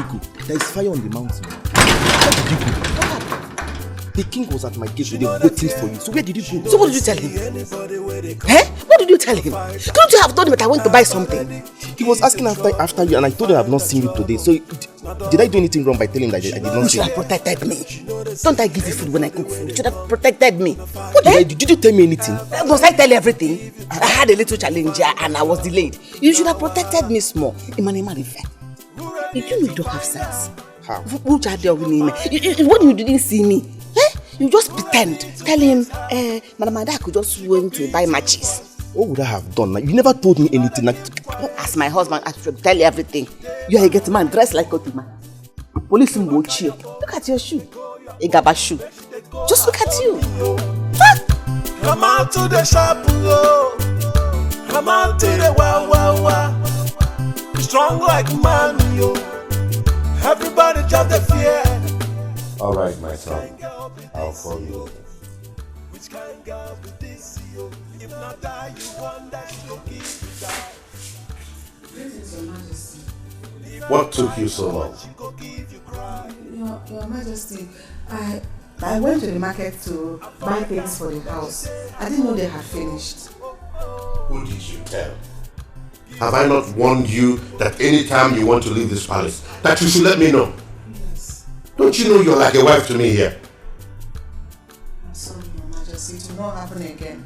you go? There is fire on the mountain. Where did you go? What happened? The king was at my gate today waiting for you. So where did you go? So what did you tell him? Eh? What did you tell him? Couldn't you have told him that I went to buy something? He was asking after you and I told him I have not seen you today. So did I do anything wrong by telling him that I did not see you? You should have protected me. Don't I give you food when I cook food? You should have protected me. What did you tell me anything? Must I tell you everything? I had a little challenge and I was delayed. You should have protected me small. Did you know you don't have sense? How? When you didn't see me, you just pretend. Tell him, Madam Ada could just went to buy matches. What would I have done? You never told me anything. As my husband, I should tell you everything. You are a get man, dressed like a man. Police will watch you. Look at your shoe. A gaba shoe. Just look at you. Come out to the shop, come out to the wow. Strong like man, yo. Everybody just the fear. All right, my son. I'll call you. Which kind girl be this, yo? If not die, you want that Looki to die. Greetings, Your Majesty. What took you so long? Your Majesty, I went to the market to buy things for the house. I didn't know they had finished. Who did you tell? Have I not warned you that any time you want to leave this palace, that you should let me know? Yes. Don't you know you're like a wife to me here? I'm sorry, Your Majesty. It will not happen again.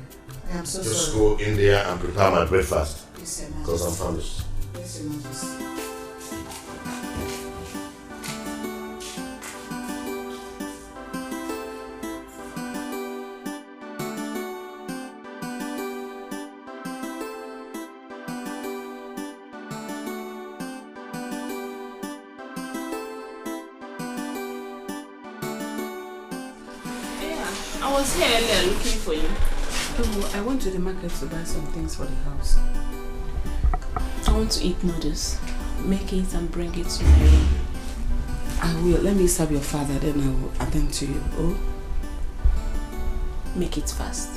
I am so Just sorry. go in there and prepare my breakfast. Yes, Your Majesty. Because I'm famished. Yes, Your Majesty. I was here earlier looking for you. Oh, I went to the market to buy some things for the house. I want to eat noodles. Make it and bring it to my room. I will. Let me serve your father, then I will attend to you. Oh? Make it fast.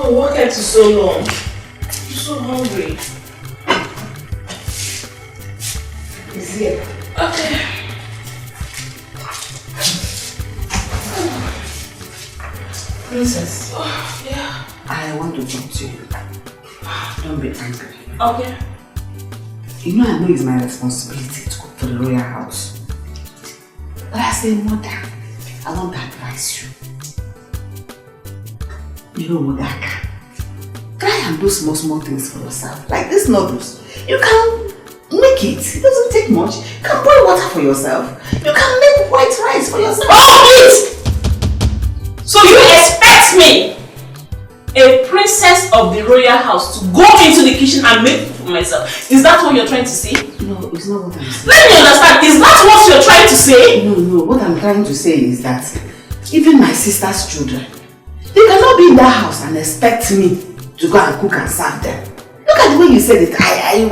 What kept you so long? I'm so hungry. It's here. Okay. Princess. Oh, yeah. I want to talk to you. Don't be angry. Okay. You know I know it's my responsibility to cook for the royal house. But as a mother, I want to advise you. You know what I can. Try and do small things for yourself. Like these noodles. You can make it. It doesn't take much. You can boil water for yourself. You can make white rice for yourself. Oh, please! So you expect me, a princess of the royal house, to go into the kitchen and make food for myself? Is that what you're trying to say? No, it's not what I'm saying. Let me understand. Is that what you're trying to say? No. What I'm trying to say is that even my sister's children, they cannot be in that house and expect me to go and cook and serve them. Look at the way you said it.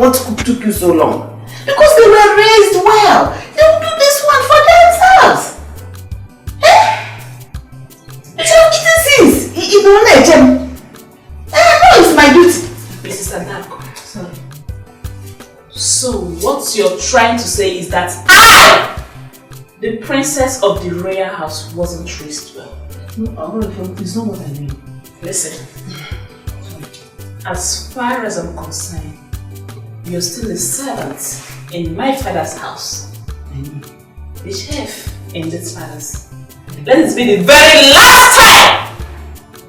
What took you so long? Because they were raised well. They will do this one for themselves. You should have eaten since. No, it's my duty. Mrs. Adako. Sorry. So what you're trying to say is that I, the princess of the royal house, wasn't raised well. No, it's not what I mean. Listen. As far as I'm concerned, you're still a servant in my father's house. The chef in this palace. Let this be the very last time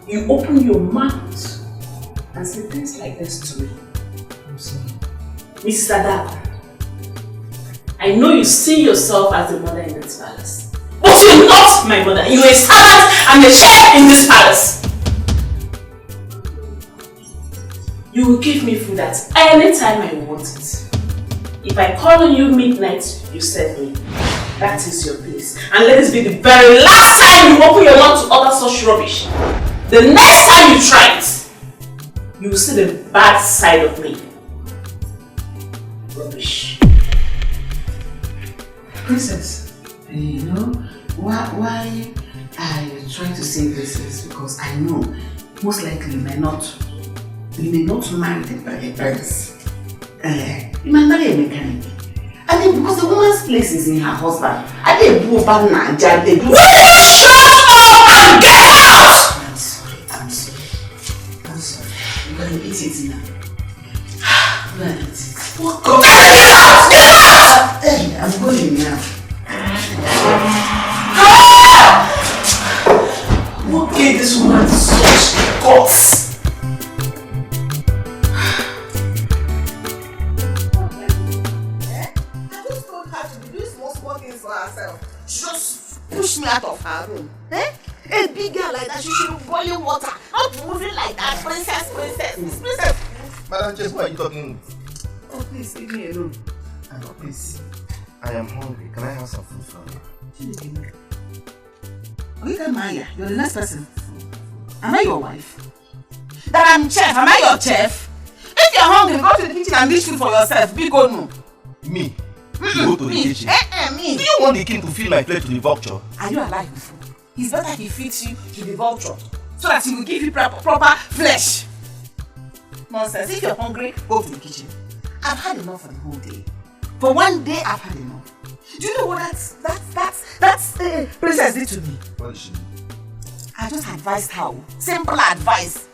you open your mouth and say things like this to me. I'm sorry. Mrs. Adako, I know you see yourself as the mother in this palace. But you're not my mother. You're a servant and a chef in this palace. You will give me food at any time I want it. If I call on you midnight, you serve me. That is your place. And let this be the very last time you open your mouth to utter such rubbish. The next time you try it, you will see the bad side of me. Rubbish. Princess, you know why I try to say this is because I know most likely you may not marry the prince. You might marry a mechanic. And then because the woman's place is in her husband, I didn't go back now and jab the blue. Shut up and get out! I'm sorry. You're gonna eat it now. You're gonna eat it. Get out! Get out! Hey, I'm going now. What gave this woman such guts? Just push me out of her room. A big girl like that, she should be boiling water, not moving like that. Princess. Madam Jess, why are you talking? Oh, please, leave me alone. Oh, please. I am hungry. Can I have some food from you? Okay, Maya, you're the next person. Am I your wife? That I'm chef. Am I your chef? If you're hungry, go to the kitchen and dish food for yourself. Be good, no. Me? Go to the kitchen? Me. Do you want the king to feed my plate to the vulture? Are you alive before? It's better if he feeds you to the vulture so that he will give you proper flesh. Nonsense. If you're hungry, go to the kitchen. I've had enough for the whole day. For one day, I've had enough. Do you know what that's Princess did to me? What did she do? I just advised her. Simple advice.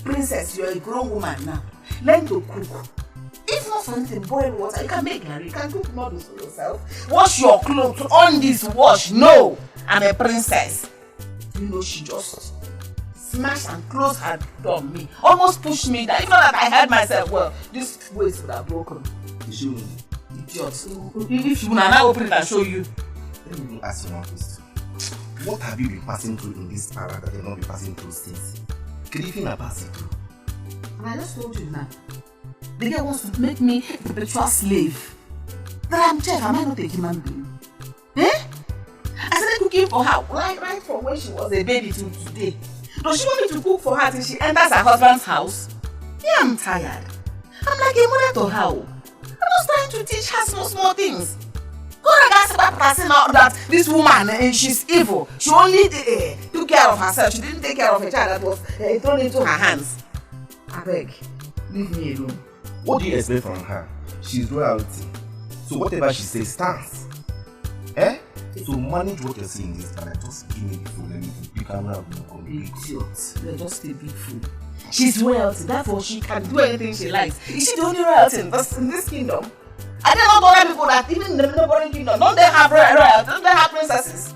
Princess, you're a grown woman now. Learn to cook. If not something, boil water. You can make curry. You can cook noodles for yourself. Wash your clothes. On this wash. No, I'm a princess. You know, she just smashed and closed her door on me. Almost pushed me down. If not that I heard myself, well, this waist would have broken. Did she win? Idiot. If you wanna now open it and show you. Let me ask you one question. What have you been passing through in this para that you've not been passing through since? Can you feel pass it through? And I just told you now. The girl wants to make me a perpetual slave. That I'm chef, am I not a human being? I started cooking for her right from when she was a baby till today. Does she want me to cook for her till she enters her husband's house? Yeah, I'm tired. I'm like a mother to her. I'm just trying to teach her small things. That this woman, she's evil. She only took care of herself. She didn't take care of a child that was thrown into her hands. I beg, leave me alone. What do you expect from her? She's royalty. So whatever she says stands. So manage what you're seeing this time. Just give me the food and you can have no Idiot. You're just a big fool. She's royalty, therefore she can do anything she likes. Is she the only royalty in this kingdom? I don't know other people that even in the neighboring kingdom, don't they have royalty? Don't they have princesses?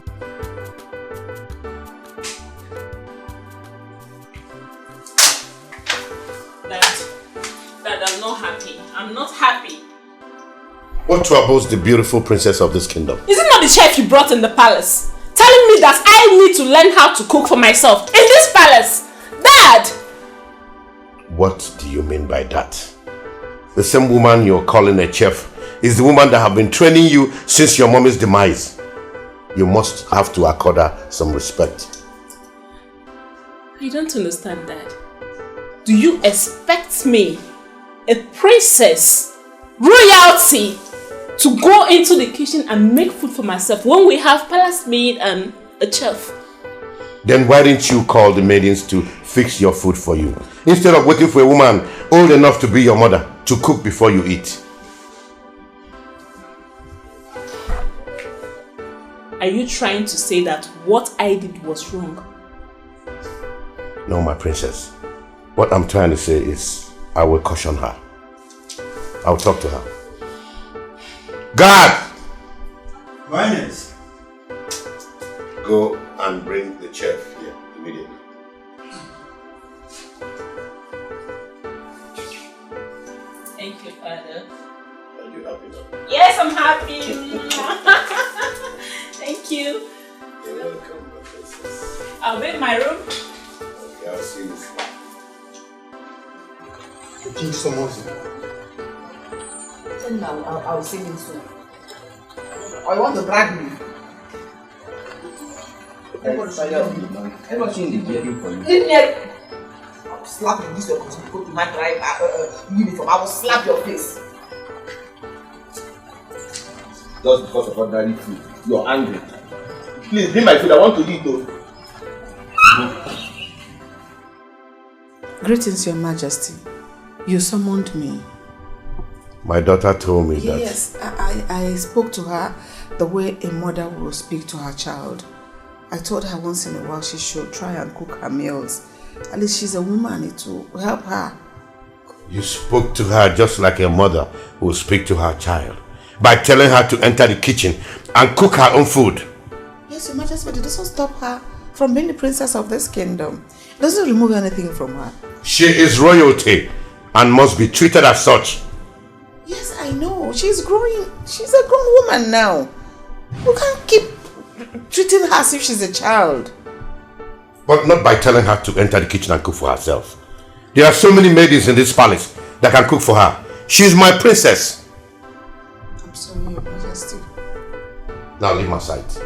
Dad, I'm not happy. I'm not happy. What troubles the beautiful princess of this kingdom? Is it not the chef you brought in the palace? Telling me that I need to learn how to cook for myself in this palace? Dad! What do you mean by that? The same woman you're calling a chef is the woman that have been training you since your mommy's demise. You must have to accord her some respect. I don't understand, Dad. Do you expect me, a princess, royalty, to go into the kitchen and make food for myself when we have palace maid and a chef? Then why didn't you call the maidens to fix your food for you? Instead of waiting for a woman old enough to be your mother to cook before you eat. Are you trying to say that what I did was wrong? No, my princess. What I'm trying to say is, I will caution her. I'll talk to her. Guard! Finance. Go and bring the chef here immediately. Thank you, Father. Are you happy now? Yes, I'm happy. Thank you. You're welcome, my princess. I'll be in my room. Okay, I'll see you. King someone's Tell me I'll see him soon. Or you want to drag me? Everybody in the vehicle for you. I'll slap you this way because you go to my drive uniform. I will slap your face. Just because of ordinary food. You're angry. Please, bring my food. I want to eat though. Greetings, Your Majesty. You summoned me. My daughter told me that. Yes, I spoke to her the way a mother will speak to her child. I told her once in a while she should try and cook her meals. At least she's a woman, it will help her. You spoke to her just like a mother will speak to her child, by telling her to enter the kitchen and cook her own food. Yes, Your Majesty, but it doesn't stop her from being the princess of this kingdom. It doesn't remove anything from her. She is royalty and must be treated as such. Yes, I know. She's growing. She's a grown woman now. You can't keep treating her as if she's a child. But not by telling her to enter the kitchen and cook for herself. There are so many maidens in this palace that can cook for her. She's my princess. I'm sorry, Your Majesty. Now leave my sight.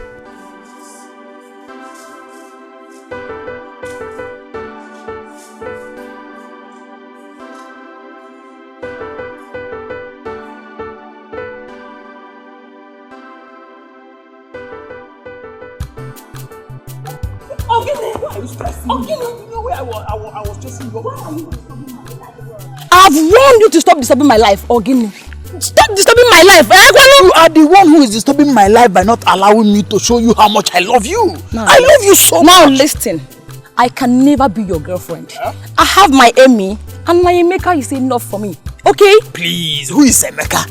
I've warned you to stop disturbing my life, Ogini. Stop disturbing my life. You are the one who is disturbing my life by not allowing me to show you how much I love you. I love you so much. Now listen, I can never be your girlfriend. I have my Emmy and my Emeka is enough for me. Okay? Please, who is Emeka?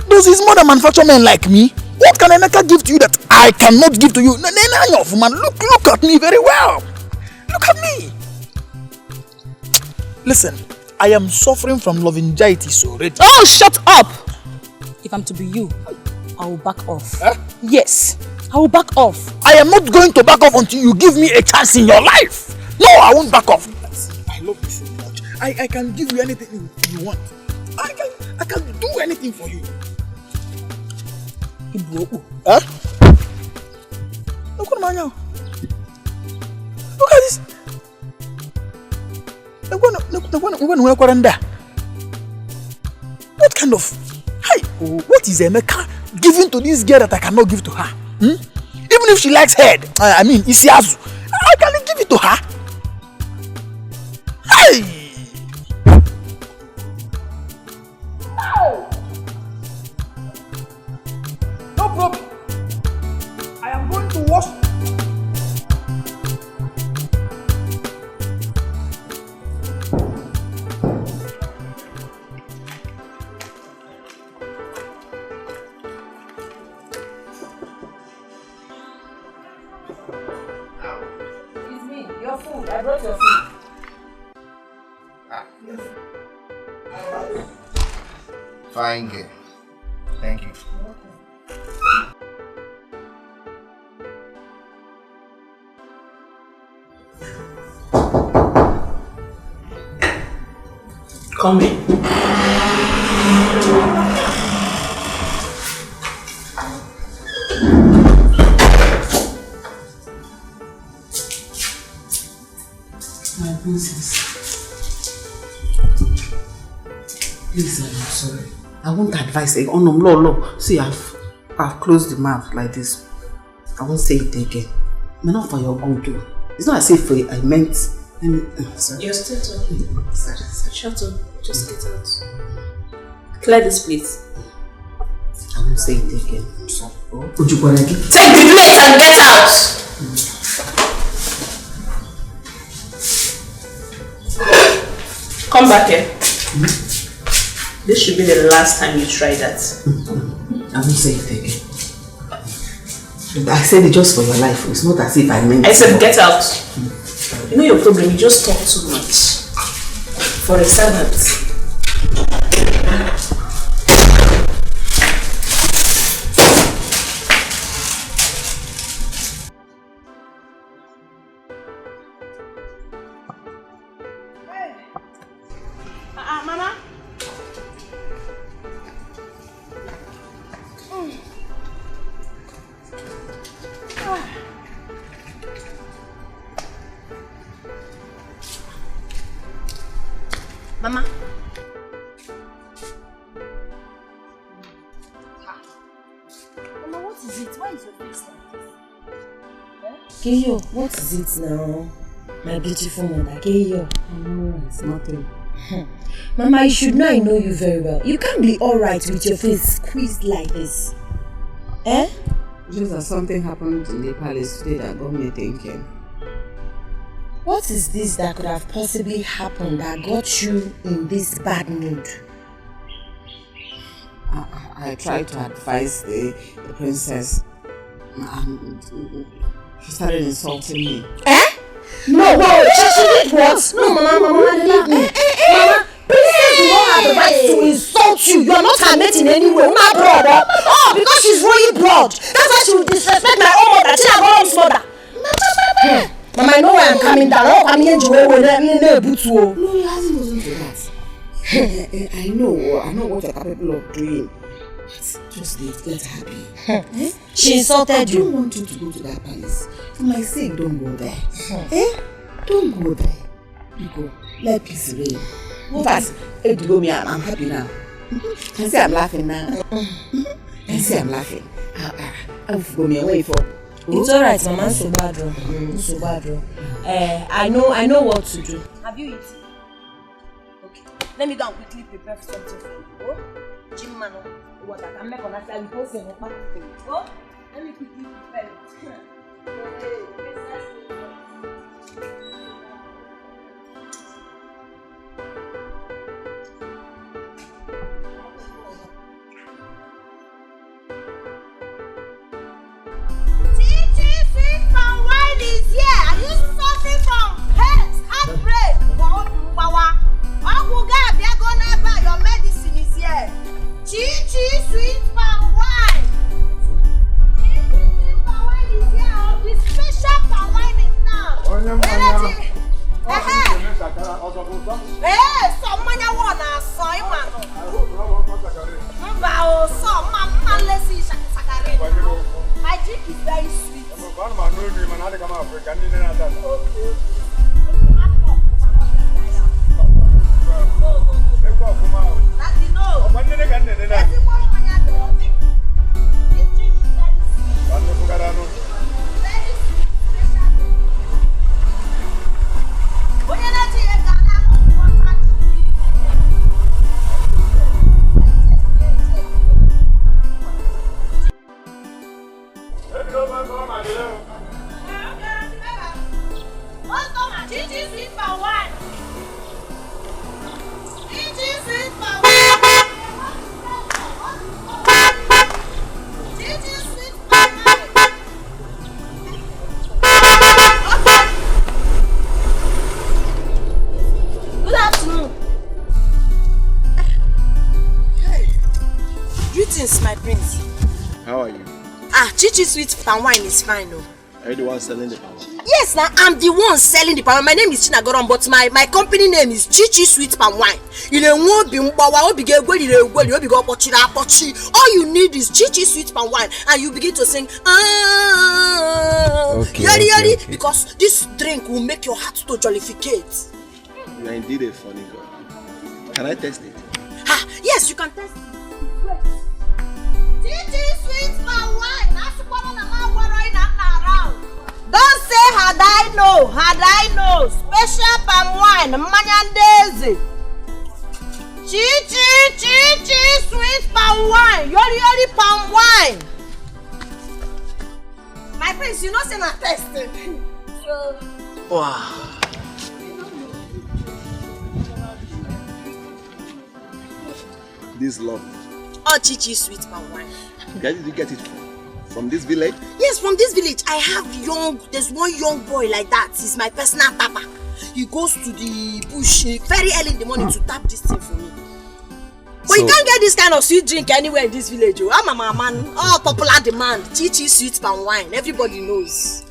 Does his mother manufacture men like me? What can Emeka give to you that I cannot give to you? Man, look at me very well. Look at me. Listen, I am suffering from love anxiety already. Oh, shut up! If I'm to be you, I will back off. Yes, I will back off. I am not going to back off until you give me a chance in your life. No, I won't back off. I love you so much. I can give you anything you want. I can do anything for you. Look at this. What kind of... what is Emeka giving to this girl that I cannot give to her? Even if she likes head, I mean, Isiazu, I cannot give it to her. Hey! No problem. I am going to wash. It's me, your food. I brought your food. Fine girl. Thank you. Come in. My princess. Please, I'm sorry. I won't advise it. Oh no, no. See, I've closed the mouth like this. I won't say it again. But not for your good too. It's not as if I meant sorry. You're still talking. Sorry. Shut up. Just get out. Clear this plate. I won't say it again. I'm sorry. Take the plate and get out! Come back here. This should be the last time you try that. I won't say it again. I said it just for your life. It's not as if I meant it. I said get out. You know your problem, you just talk too much. For a servant. Mama. Mama. Mama, what is it? Why is your face like this? Keyo, what is it now? My beautiful mother, Keyo. No, it's nothing. Mama, you should know I know you very well. You can't be alright with your face squeezed like this. Eh? Just that something happened in the palace today that got me thinking. What is this that could have possibly happened that got you in this bad mood? I tried to advise the princess and she started insulting me. Eh? No, she did what? No, Mama, leave me. Mama, princess do not have the right to insult you. You are not her mate in any way. My brother. Oh, because she's royal blood. That's why she will disrespect my own mother. She's her own mother. Mama, I know where I'm coming down. Oh, I'm here to No, it hasn't gotten to that. I know what you're capable of doing. Just let her be. She insulted you. I don't want you to go to that palace. For my sake, don't go there. Don't go there. You go. Let peace reign. In fact, I'm happy now. Can see I'm laughing now. Can see I'm laughing. I'll go me away for. It's alright, Mama. So bad. I know what to do. Have you eaten? Okay. Let me go and quickly prepare something for you. Oh? Jim man, what I can make on that side, we say oh? Let me quickly prepare it. Palmwine is here. Are you suffering from heartbreak? Your medicine is here. Chichi sweet Palmwine. Palmwine is here. The special Palmwine is now. Someone wanna soy man. My drink is very sweet. My prince. How are you? Chichi sweet Palmwine is fine, no? Are you the one selling the palm? Yes, now I'm the one selling the palm. My name is Chinagoron, but my company name is Chichi Sweet Palmwine. All you need is Chichi Sweet Palmwine, and you begin to sing okay. Because this drink will make your heart to jollificate. You are indeed a funny girl. Can I test it? Yes, you can test it. Chichi Sweet Palmwine. Don't say had I know. Special Palmwine, Manyandezi. Chichi sweet Palmwine, yori Palmwine. My prince, you know say na testing. So. Wow. This love. Oh, Chichi sweet Palmwine. Where did you get it from this village? Yes, from this village. I have there's one young boy like that. He's my personal tapper. He goes to the bush very early in the morning to tap this thing for me. But you can't get this kind of sweet drink anywhere in this village. I'm a man. Oh, popular demand. Chichi sweet Palmwine. Everybody knows.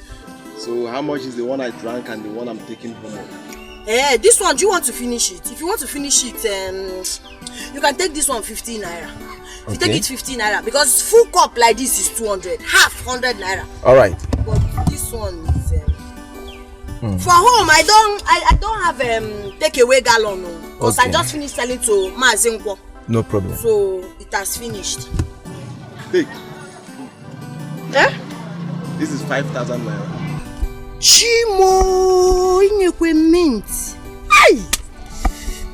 So how much is the one I drank and the one I'm taking home? This one, do you want to finish it? If you want to finish it, you can take this one 15 naira. You take it 15 naira because full cup like this is 200, half 100 naira. All right. But this one is for home. I don't have takeaway gallon. Because I just finished selling to Mazinkwo. No problem. So it has finished. Hey. Eh? This is 5,000 naira. Chimo, Inyekwe mint. Hey!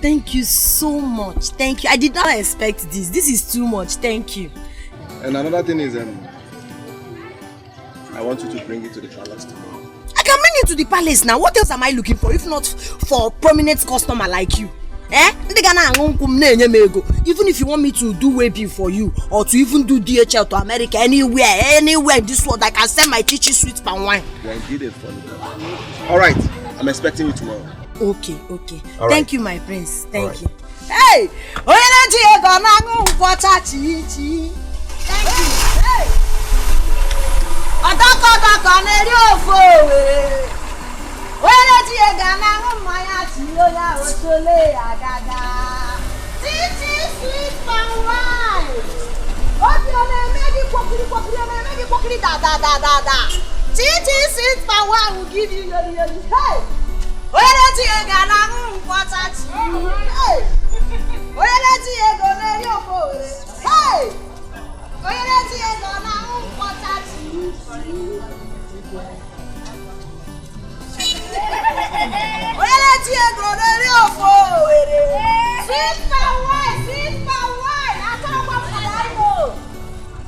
Thank you so much. Thank you. I did not expect this. This is too much. Thank you. And another thing is, I want you to bring it to the palace tomorrow. I can bring it to the palace now. What else am I looking for if not for a prominent customer like you? Eh? Even if you want me to do webby for you or to even do DHL to America, anywhere in this world, I can send my chichi sweet Palmwine. You did it for me. Alright, I'm expecting you tomorrow. Okay. All Thank right. you, my prince. Thank you. Hey! Thank you. Hey! Sweet Palmwine will give you your hey!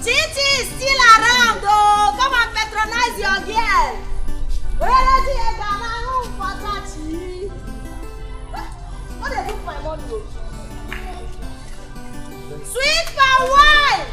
Titi is still around, oh! Come and patronize your girl. What they do for my money? Sweet Palmwine!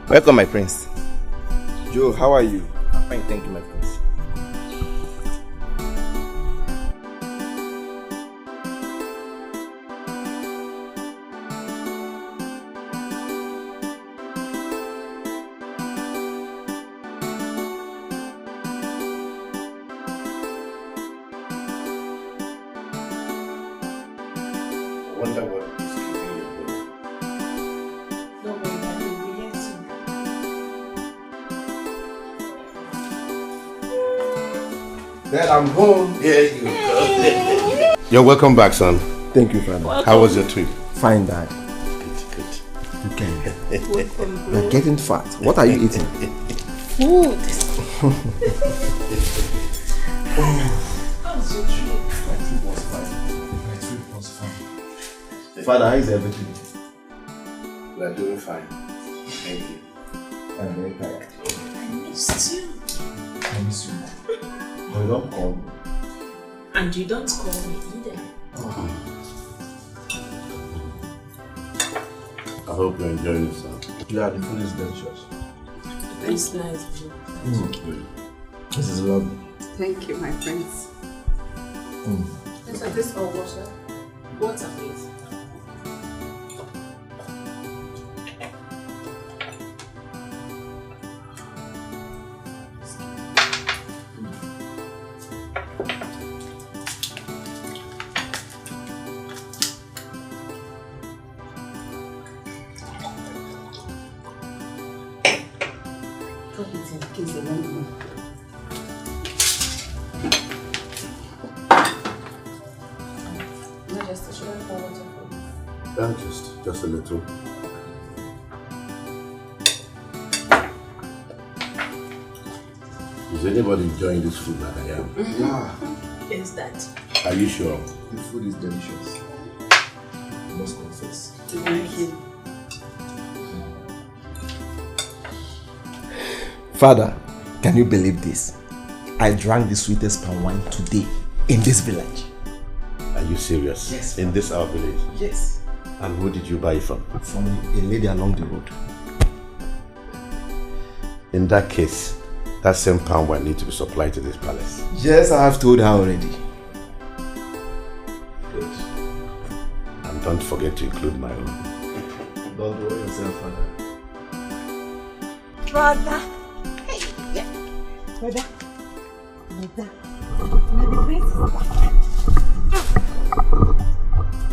Welcome, my prince. Joe, how are you? I'm fine, thank you, my prince. I wonder what is keeping you home. Don't worry, Daddy, we'll be here soon. Dad, I'm home. Here you go. You're welcome back, son. Thank you, Father. Welcome. How was your trip? Fine, Dad. Good. Okay. Welcome, You're getting fat. What are you eating? Food. How's your trip? My trip was fine. Father, how is everything? We are doing fine. Thank you. I'm very tired. I missed you. I miss you. But you don't call me. And you don't call me either. I hope you're enjoying yourself. Yeah, the food is delicious. It's nice. This is lovely. Thank you, my friends. Is this all water? Water, please. Just a little. Is anybody enjoying this food like I am? Yeah. Is that? Are you sure? The food is delicious. I must confess. Thank you. Father, can you believe this? I drank the sweetest palm wine today. in this village. Are you serious? Yes. In this our village? Yes. And who did you buy it from? From a lady along the road. In that case, that same palmwine needs to be supplied to this palace. Yes, I have told her already. Good. And don't forget to include my own. Don't worry yourself, Father. Brother. Hey, yeah. Brother.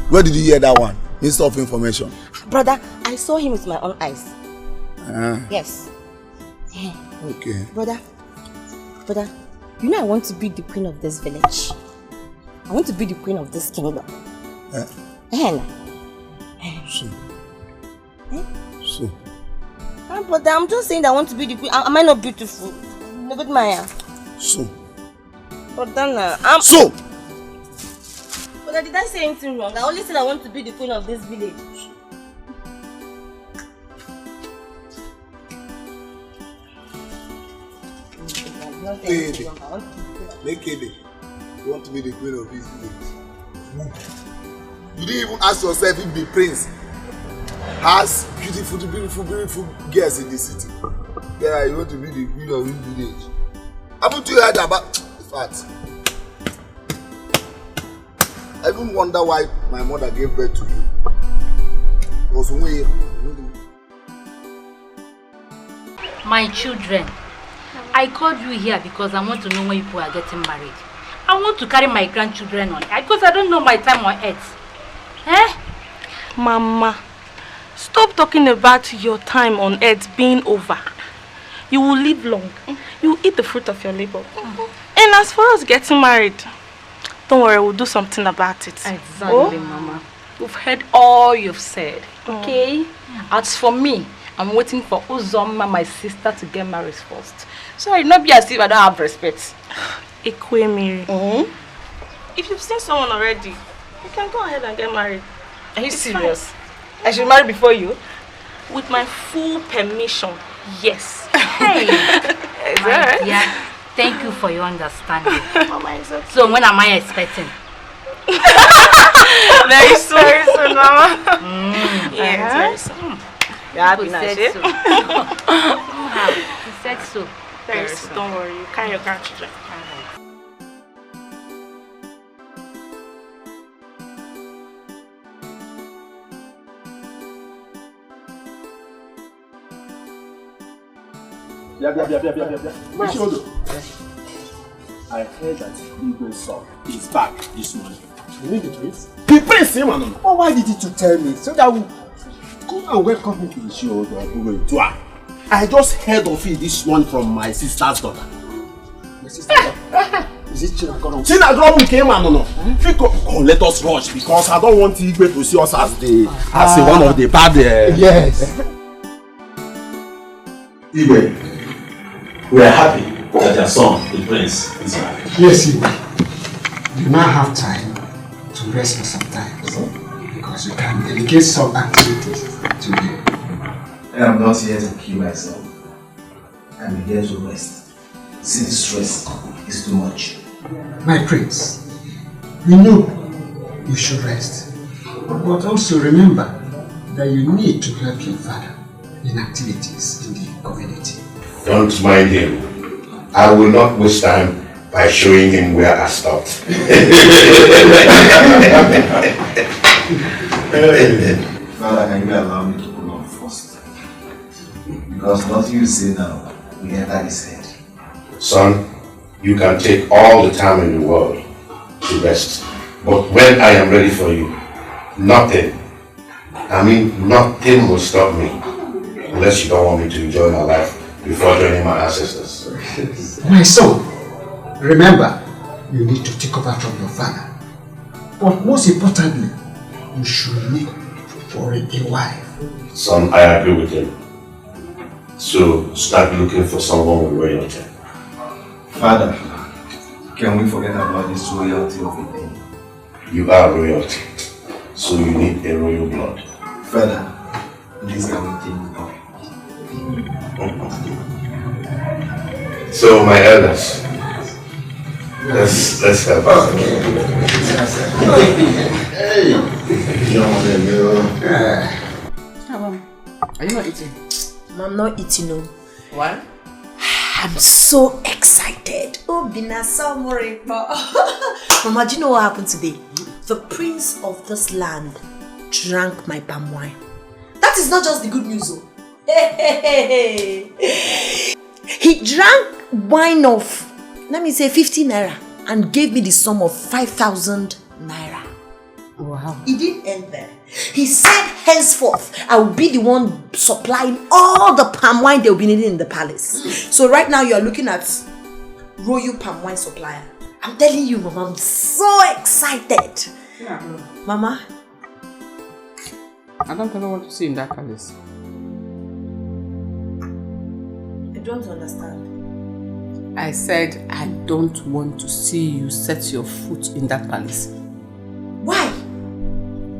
Where did you hear that one? Minister of Information. Brother, I saw him with my own eyes. Yes. Okay. Brother, you know I want to be the queen of this village. I want to be the queen of this kingdom. So. Brother, I'm just saying that I want to be the queen. Am I not beautiful? Look at Maya. So. Brother, So. Brother, did I say anything wrong? I only said I want to be the queen of this village. Naked. You want to be the queen of this village? You didn't even ask yourself if the prince has beautiful girls in the city. Yeah, you want to be the queen of this village. Haven't you heard about the fact? I even wonder why my mother gave birth to you. My children, I called you here because I want to know when you people are getting married. I want to carry my grandchildren on because I don't know my time on earth. Mama, stop talking about your time on earth being over. You will live long. You will eat the fruit of your labor. And as for us getting married, don't worry, we'll do something about it. Exactly, Mama. We've heard all you've said. Okay? As for me, I'm waiting for Uzoma, my sister, to get married first. So it not be as if I don't have respect. Mary. If you've seen someone already, you can go ahead and get married. Are you serious? Fine. I should marry before you? With my full permission, yes. Hey! Is that right? Yeah. Thank you for your understanding. Mama, it's okay. So when am I expecting? Very soon, Mama. Yes, very soon. You said so. Very soon. Don't worry, you carry your grandchildren. I heard that Igwe's son is back this morning. You need the prince? The prince, man. Oh, why did you tell me? So that we come and welcome him to the show. I just heard of it this morning from my sister's daughter. My sister's daughter? Is it Chinagoro? Chinagoro came and no. Let us rush because I don't want Igwe to see us as one of the bad. Yes. Igwe, we are happy that your son, the prince, is married. Yes, Igwe. You now have time to rest for some time because you can delegate some activities to you. I am not here to kill myself. I am here to rest. See, the stress is too much. My prince, we know you should rest, but also remember that you need to help your father in activities in the community. Don't mind him. I will not waste time by showing him where I stopped. Father, can you allow me to go on first? Because nothing you say now will enter his head. Son, you can take all the time in the world to rest. But when I am ready for you, nothing will stop me. Unless you don't want me to enjoy my life before joining my ancestors. My son, remember, you need to take over from your father. But most importantly, you should look for a wife. Son, I agree with him. So start looking for someone with royalty. Father, can we forget about this royalty of a thing? You are royalty, so you need a royal blood. Father, this can we think of? So my elders, Let's help. Hey, are you not eating? I'm not eating, no. Why? I'm so excited. Oh, Bina, so worried. Mama, do you know what happened today? The prince of this land drank my palm wine. That is not just the good news, though. He drank wine of, let me say, 50 naira and gave me the sum of 5,000 naira. Wow. He didn't end there. He said, henceforth, I will be the one supplying all the palm wine they'll be needing in the palace. So right now you are looking at royal palm wine supplier. I'm telling you, Mama, I'm so excited. Yeah. Mama? I don't ever want to see you in that palace. I don't understand. I said I don't want to see you set your foot in that palace. Why?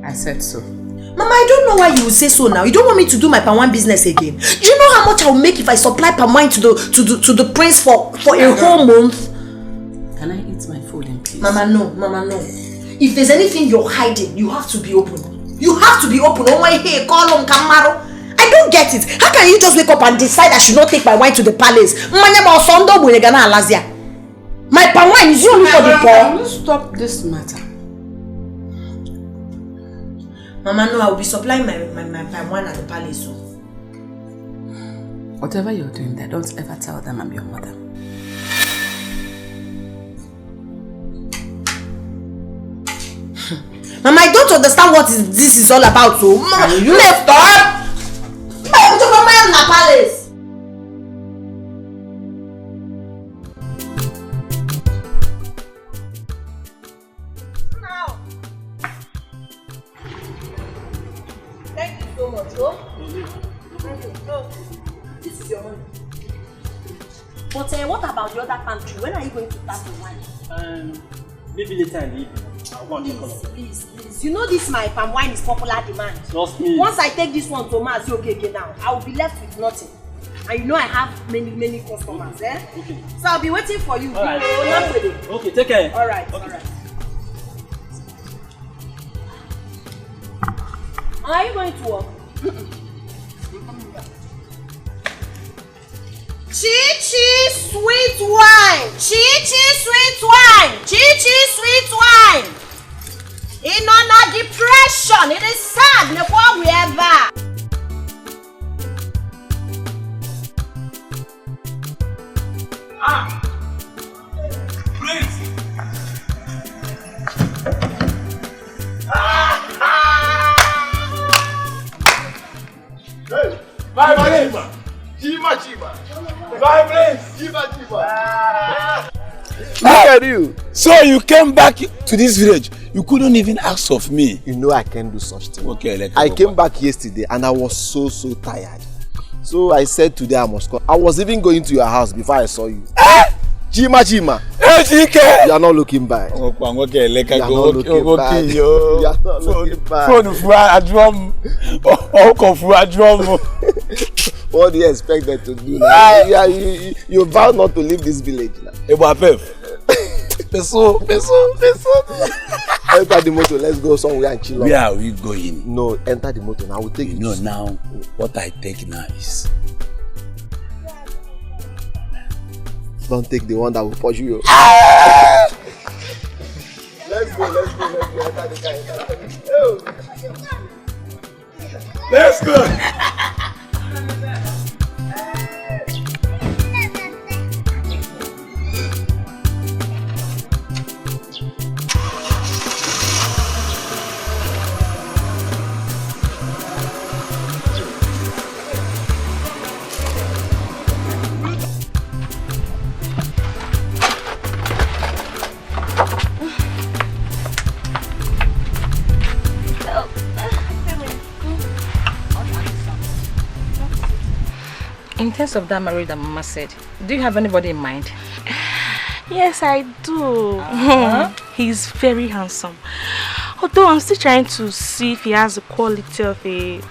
I said so. Mama, I don't know why you will say so now. You don't want me to do my palm wine business again. Do you know how much I will make if I supply palm wine to the prince for a whole month? Can I eat my food in peace? Mama, no. Mama, no. If there's anything you're hiding, you have to be open. You have to be open. Oh my, hey, call on Kamaro. I don't get it. How can you just wake up and decide I should not take my wine to the palace? My palm wine is only for the poor. Can you stop this matter? Mama, no, I will be supplying my palm wine at the palace. So. Whatever you're doing there, don't ever tell them I'm your mother. Mama, I don't understand what this is all about. So, Mama, you left up. I'm to Mama in the palace. Now. Thank you so much, oh. This is your money. But what about the other country? When are you going to start the wine? Maybe later in the evening. Please. You know this my palm wine is popular demand. Trust me. Once I take this one to Mass, okay now, I will be left with nothing. And you know I have many customers, eh? Okay. So I'll be waiting for you. All right. Okay, take care. All right. Are you going to work? Chi-chi sweet wine. Chi-chi sweet wine. Chi-chi sweet wine. In on a depression. It is sad. Look what we ever. Please. Hey, my place. Chiba. My place. Chiba. Look at you. So you came back to this village. You couldn't even ask of me. You know I can't do such thing. Okay, I came back yesterday and I was so tired. So I said today I must come. I was even going to your house before I saw you. Chima. Hey, Chike. You are not looking back. You are not looking back. What do you expect them to do now? You vow not to leave this village now. Peso. Enter the motor, let's go somewhere and chill. Where are we going? No, enter the motor now. I will take you. No, now what I take now is. Don't take the one that will push you. Let's go. Enter the car. Let's go. In terms of that marriage that Mama said, do you have anybody in mind? Yes, I do. He's very handsome. Although I'm still trying to see if he has the quality of a...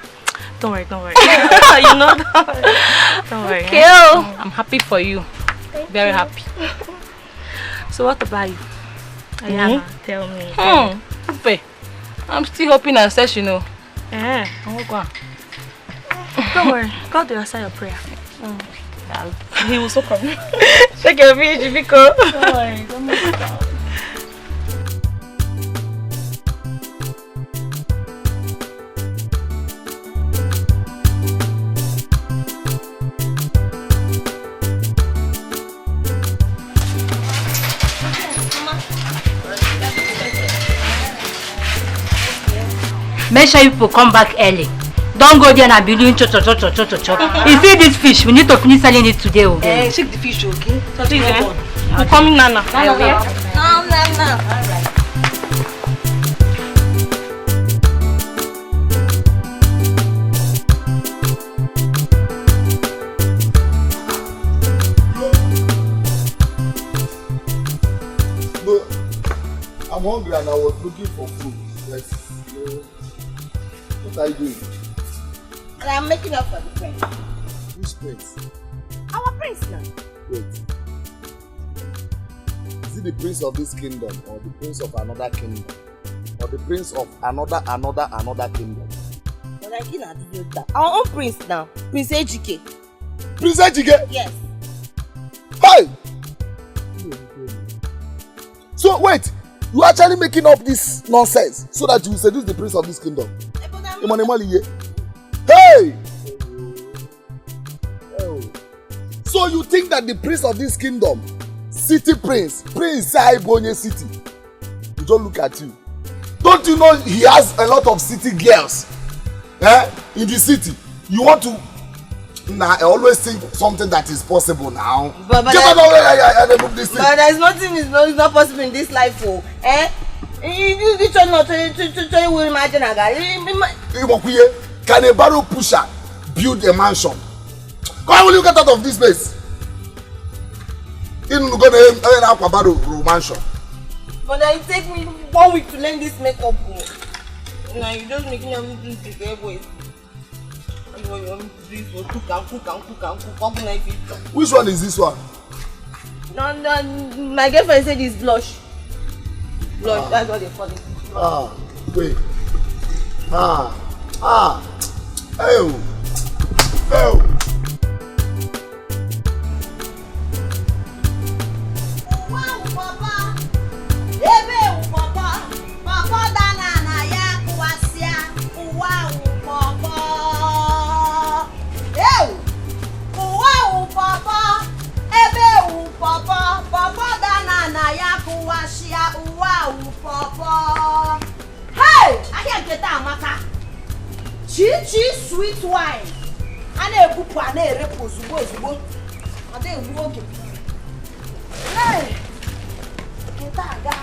Don't worry. You know, don't worry. Okay. I'm happy for you. Very happy. So So what about you? Ayana, tell me. I'm still hoping and search, you know. Don't worry, God will answer your prayer. He will so come. Check your page, Vico. Don't worry, don't move it down. Make sure you people come back early. Don't go there and be doing chop. If you eat this fish, we need to finish selling it today. Okay? Shake the fish, okay? I'm coming, Nana. No. Alright. No, I'm hungry and I was looking for food. Yes. What are you doing? I'm making up for the prince. Which prince? Our prince now. Wait. Is it the prince of this kingdom or the prince of another kingdom? Or the prince of another kingdom? But I cannot do that. Our own prince now. Prince Ejike. Prince Ejike? Yes. Hey! So wait, you are actually making up this nonsense so that you will seduce the prince of this kingdom? Hey! So you think that the prince of this kingdom, city prince Saibonye city, you don't look at you. Don't you know he has a lot of city girls in the city? You want to I always think something that is possible now. But there's nothing is not possible in this life. You will imagine a guy. Can a barrel pusher build a mansion? Why will you get out of this place? You're going to have a barrel mansion. But it takes me 1 week to learn this makeup. Now you just making everything together. Which one is this one? No, my girlfriend said it's blush. Blush, that's what they call it. Wait. Oh. Wow, Papa. Papa Dana ya kuwasia. Wow, Papa. Wow, Papa. Papa Dana ya kuwasia. Wow, Papa. Hey, I can't get that, Maka. Chi sweet wine. Ane bupu ane repo zubo. Ade uwoke. Hey. Ketaga.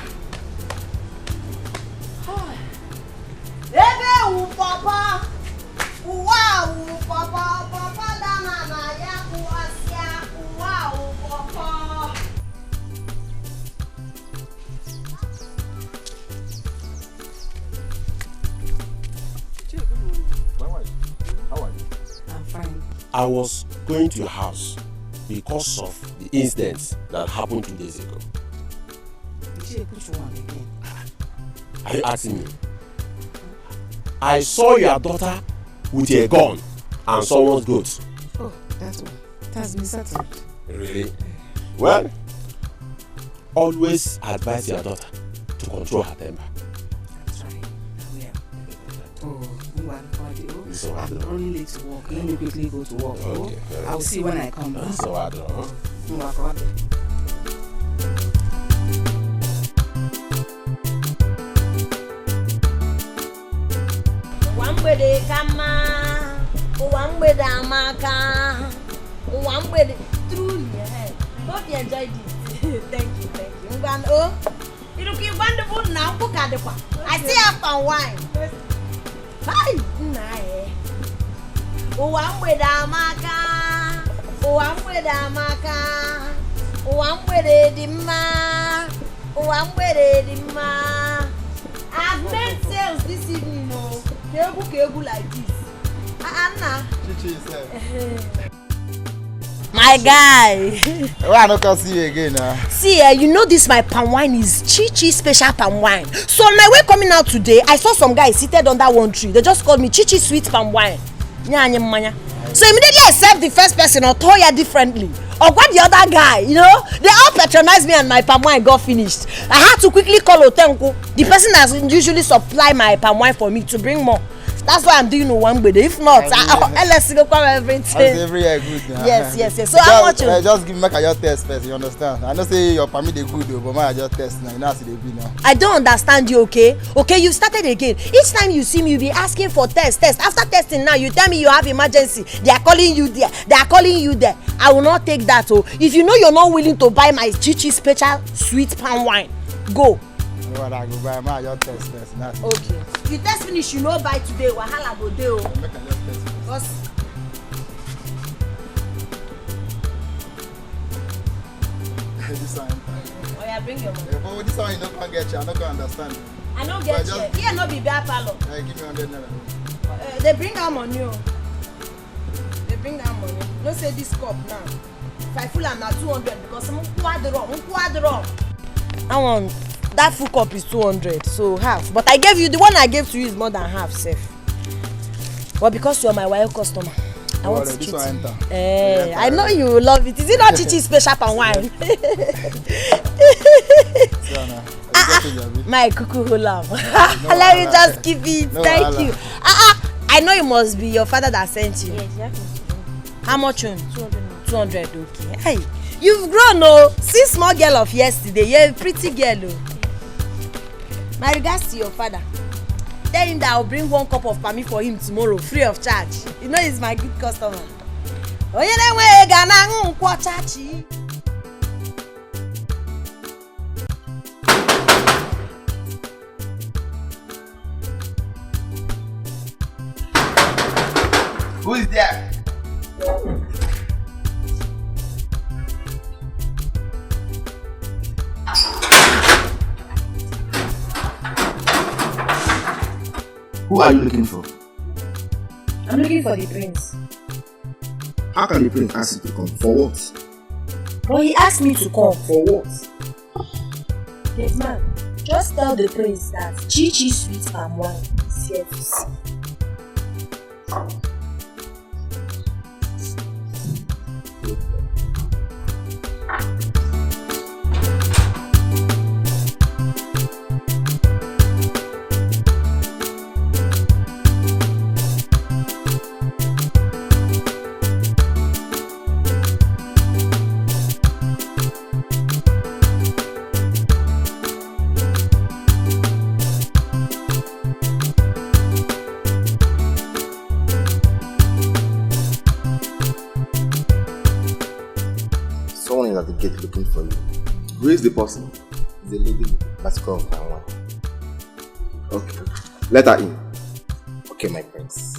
Ebe Papa. Wow, Papa Dana na ya kuasia. Wow, Papa. I was going to your house because of the incident that happened 2 days ago. Are you asking me? I saw your daughter with a gun and someone's goat. Oh, that's one. It has been settled. Really? Well, always advise your daughter to control her temper. That's right. So I'm running late to work. Let me quickly go to work. Okay. I'll see when I come back. So I don't know. Wambede kama, wambede amaka, wambede truly. Hope you enjoyed it. Thank you. Oh, you look wonderful now. Cook at the park. I see a Palmwine. Hi, nice. Wambede amaka, wambede amaka, wambede dima, wambede dima. I've made sales this evening, no. Kebu like this. Anna. Chichi My guy. Why I not come see you again now? See, you know this my palm wine is Chi special palm wine. So on my way coming out today, I saw some guys seated under one tree. They just called me Chi sweet palm wine. So immediately I served the first person or Toya differently. Or what the other guy, you know? They all patronized me and my palm wine got finished. I had to quickly call Otenko, the person that usually supply my palm wine for me, to bring more. That's why I'm doing one with it. If not, let's go come everything. Every year good. Yes. So how much? Just give me your test first, you understand? I know say your permit they good though, but my just test now. You know how they be now. I don't understand you, okay? Okay, you started again. Each time you see me, you be asking for test. After testing now, you tell me you have emergency. They are calling you there. I will not take that. Oh, if you know you're not willing to buy my Chichi special sweet palm wine, go. What I go buy my your test first. Okay. You test finish, you know buy today. Wahala go dey o. Make I just test first. This one. Oh yeah, bring your money. But this one you don't can get you. I don't can understand. I don't get you. Here no be bear parlor. Give me 100 naira. They bring out money. They bring out money. No say this cup now. If I full am na 200 because I'm quadro. I want. That full cup is 200, so half. But I gave you, the one I gave to you is more than half, safe. But because you're my wild customer, I want to treat you. I know you will love it. Is it not Chichi special palm wine? My cuckoo lamb. Let me just keep it. Thank you. I know it must be your father that sent you. Yes, you have to. How much? 200, okay. Hey, you've grown, oh. See small girl of yesterday. You're a pretty girl, oh. My regards to your father. Tell him that I'll bring 1 cup of palmy for him tomorrow, free of charge. You know he's my good customer. Who is there? Who are you looking for? I'm looking for the prince. How can the prince ask you to come? For what? Well, he asked me to come. For what? Yes, ma'am. Just tell the prince that Chichi sweet palm wine is here to see. At the gate looking for you. Who is the person? The lady. Let's go. Okay. Let her in. Okay, my prince.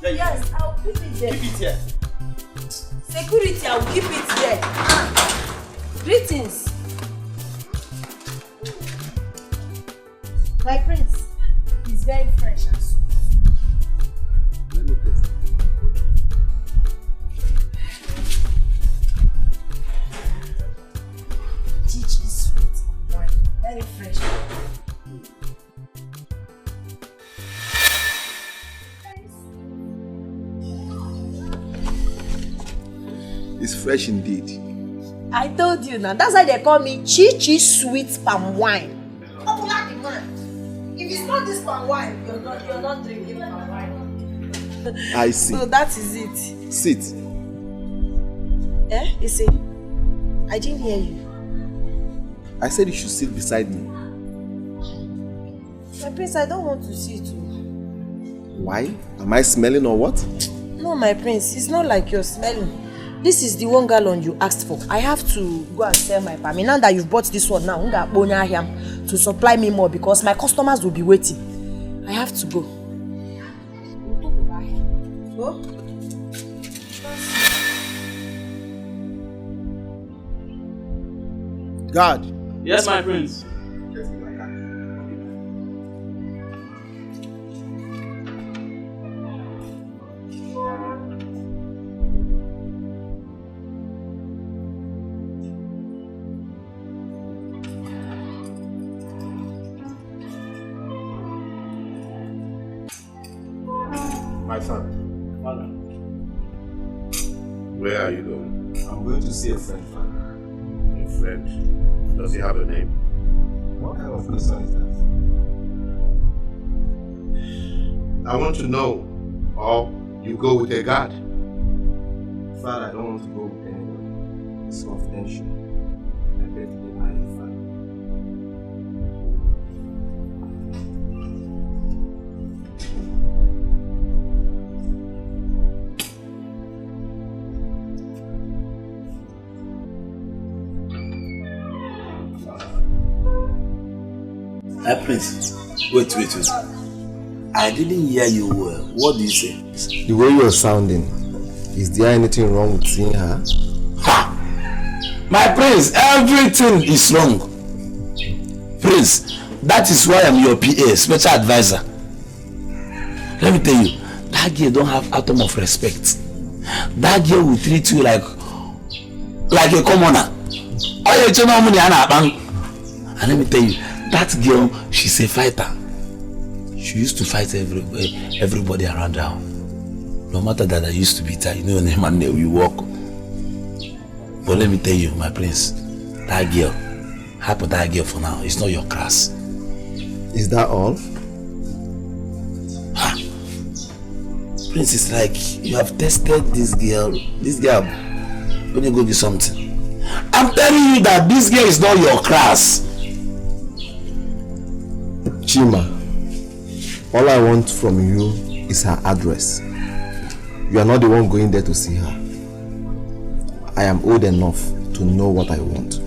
Yes, I'll keep it there. Keep it here. Security, I'll keep it there. Greetings. My prince is very fresh and sweet. Let me taste it. Chichi sweet wine. Very fresh. It's fresh indeed. I told you now. That's why they call me Chichi sweet palm wine. Popular demand. If it's not this palm wine, you're not drinking palm wine. I see. So that is it. Sit. You see? I didn't hear you. I said you should sit beside me. My prince, I don't want to sit. Why? Am I smelling or what? No, my prince, it's not like you're smelling. This is the 1 gallon you asked for. I have to go and sell my palm. Now that you've bought this one now, to supply me more because my customers will be waiting. I have to go. Go. God. Yes, my prince. My son. Father. Where are you going? I'm going to see a friend, Father. A friend? Does he have a name? What kind of question is that? I want to know. Or you go with a guard? Father, I don't want to go with anyone. It's confidential. I beg to be married, Father. Prince, wait. I didn't hear you well. What do you say? The way you're sounding, is there anything wrong with seeing her? Ha! My prince, everything is wrong. Prince, that is why I'm your PA, special advisor. Let me tell you, that girl don't have atom of respect. That girl will treat you like a commoner. And let me tell you, that girl, she's a fighter. She used to fight everybody around her. No matter that I used to beat her, you know, name and name, you walk. But let me tell you, my prince, that girl, happy that girl for now, it's not your class. Is that all? Ha! Prince, it's like you have tested this girl, when you go do something. I'm telling you that this girl is not your class. Chima, all I want from you is her address. You are not the one going there to see her. I am old enough to know what I want.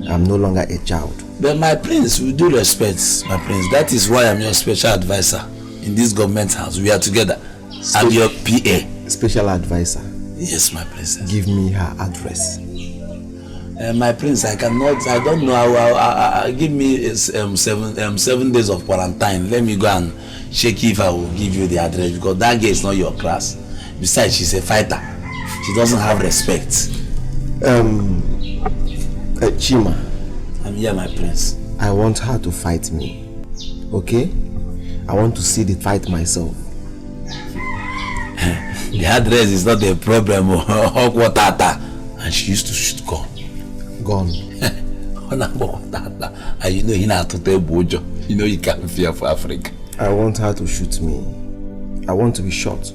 I am no longer a child. But my prince, with due respect, my prince, that is why I'm your special advisor in this government house. We are together. I'm your PA. Special advisor? Yes, my princess. Give me her address. My prince, I don't know. Give me 7 days of quarantine. Let me go and check if I will give you the address, because that girl is not your class. Besides, she's a fighter. She doesn't have respect. Chima. I'm here, my prince. I want her to fight me. Okay? I want to see the fight myself. The address is not a problem. And she used to shoot gun. Gone. And you know you can't fear for Africa. I want her to shoot me. I want to be shot.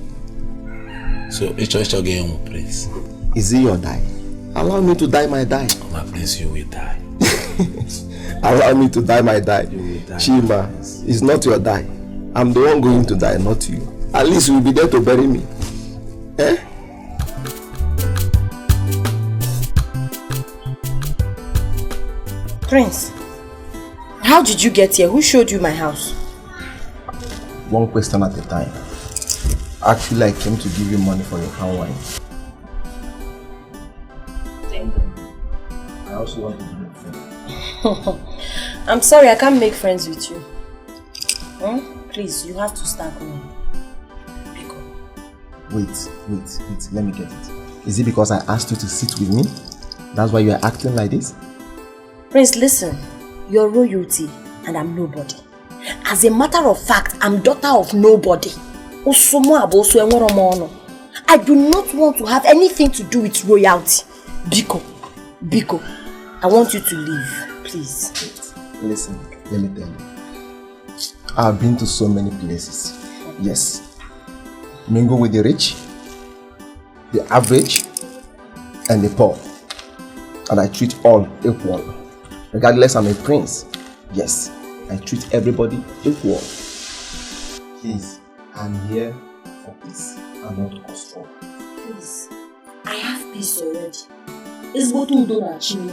So it's again, prince. Is it your die? Allow me to die my die. Oh, my prince, you will die. Allow me to die my die. You will die. Chima, it's not your die. I'm the one going to die, not you. At least you'll be there to bury me. Eh? Prince, how did you get here? Who showed you my house? One question at a time. Actually, I came to give you money for your Palmwine. I also want to be your friend. I'm sorry, I can't make friends with you. Please, you have to start going. Wait, let me get it. Is it because I asked you to sit with me? That's why you are acting like this? Prince, listen. You're royalty and I'm nobody. As a matter of fact, I'm daughter of nobody. I do not want to have anything to do with royalty. Biko, I want you to leave, please. Listen, let me tell you. I've been to so many places. Yes. Mingle with the rich, the average, and the poor. And I treat all equal. Regardless, I'm a prince. Yes, I treat everybody equal. Please, I'm here for peace and not cause trouble. Please, I have peace already. It's what we don't achieve.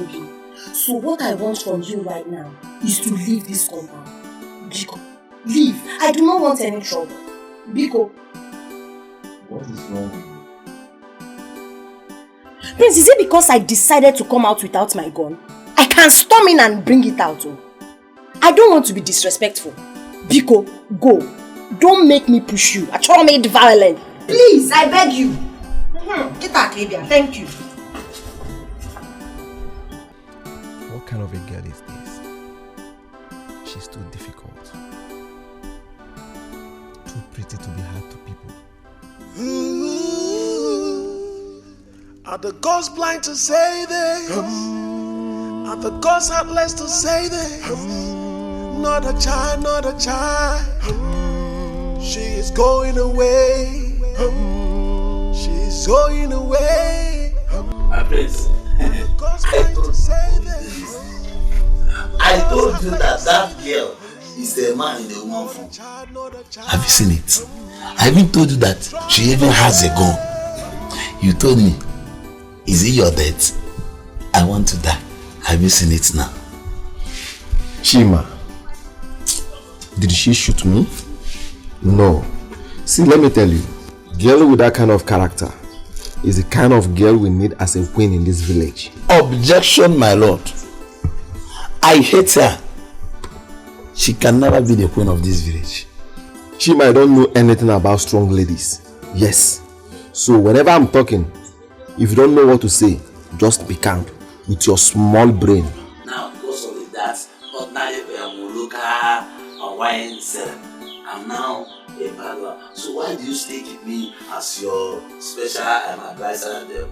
So what I want from you right now is to leave this compound. Biko, leave. I do not want any trouble. Biko. What is wrong with you? Prince, is it because I decided to come out without my gun? I can storm in and bring it out. Oh. I don't want to be disrespectful. Biko, go. Don't make me push you. I try to make it violent. Please, I beg you. Get that, Libya. Thank you. What kind of a girl is this? She's too difficult. Too pretty to be hard to people. Are the gods blind to say this? Are the gods heartless to say this? Not a child, not a child. She is going away. She's going away. My prince, I told you that girl is a man in the woman form. Have you seen it? I even told you that she even has a gun. You told me, is it your death? I want to die. Have you seen it now? Chima, did she shoot me? No. See, let me tell you, girl with that kind of character is the kind of girl we need as a queen in this village. Objection, my lord. I hate her. She can never be the queen of this village. Chima, I don't know anything about strong ladies. Yes. So whenever I'm talking, if you don't know what to say, just be calm with your small brain. Now, because of that, ordinary Muluka or wine seller, I'm now a bad. So why do you stay with me as your special advisor there?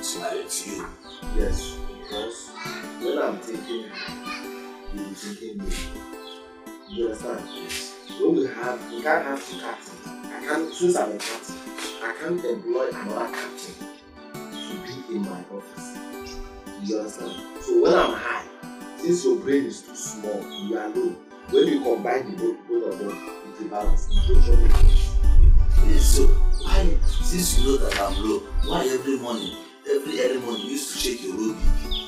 To you. Yes, because when I'm thinking, you'll be thinking me. You understand? We can't have two captains. Since I'm a captain, I can't employ another captain to be in my office. You understand? So when I'm high, since your brain is too small, you are low. When you combine the both of them, it's a balance. Yes, so why, since you know that I'm low, why every early morning you used to shake your low BP?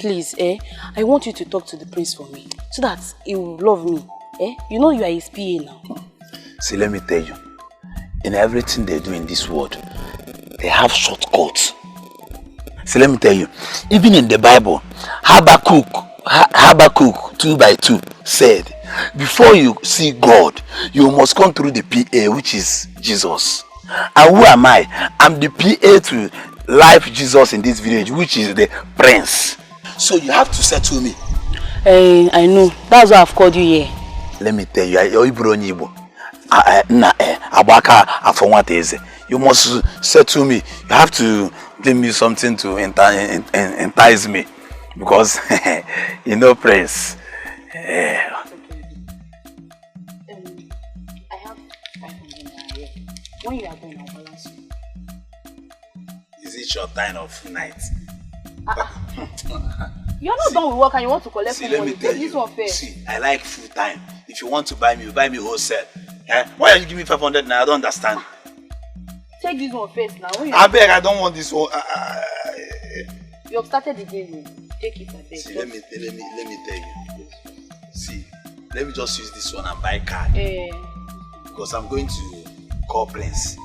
Please, I want you to talk to the prince for me, so that he will love me. You know you are his PA now. See, let me tell you, in everything they do in this world, they have shortcuts. See, let me tell you, even in the Bible, Habakkuk 2:2 said, before you see God, you must come through the PA, which is Jesus. And who am I? I'm the PA to life Jesus in this village, which is the prince. So you have to settle me. I know. That's why I've called you here. Let me tell you, you must settle me. You have to give me something to entice me. Because, you know, prince. I have 500 naira here. When you are going, I'll balance you. Is it your time of night? You're not done with work and you want to collect See, money. let me tell you. This one fair. See, I like full time. If you want to buy me, you buy me wholesale. Why are you giving me 500 now? I don't understand. Take this one first now. I beg, I don't want this one. You have started the game. Take it, I beg. See, let me tell you. See, let me just use this one and buy card. Because I'm going to call Prince.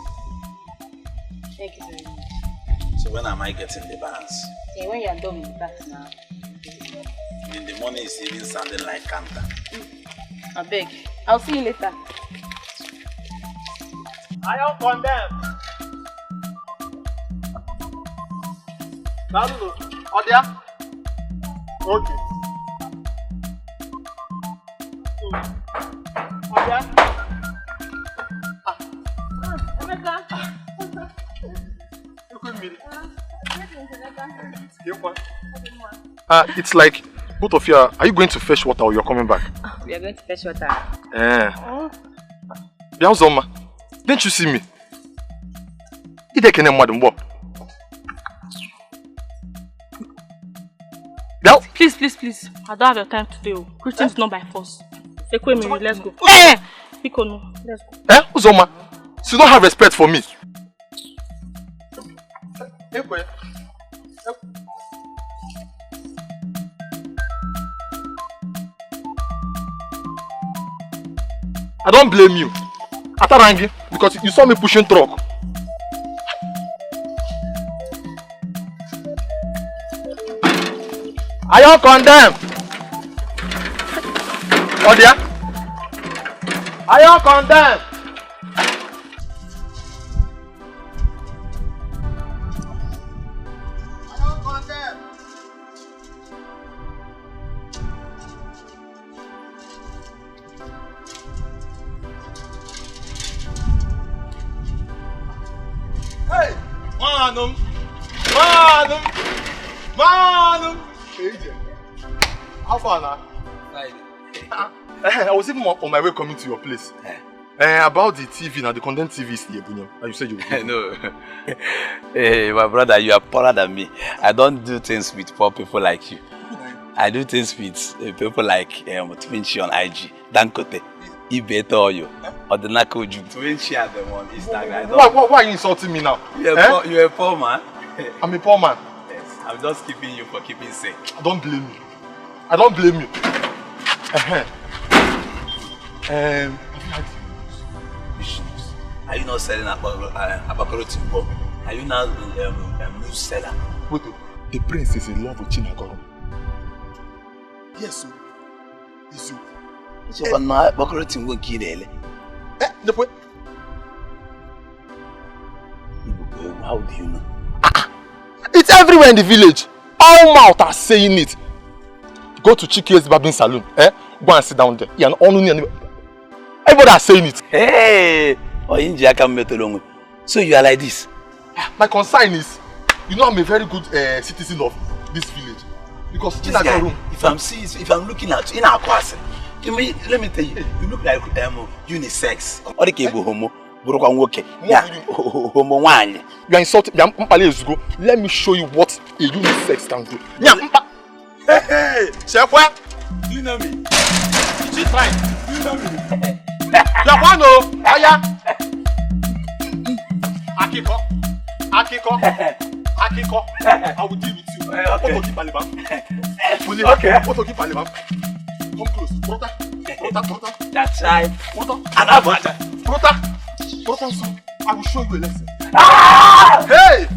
Thank you very much. So when am I getting the balance? When you are done with that now. In the morning it's even sounding like Kanta. I beg. I'll see you later. I don't condemn. Naruno, Odia? Okay. Odia? Emeka? It's like both of you are you going to fetch water or you're coming back? We are going to fetch water. Biauzoma, didn't you see me? Please. I don't have your time today. Greetings not by force. Let's go. Let's go. Uzoma, so you don't have respect for me. I don't blame you. Atarangi, because you saw me pushing truck. Are you condemned? Odia? Are you condemned? Hey! Manum! How far now? I was even on my way coming to your place. About the TV now, the content TV is here, Bilion. You said you would. No. Hey, my brother, you are poorer than me. I don't do things with poor people like you. I do things with people like Twinchi on IG, Dankote, Ibeto Oyo, or the Nakoju. Twinchi are the one Instagram. Why are you insulting me now? You're a poor man. I'm a poor man. Yes, I'm just keeping you for keeping sake. I don't blame you. I don't blame you. Are you not selling Abakoro Timbo? Are you now a news seller? Wait, the prince is in love with Chinagoro. Yes, sir. Yes, sir. So I'm not Abakoro Timbo Kidele. How do you know? It's everywhere in the village. All mouths are saying it. Go to Chike's barbing salon. Go and sit down there. Everybody are saying it. Hey! So you are like this? My concern is, you know I'm a very good citizen of this village. Because this guy, if I'm looking at you in our class, let me tell you, you look like unisex. Or the cable homo. You are insulting. Let me show you what a unisex can do. Hey, Chef, you know me. She's fine. You know me. Yapano, Aya. Akiko. I will deal with you. Okay. Come close. Prota. That's right. Prota. I will show you a lesson. Hey!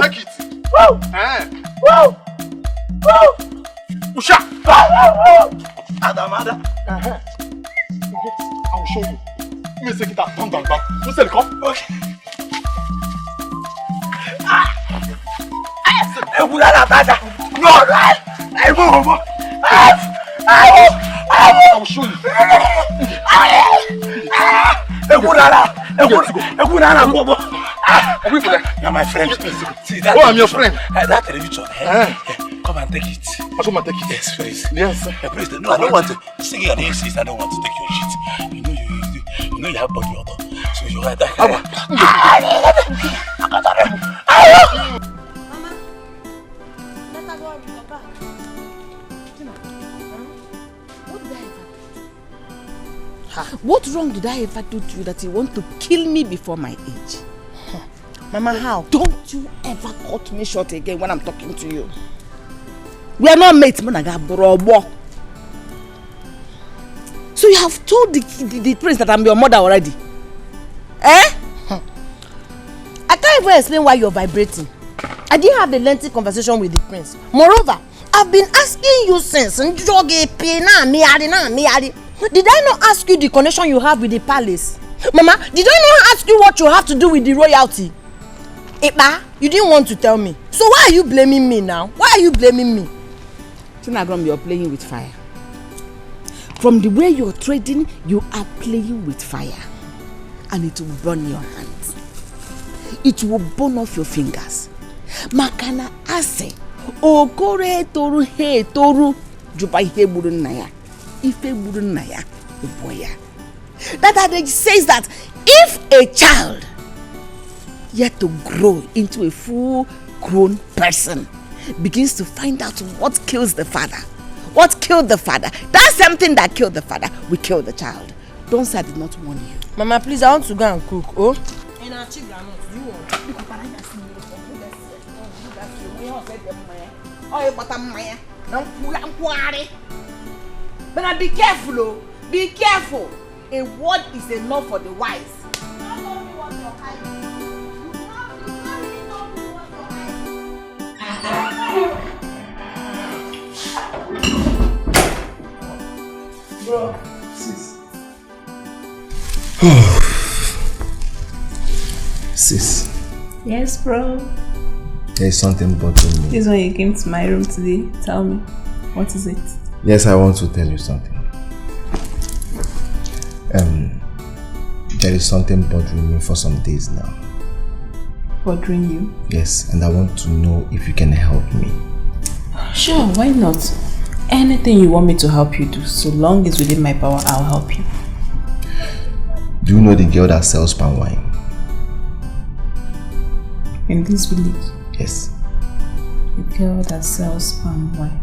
Take it. Wow! Usha! Adamada! I will show you. Let me take it out. Come down. You say come. Okay. No, right? I will show you. You're my friend. See, that I'm your friend. That television. Come and take it. I'll come and take it. Yes, please. Yes. Please. No, I don't want to. Singing and insist. I don't want to take your shit. You know you have body odor. So you have that. Mama, let her go and come back. What wrong did I ever do to you that you want to kill me before my age? Mama, how? Don't you ever cut me short again when I'm talking to you. We are not mates, Monaga. So you have told the prince that I'm your mother already? Eh? I can't even explain why you're vibrating. I didn't have a lengthy conversation with the prince. Moreover, I've been asking you since. Did I not ask you the connection you have with the palace? Mama, did I not ask you what you have to do with the royalty? Ipa, you didn't want to tell me. So why are you blaming me now? Why are you blaming me? Tinagrom, you're playing with fire. From the way you're trading, you are playing with fire. And it will burn your hands. it will burn off your fingers. Makana ase, okore toru he toru, juba ihe buru naya, ife buru naya, uboya. That adage says that if a child yet to grow into a full-grown person begins to find out what kills the father, what killed the father, that same thing that killed the father will kill the child. Don't say I did not warn you. Mama, please, I want to go and cook. Oh? But be careful, oh. Be careful. A word is enough for the wise. Bro. Sis. Sis. Yes, bro. There is something bothering me. This is when you came to my room today. Tell me, what is it? Yes, I want to tell you something. There is something bothering me for some days now. Bothering you? Yes, and I want to know if you can help me. Sure, why not? Anything you want me to help you do, so long as within my power, I'll help you. Do you know the girl that sells Palmwine? In this village? Yes. The girl that sells Palmwine?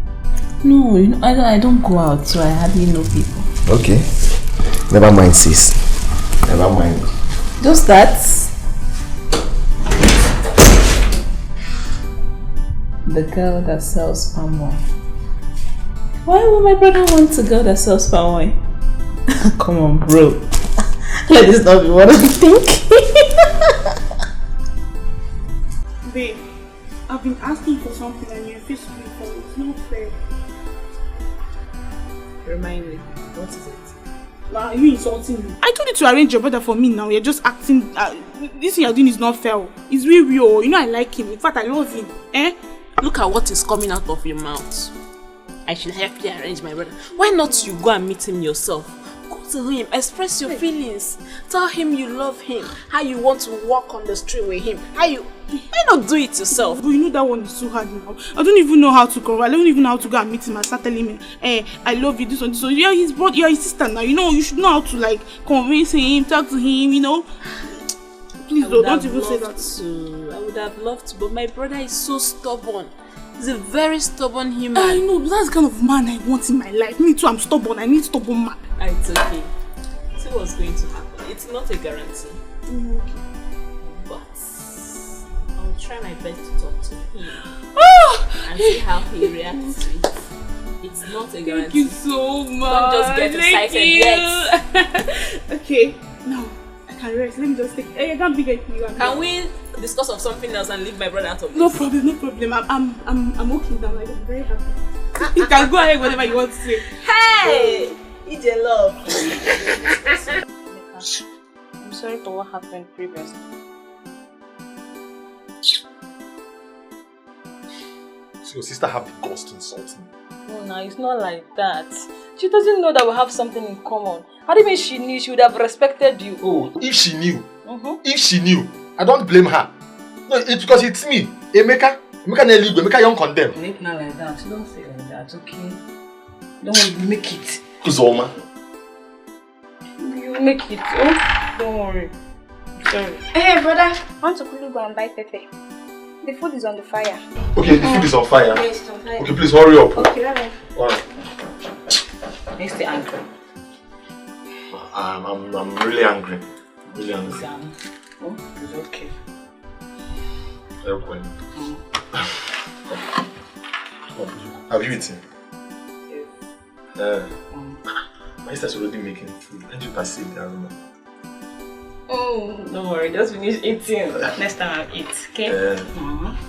No, you know, I don't go out, so I hardly know people. Okay. Never mind, sis. Never mind. Just that. The girl that sells Palmwine. Why would my brother want a girl that sells Palmwine? Come on, bro. Let this not be what I'm thinking. Babe, I've been asking for something and you refuse to do it for me. It's not fair. Remind me, what is it? Wow, you insulting me. I told you to arrange your brother for me now. You're just acting. This thing you're doing is not fair. It's really real. You know I like him. In fact, I love him. Eh? Look at what is coming out of your mouth. I should help you arrange my brother. Why not you go and meet him yourself? Go to him, express your feelings. Tell him you love him. How you want to walk on the street with him. Why not do it yourself? But you know that one is too hard now. I don't even know how to cover. I don't even know how to go and meet him and start telling him, I love you, this one, this one. You're his brother, you're his sister now. You know, you should know how to like convince him, talk to him, you know. Please don't even say that. I would have loved to, but my brother is so stubborn. He's a very stubborn human. I know, that's the kind of man I want in my life. Me too, I'm stubborn. I need stubborn man. It's okay. See what's going to happen. It's not a guarantee. Okay. But I'll try my best to talk to him and see how he reacts to it. It's not a guarantee. Thank you so much. Don't just get excited yet. Okay, now I can rest. Let me just take. I can't be getting you. Can we discuss of something else and leave my brother out of this? No problem. I'm okay now. Like, I'm very happy. You can go ahead whatever you want to say. Hey, it's your love. I'm sorry for what happened previously. So your sister have the guts to insult me? No, it's not like that. She doesn't know that we have something in common. How do you mean she knew? She would have respected you. Oh, if she knew. If she knew, I don't blame her. No, it's because it's me. Emeka Neligo, Emeka young condemn. Make not like that. Don't say like that, okay? Don't make it. Kuzoma. You make it, oh? Don't worry. Sorry. Hey, brother. I want to quickly go and buy pepper. The food is on the fire. Okay, the food is on fire. Yes, it's on fire. Okay, please hurry up. Okay, bye-bye. Alright. Next the angry. I'm really angry. Really angry. Oh, it's okay. Okay. Have you eaten? Yes. My sister's already making food. Can't you perceive the aroma? Oh, don't worry, just finish eating. Next time I'll eat, okay?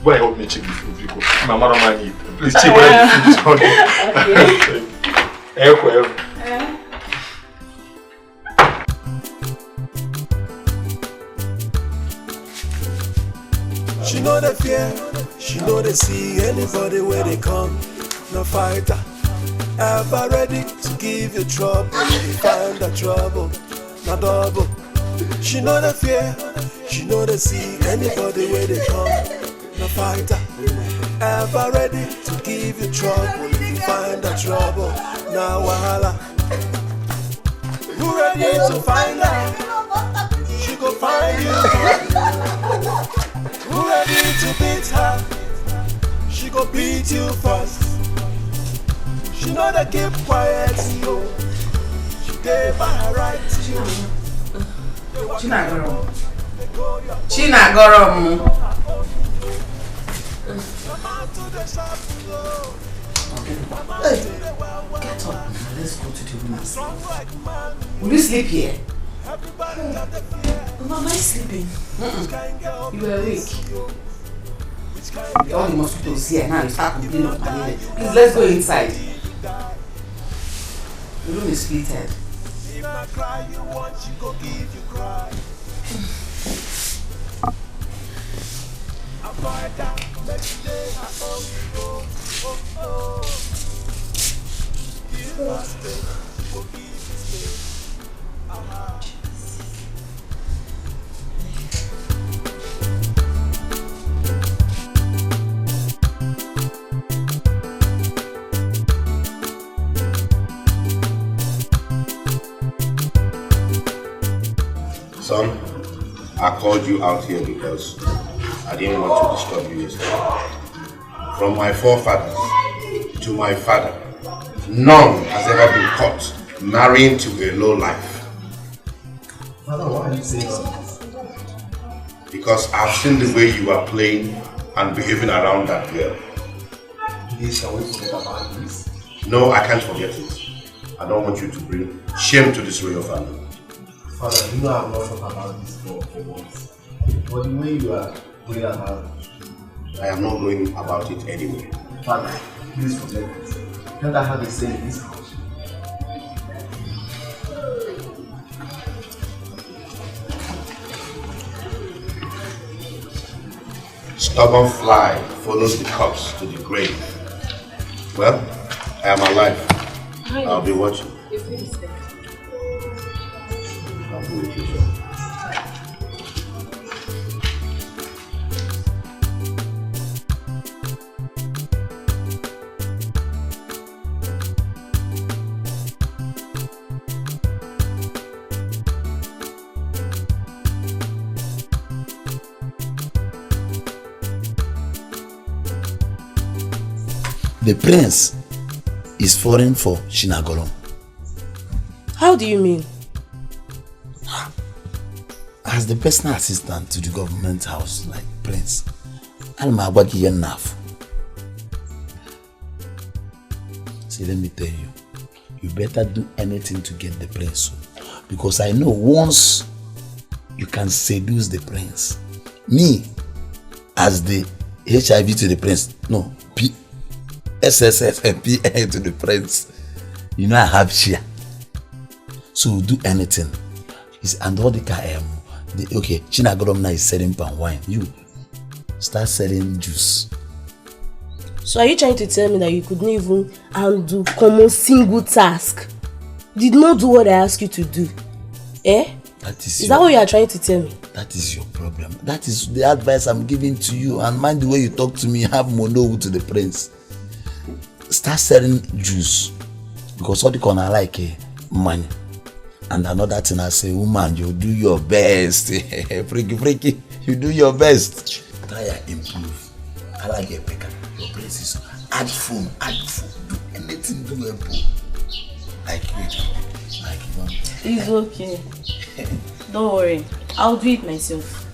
Go and help me check the food because my mother might eat. Please check whether the food is hungry. She know the fear, she know they see anybody where they come. No fighter, ever ready to give you trouble. If you find the trouble, not double. She know the fear, She know they see anybody where they come. No fighter, ever ready to give you trouble. If you find the trouble, now wahala. You ready to find her? She go find you. You ready to beat her? She go beat you first. She know they keep quiet, yo. She gave by her right to you. Chinagoro. Hey, get up. Let's go to the room. Will you sleep here? Mama, am I sleeping? You were awake. All the mosquitoes here now, you start complaining of malaria. Please, let's go inside. The room is heated. If I cry you want, she go give you cry. I'm going down, make you day, Give her space, go give you space. Son, I called you out here because I didn't want to disturb you yesterday. From my forefathers to my father, none has ever been caught marrying to a low life. Father, why are you saying so? Because I've seen the way you are playing and behaving around that girl. Please, can we forget about this? No, I can't forget it. I don't want you to bring shame to this royal family. Father, you know I'm not talking about this for once. But the way you are going about it, I am not going about it anyway. Father, please forget it. Can't I have a say in this house? Stubborn fly follows the corpse to the grave. Well, I am alive. I'll be watching. The prince is foreign for Chinagolo. How do you mean? As the personal assistant to the government house, like prince, I'm enough. See, let me tell you, you better do anything to get the prince. Because I know once you can seduce the prince, me, as the HIV to the prince, no, SSS and PA to the prince, you know I have share. So do anything. And all the okay, Chinagolo now is selling Palmwine. You start selling juice. So are you trying to tell me that you couldn't even handle common single task? Did not do what I asked you to do? Eh? Is that what you are trying to tell me? That is your problem. That is the advice I'm giving to you. And mind the way you talk to me, have mono to the prince. Start selling juice. Because all the corner like money. And another thing I say, woman, you do your best. freaky, you do your best. Try and improve. I like a picker. Your place is add phone, do anything, do improve. Like you. It's okay. Don't worry. I'll do it myself.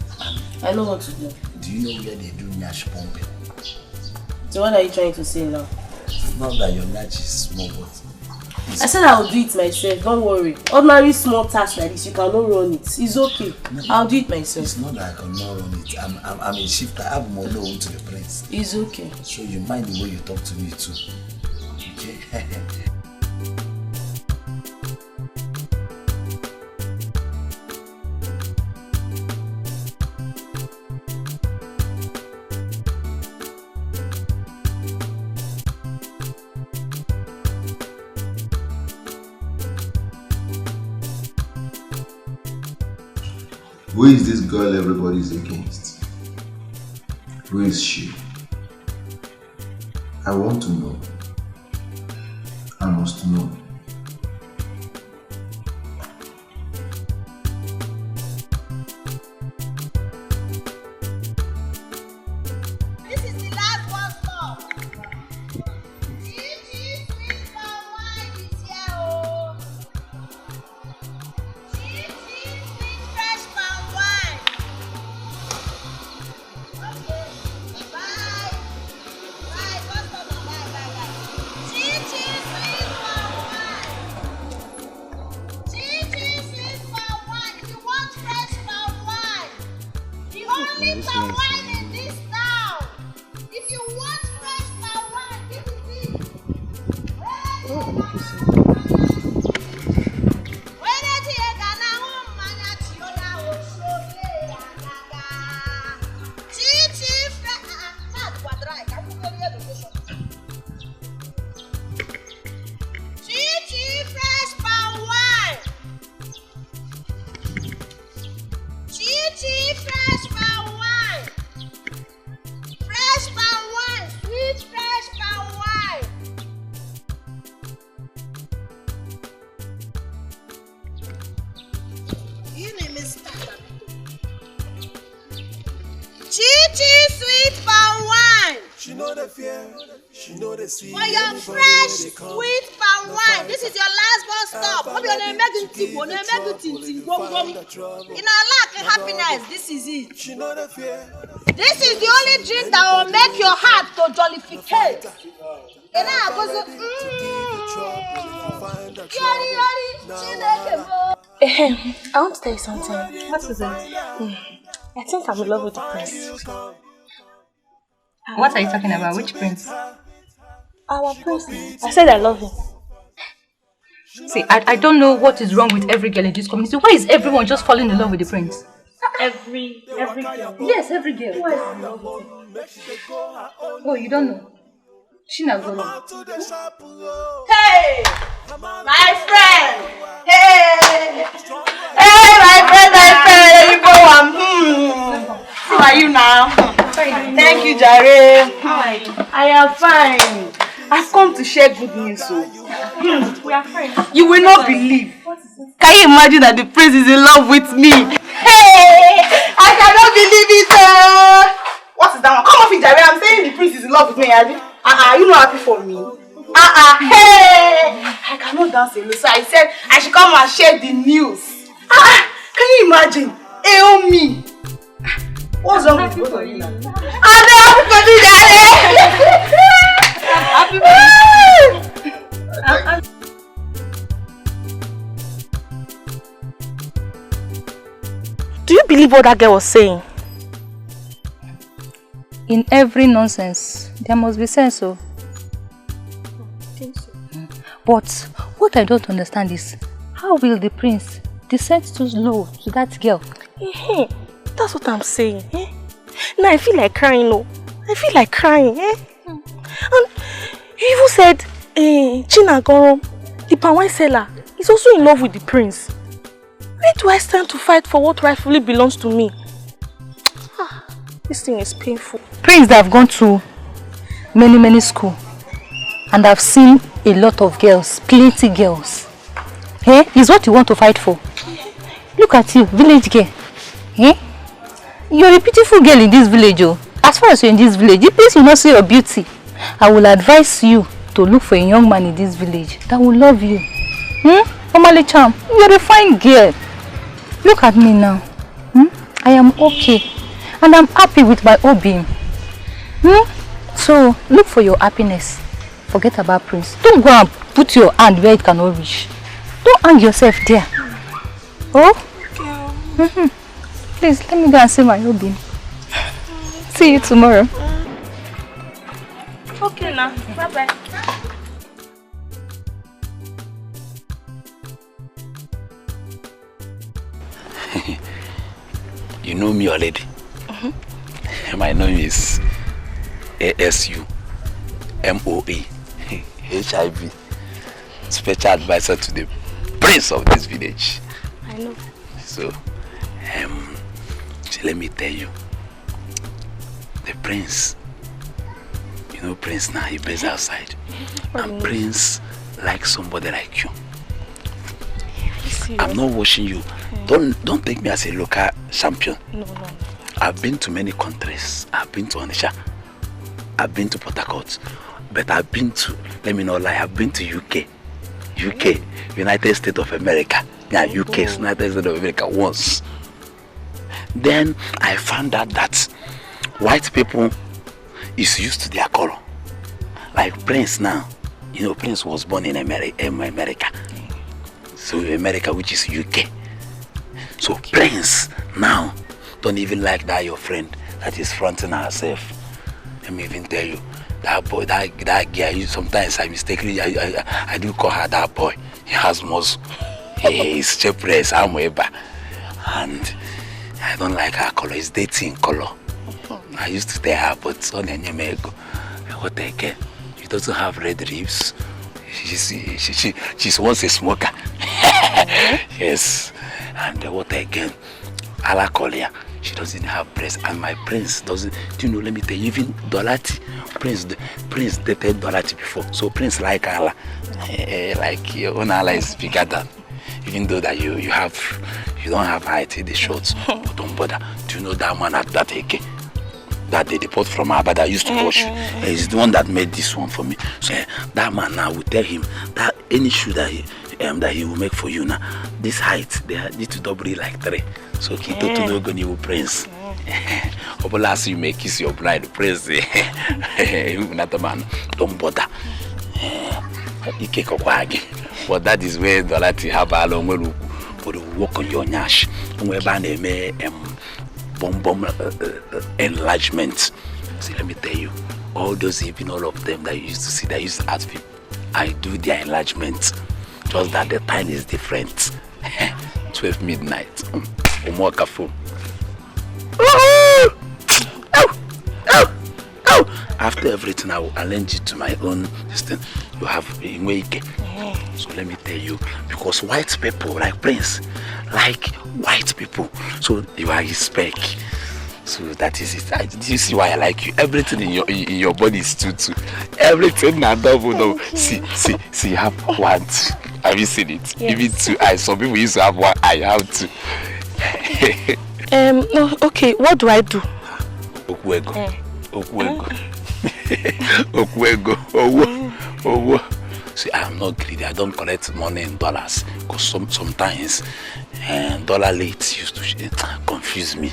I know what to do. Do you know where they do nyash pumping? So what are you trying to say now? It's not that your nyash is small, but I said I'll do it myself, don't worry. Ordinary small task like this, you cannot run it. It's okay. I'll do it myself. It's not that I cannot run it. I'm a shifter. I have more loan to the prince. It's okay. So you mind the way you talk to me too. Okay. Who is this girl everybody's against? Who is she? I want to know. I must know. For your fresh, sweet palm wine, this is your last bus stop. Hope you're not making in our lack of happiness, this is it. This is the only drink that will make your heart to jollificate. And I want to tell you something. What is it? I think I'm in love with the prince. What are you talking about? Which prince? Our prince. I said I love him. See, I don't know what is wrong with every girl in this community. Why is everyone just falling in love with the prince? Every girl. Yes, every girl. Who is in love with him? Oh, you don't know? Shina Golo. Hey, my friend. Hey, my friend. There you go. How are you now? Thank you, Jare. How are you? I am fine. I've come to share good news. We are friends. You will not believe. Can you imagine that the prince is in love with me? Hey, I cannot believe it. What is that one? Come off it, Jare. I'm saying the prince is in love with me. You not happy for me? Hey, I cannot dance alone. So I said I should come and share the news. Can you imagine? Me. What's wrong with both of you now? I'm happy for you, Jare. Happy for you. Do you believe what that girl was saying? In every nonsense, there must be sense, so. I think so. But what I don't understand is, how will the prince descend so low to that girl? That's what I'm saying. Now I feel like crying, no. I feel like crying, And you even said, China Gorom, the Palmwine seller, is also in love with the prince. Where do I stand to fight for what rightfully belongs to me? This thing is painful. Prince that have gone to many schools, and I've seen a lot of girls, plenty girls. Is what you want to fight for. Look at you, village girl. You're a beautiful girl in this village. As far as you're in this village, the place will not see your beauty. I will advise you to look for a young man in this village that will love you. Omale Cham, you're a fine girl. Look at me now. I am okay. And I'm happy with my obeam. So, look for your happiness. Forget about Prince. Don't go and put your hand where it cannot reach. Don't hang yourself there. Oh? Please, let me go and see my obeam. See you tomorrow. Okay now. Bye-bye. You know me already. My name is ASUMOA, HIV, special advisor to the prince of this village. I know. So, See, let me tell you. The prince, you know Prince now, he plays outside. And Prince likes somebody like you. I'm not watching you. Don't take me as a local champion. No. I've been to many countries. I've been to Onitsha. I've been to Port Harcourt. But I've been to, let me not lie, I've been to UK, United States of America. Yeah, UK, United States of America once. Then I found out that white people is used to their color. Like Prince now, you know, Prince was born in America. So America, which is UK. So Prince now don't even like that your friend that is fronting herself. Let me even tell you, that boy, that girl, sometimes I mistakenly, I do call her that boy. He has muscle. He's chepress, and I don't like her color. It's dating color. I used to tell her, but on what again? She doesn't have red lips. She's once a smoker. Yes. And what again? Alakolia. She doesn't have breasts, and my Prince doesn't. Do you know? Let me tell you, even Dolati, Prince dated Dolati before, so Prince like Allah, like your own Allah is bigger than. Even though that you don't have height in the shorts, but don't bother. Do you know that man at that AK that they deport from Abba that used to wash? He's the one that made this one for me. So that man now will tell him that any shoe that he will make for you now, this height they need to double it like 3. So Kito to know you Prince. Last you may kiss your bride, Prince. Not a man. Don't bother. But that is where the Lati have a long way for the work on your nash. Where Bane may bomb enlargement. See, let me tell you, all those even all of them that you used to see that used to ask people, I do their enlargement. Just that the time is different. 12 midnight. After everything, I will arrange it to my own system. You have Knwi. So let me tell you, because white people like Prince, like white people, so you are his spec. So that is it. Do you see why I like you? Everything in your body is two. Everything I double. See, you have one. Have you seen it? Yes. Even 2 eyes. Some people used to have 1 eye. I have 2. Okay, what do I do? Okwego. See, I'm not greedy. I don't collect money in dollars because sometimes dollar late used to confuse me.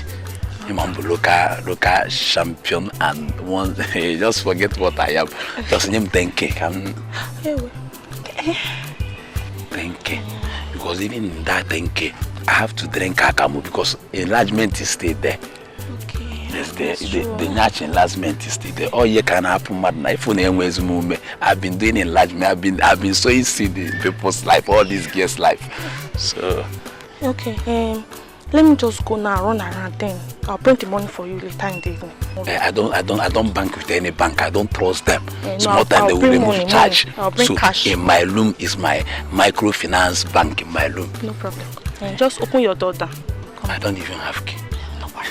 Local champion and one just forget what I am. Just name 10K. 10K. Because even in that 10K, I have to drink Akamu because enlargement is still there. Yes, the natural enlargement is still there. All you can happen, I've been doing enlargement. I've been sowing seed in people's life, all these girls' life. So. Okay. Let me just go now, run around then. I'll print the money for you later in the evening. Okay. I don't bank with any bank. I don't trust them. Small time they will remove charge. I'll bring cash. In my room is my microfinance bank in my room. No problem. Just open your door down. I don't even have key.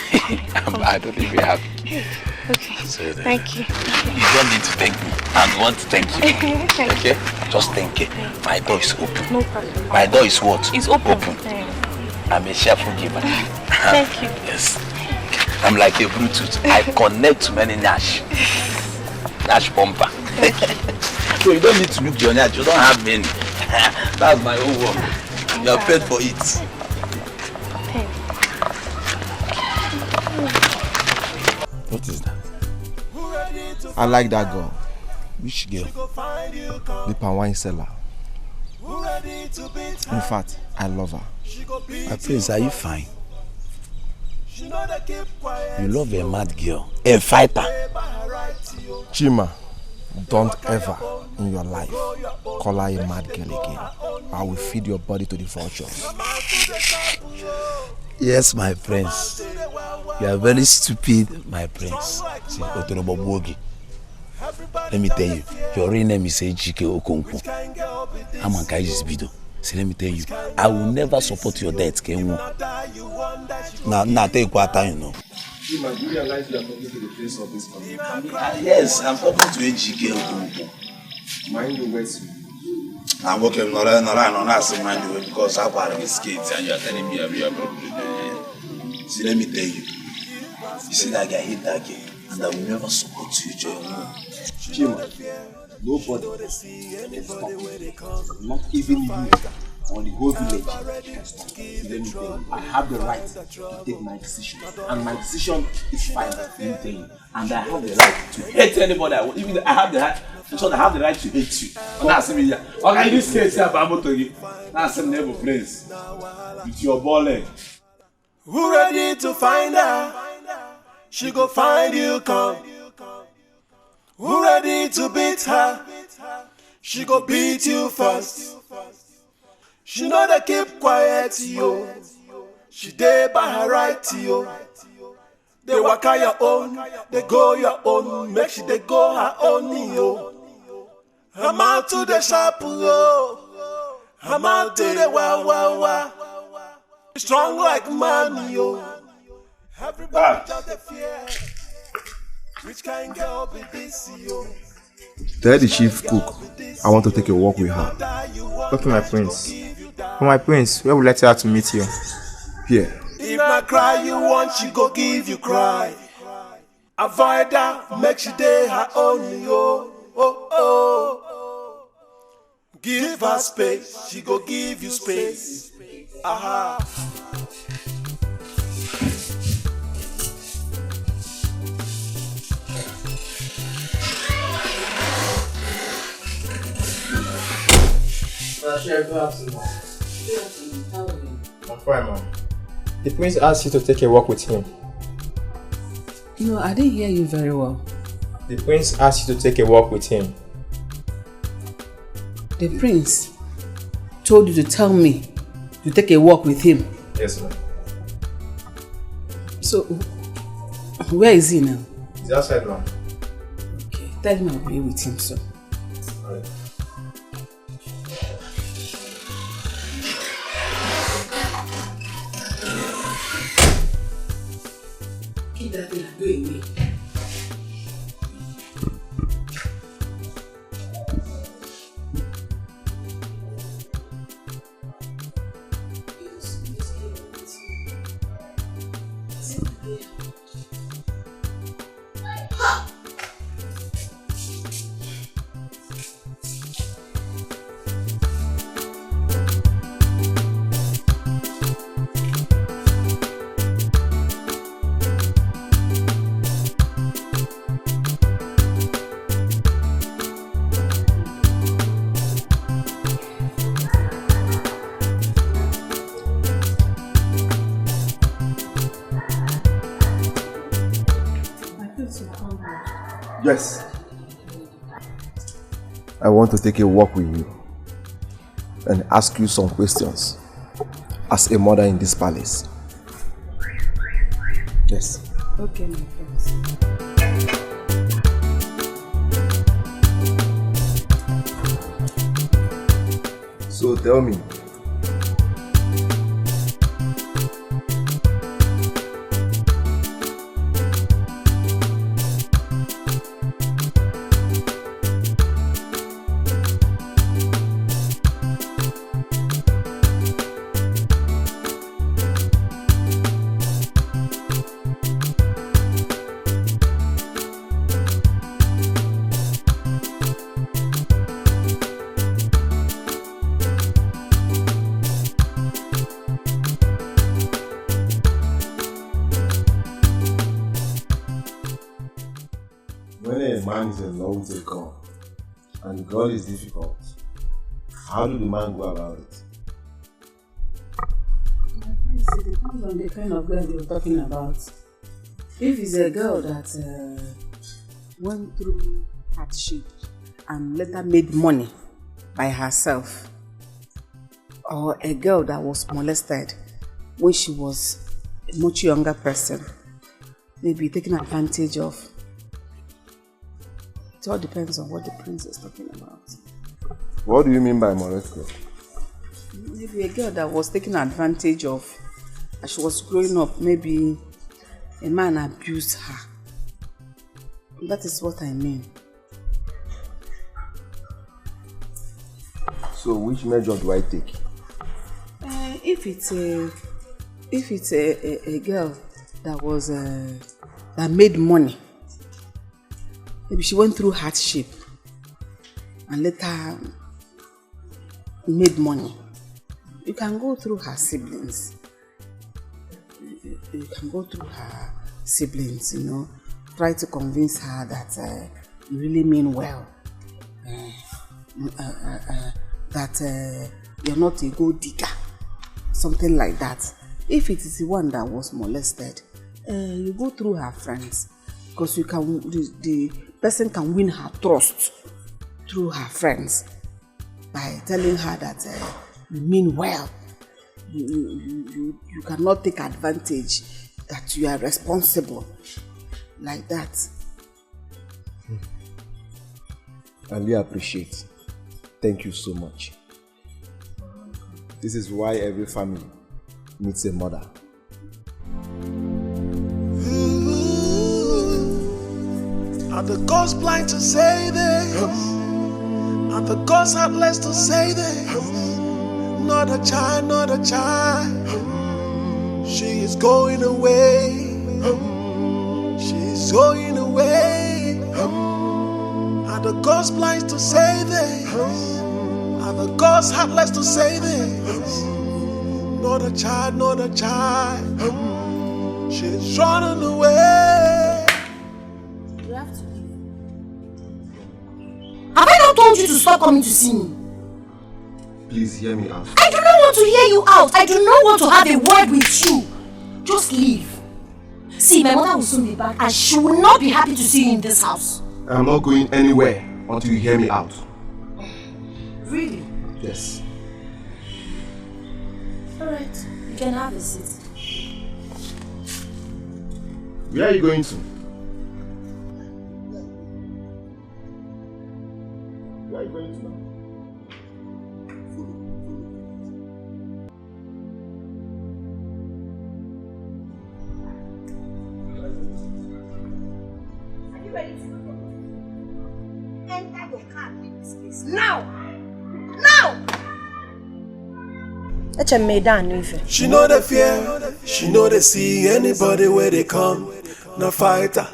I don't even have key. Okay. So thank you. You don't need to thank me. I want to thank you. Okay? Just thank you. My door is open. No problem. My door is what? It's open. I'm a cheerful giver. Thank you. Yes. I'm like a Bluetooth. I connect to many Nash bumper. So you don't need to look your Nash. You don't have many. That's my own work. You are paid for it. What is that? I like that girl. Which girl? The Palmwine seller. In fact, I love her. My Prince, are you fine? You love a mad girl, a fighter. Chima, don't ever in your life call her a mad girl again. I will feed your body to the vultures. Yes, my prince. You are very stupid, my prince. See, let me tell you, your real name is Ejike Okonkwo. I'm on Kai's video. See, let me tell you, I will never support your death, Kenwo. Now take what time, you know. You might realize you are talking to the face of this community. Yes, I'm talking to AGK. Mind your words. I'm working not mind your way because I've had these kids and you're telling me every other. See, let me tell you. You see that guy hit that guy, and I will never support you, Joe. Chima, nobody can stop you. Not even you or the whole village can stop you. Let me tell you, I have the right to take my decision, and my decision is final. Let me tell you, and I have the right to hate anybody I want. Even I have the right. So I have the right to hate you. That's me. Okay, in this case, I'm about to you. That's a neighbor place with your ball. Who ready to find her? She go find you, come. Who ready to beat her? She go beat you first. She know they keep quiet, yo. She dey by her right, yo. They walk out your own, they go your own. Make sure they go her own, yo. I'm out to the shop, yo. I'm out to the wow. Strong like man, yo. Everybody just the fear. Which kind girl be this, yo? Tell the chief cook I want to take a walk with her. Okay, my prince. My prince, where would you like her to meet you? Here. If not cry you want, she go give you cry. Avoid her, make she day her own, yo. Oh. Give her space, she go give you space. Aha. I'm fine, man. The prince asked you to take a walk with him. No, I didn't hear you very well. The prince asked you to take a walk with him. The prince told you to tell me to take a walk with him? Yes, ma'am. So, where is he now? He's outside now. Okay, tell him I'll be with him, so. Alright. Keep that thing and go away. Yes. I want to take a walk with you and ask you some questions as a mother in this palace. Yes. Okay, my friends. So tell me, when a man is in love with a girl and the girl is difficult, how do the man go about it? It depends on the kind of girl you're talking about. If it's a girl that went through hardship and later made money by herself, or a girl that was molested when she was a much younger person, maybe taken advantage of. It all depends on what the prince is talking about. What do you mean by molested? Maybe a girl that was taken advantage of as she was growing up. Maybe a man abused her. That is what I mean. So which measure do I take? If it's a girl that was that made money, maybe she went through hardship and later made money, you can go through her siblings. You can go through her siblings, you know, try to convince her that you really mean well, that you're not a gold digger, something like that. If it is the one that was molested, you go through her friends, because you can. The person can win her trust through her friends by telling her that you mean well. You cannot take advantage, that you are responsible, like that. I really appreciate. Thank you so much. This is why every family needs a mother. Are the gods blind to say this? Are the gods heartless to say this? Not a child, not a child. She is going away. She is going away. Are the gods blind to say this? Are the gods heartless to say this? Not a child, not a child. She's running away. You have to leave. Have I not told you to stop coming to see me? Please hear me out. I do not want to hear you out. I do not want to have a word with you. Just leave. See, my mother will soon be back and she will not be happy to see you in this house. I'm not going anywhere until you hear me out. Really? Yes. Alright, you can have a seat. Where are you going to? Where are you going to now? Are you ready to go? Enter your car in this place. Now! Now! She know the fear, she know they see anybody where they come. No fighter,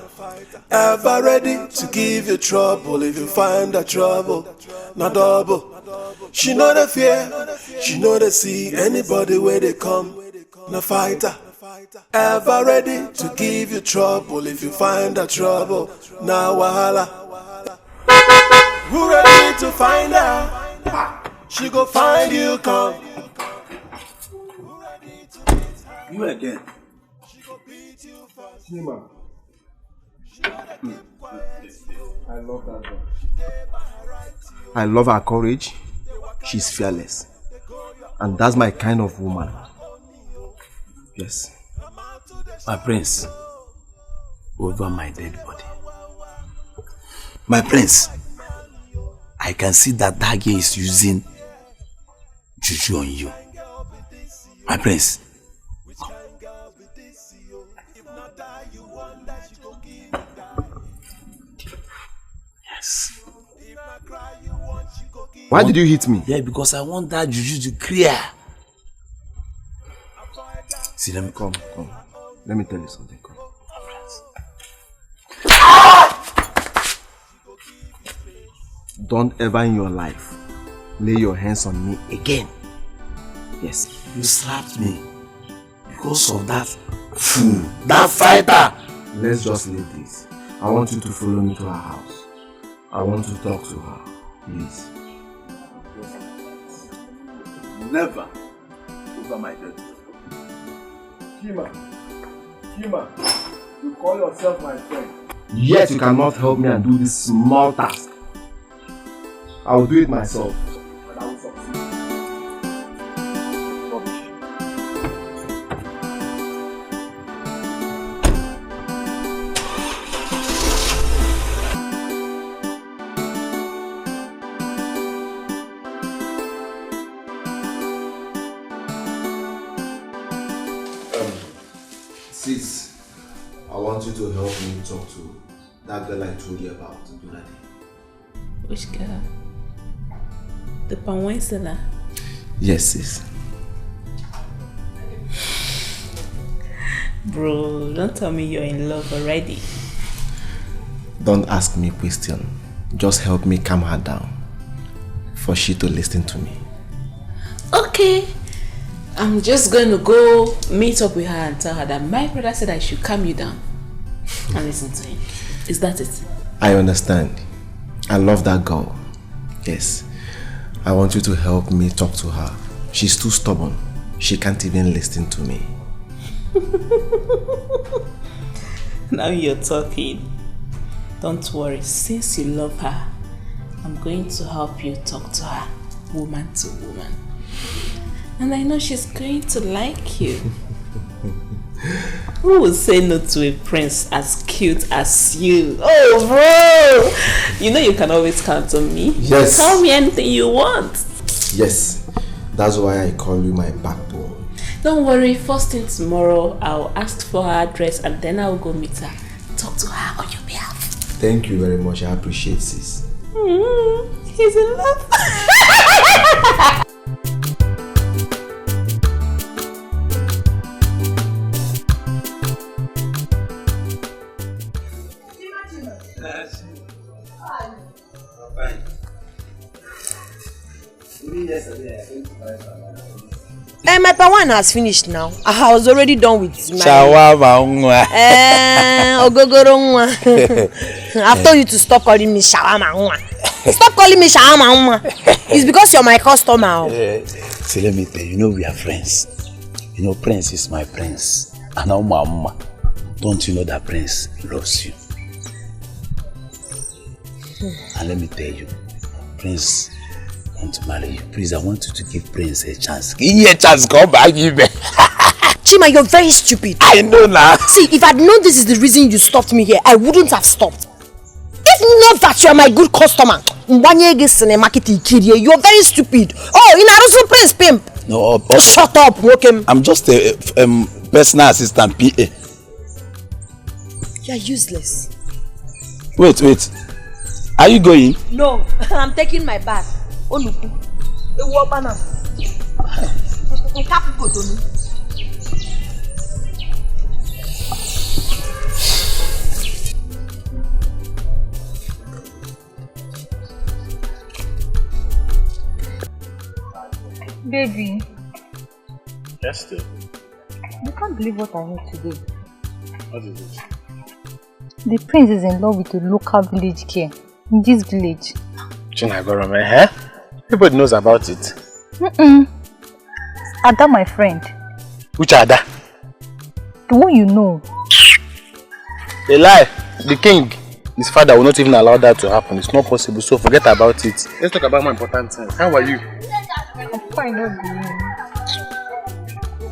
ever ready to give you trouble if you find the trouble. No double. She know the fear, she know they see anybody where they come. No fighter, ever ready to give you trouble if you find the trouble. Now wahala. Who ready to find her? She go find you, come. You again. Nima. I love that girl. I love her courage. She's fearless. And that's my kind of woman. Yes. My prince, over my dead body. My prince, I can see that that girl is using juju on you. My prince. Yes. Why did you hit me? Yeah, because I want that juju to clear. See, let me come. Let me tell you something. Come. Don't ever in your life lay your hands on me again. Yes. You slapped me because of that fool, that fighter. Let's just leave this. I want you to follow me to her house. I want to talk to her. Please. Never over my dead. Kima, you call yourself my friend. Yet you cannot help me and do this small task. I will do it myself. And I will succeed. Sis, I want you to help me talk to that girl I told you about, Biladi. Which girl? The Palmwine seller? Yes, sis. Bro, don't tell me you're in love already. Don't ask me a question. Just help me calm her down for she to listen to me. Okay. I'm just going to go meet up with her and tell her that my brother said I should calm you down and listen to him. Is that it? I understand. I love that girl. Yes. I want you to help me talk to her. She's too stubborn. She can't even listen to me. Now you're talking. Don't worry. Since you love her, I'm going to help you talk to her, woman to woman. And I know she's going to like you. Who would say no to a prince as cute as you? Oh, bro! You know you can always count on me. Yes. Tell me anything you want. Yes. That's why I call you my backbone. Don't worry. First thing tomorrow, I'll ask for her address and then I'll go meet her. Talk to her on your behalf. Thank you very much. I appreciate this. He's in love. My Palmwine has finished now. I was already done with my Shawarma. Ogogoro. I've told you to stop calling me shawarma. Stop calling me shawarma. It's because you're my customer. See, let me tell you, you know we are friends. You know, Prince is my prince. And now Mama, don't you know that Prince loves you? And let me tell you, Prince want to marry you. Please, I want you to give Prince a chance. Give me a chance, come back, give me. Chima, you're very stupid. I know now. See, if I'd known this is the reason you stopped me here, I wouldn't have stopped. If not that you're my good customer, you're very stupid. Oh, in Arusu Prince Pimp. No, shut up, Wokem. I'm just a personal assistant, PA. You're useless. Wait. Are you going? No, I'm taking my bath. Oh, look. Baby, Yes, dear. you can't believe what I heard today. What is it? The prince is in love with a local village girl in this village. Chinagorome, eh? Everybody knows about it. Ada, my friend. Which Ada? The one you know. A lie. The king, his father will not even allow that to happen. It's not possible, so forget about it. Let's talk about more important things. How are you? I'm fine,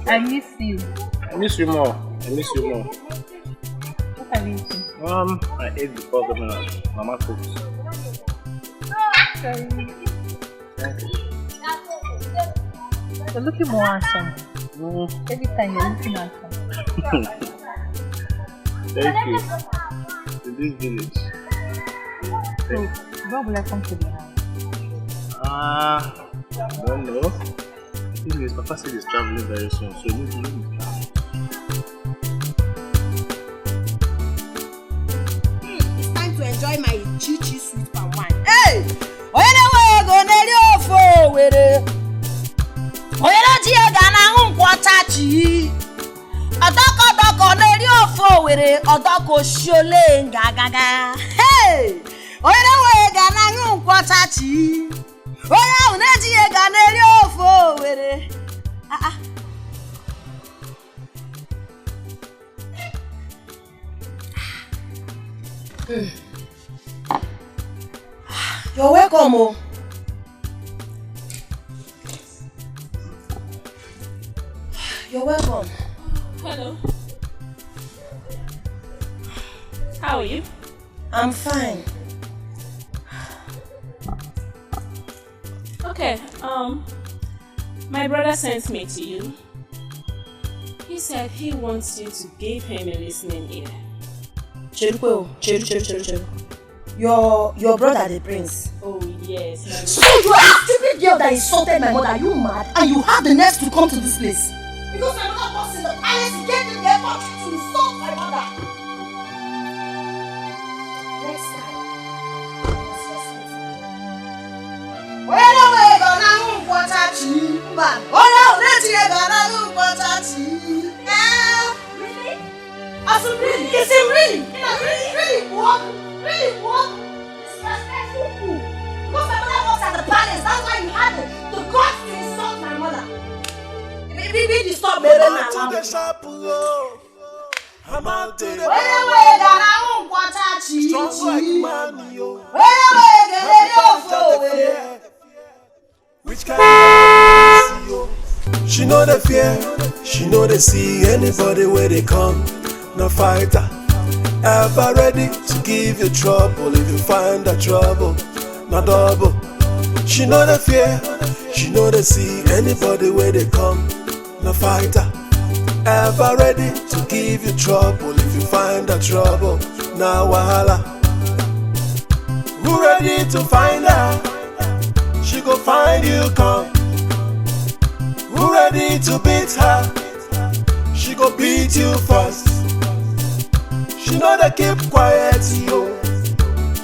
I miss you. I miss you more. What are you eating? I ate before the mama cooked. Sorry. Thank you. You're looking more handsome. Every time you're looking handsome. Thank you. In this village. So, when will I come to the house? I don't know. Thing is, Papa said he's traveling very soon, so maybe. It's time to enjoy my chichi sweet palm wine. Hey! Oyele go neri ofo were. Oyele ti e gana nkwata chi. Odoko neri ofo were, odoko shole ngagaga. Hey! Oyele gana nkwata chi. Oya uneji e gana neri ofo were. You're welcome. Oh. You're welcome. Hello. How are you? I'm fine. Okay, my brother sent me to you. He said he wants you to give him a listening ear. Cheru. Your brother the prince. Oh yes. So you are a stupid girl that insulted my mother. Are you mad? And you have the nerve to come to this place? Because my mother was in the palace, he gave me the effort to insult my mother. Next time. Really? Yes, really? Really? What? Disrespectful. Because my mother works at the palace, that's why you had the guts to insult my mother. Baby, stop, baby, I'm out to the shop, I'm out to the strong like man, yo. Which kind of yo? She know the fear, she know they see anybody where they come. No fighter, ever ready to give you trouble if you find the trouble, not double. She know the fear, she know they see anybody where they come. No fighter, ever ready to give you trouble if you find the trouble. Now wahala, who ready to find her? She go find you come. Who ready to beat her? She go beat you first. She know they keep quiet, yo.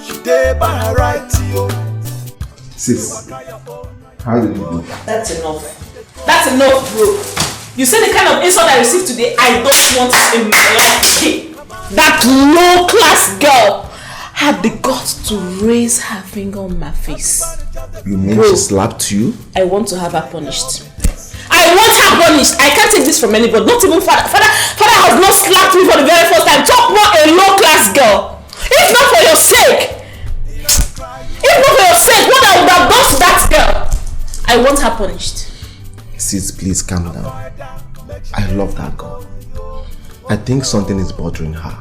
She dey by her right, yo. Sis, how did you do? That's enough. That's enough, bro. You see the kind of insult I received today? I don't want it in my life. That low-class girl had the guts to raise her finger on my face. You mean she slapped you? I want to have her punished. I want her punished. I can't take this from anybody. Not even father. Father has not slapped me for the very first time. Talk more a low-class girl. If not for your sake. What I would have done to that girl. I want her punished. Sis, please calm down. I love that girl. I think something is bothering her.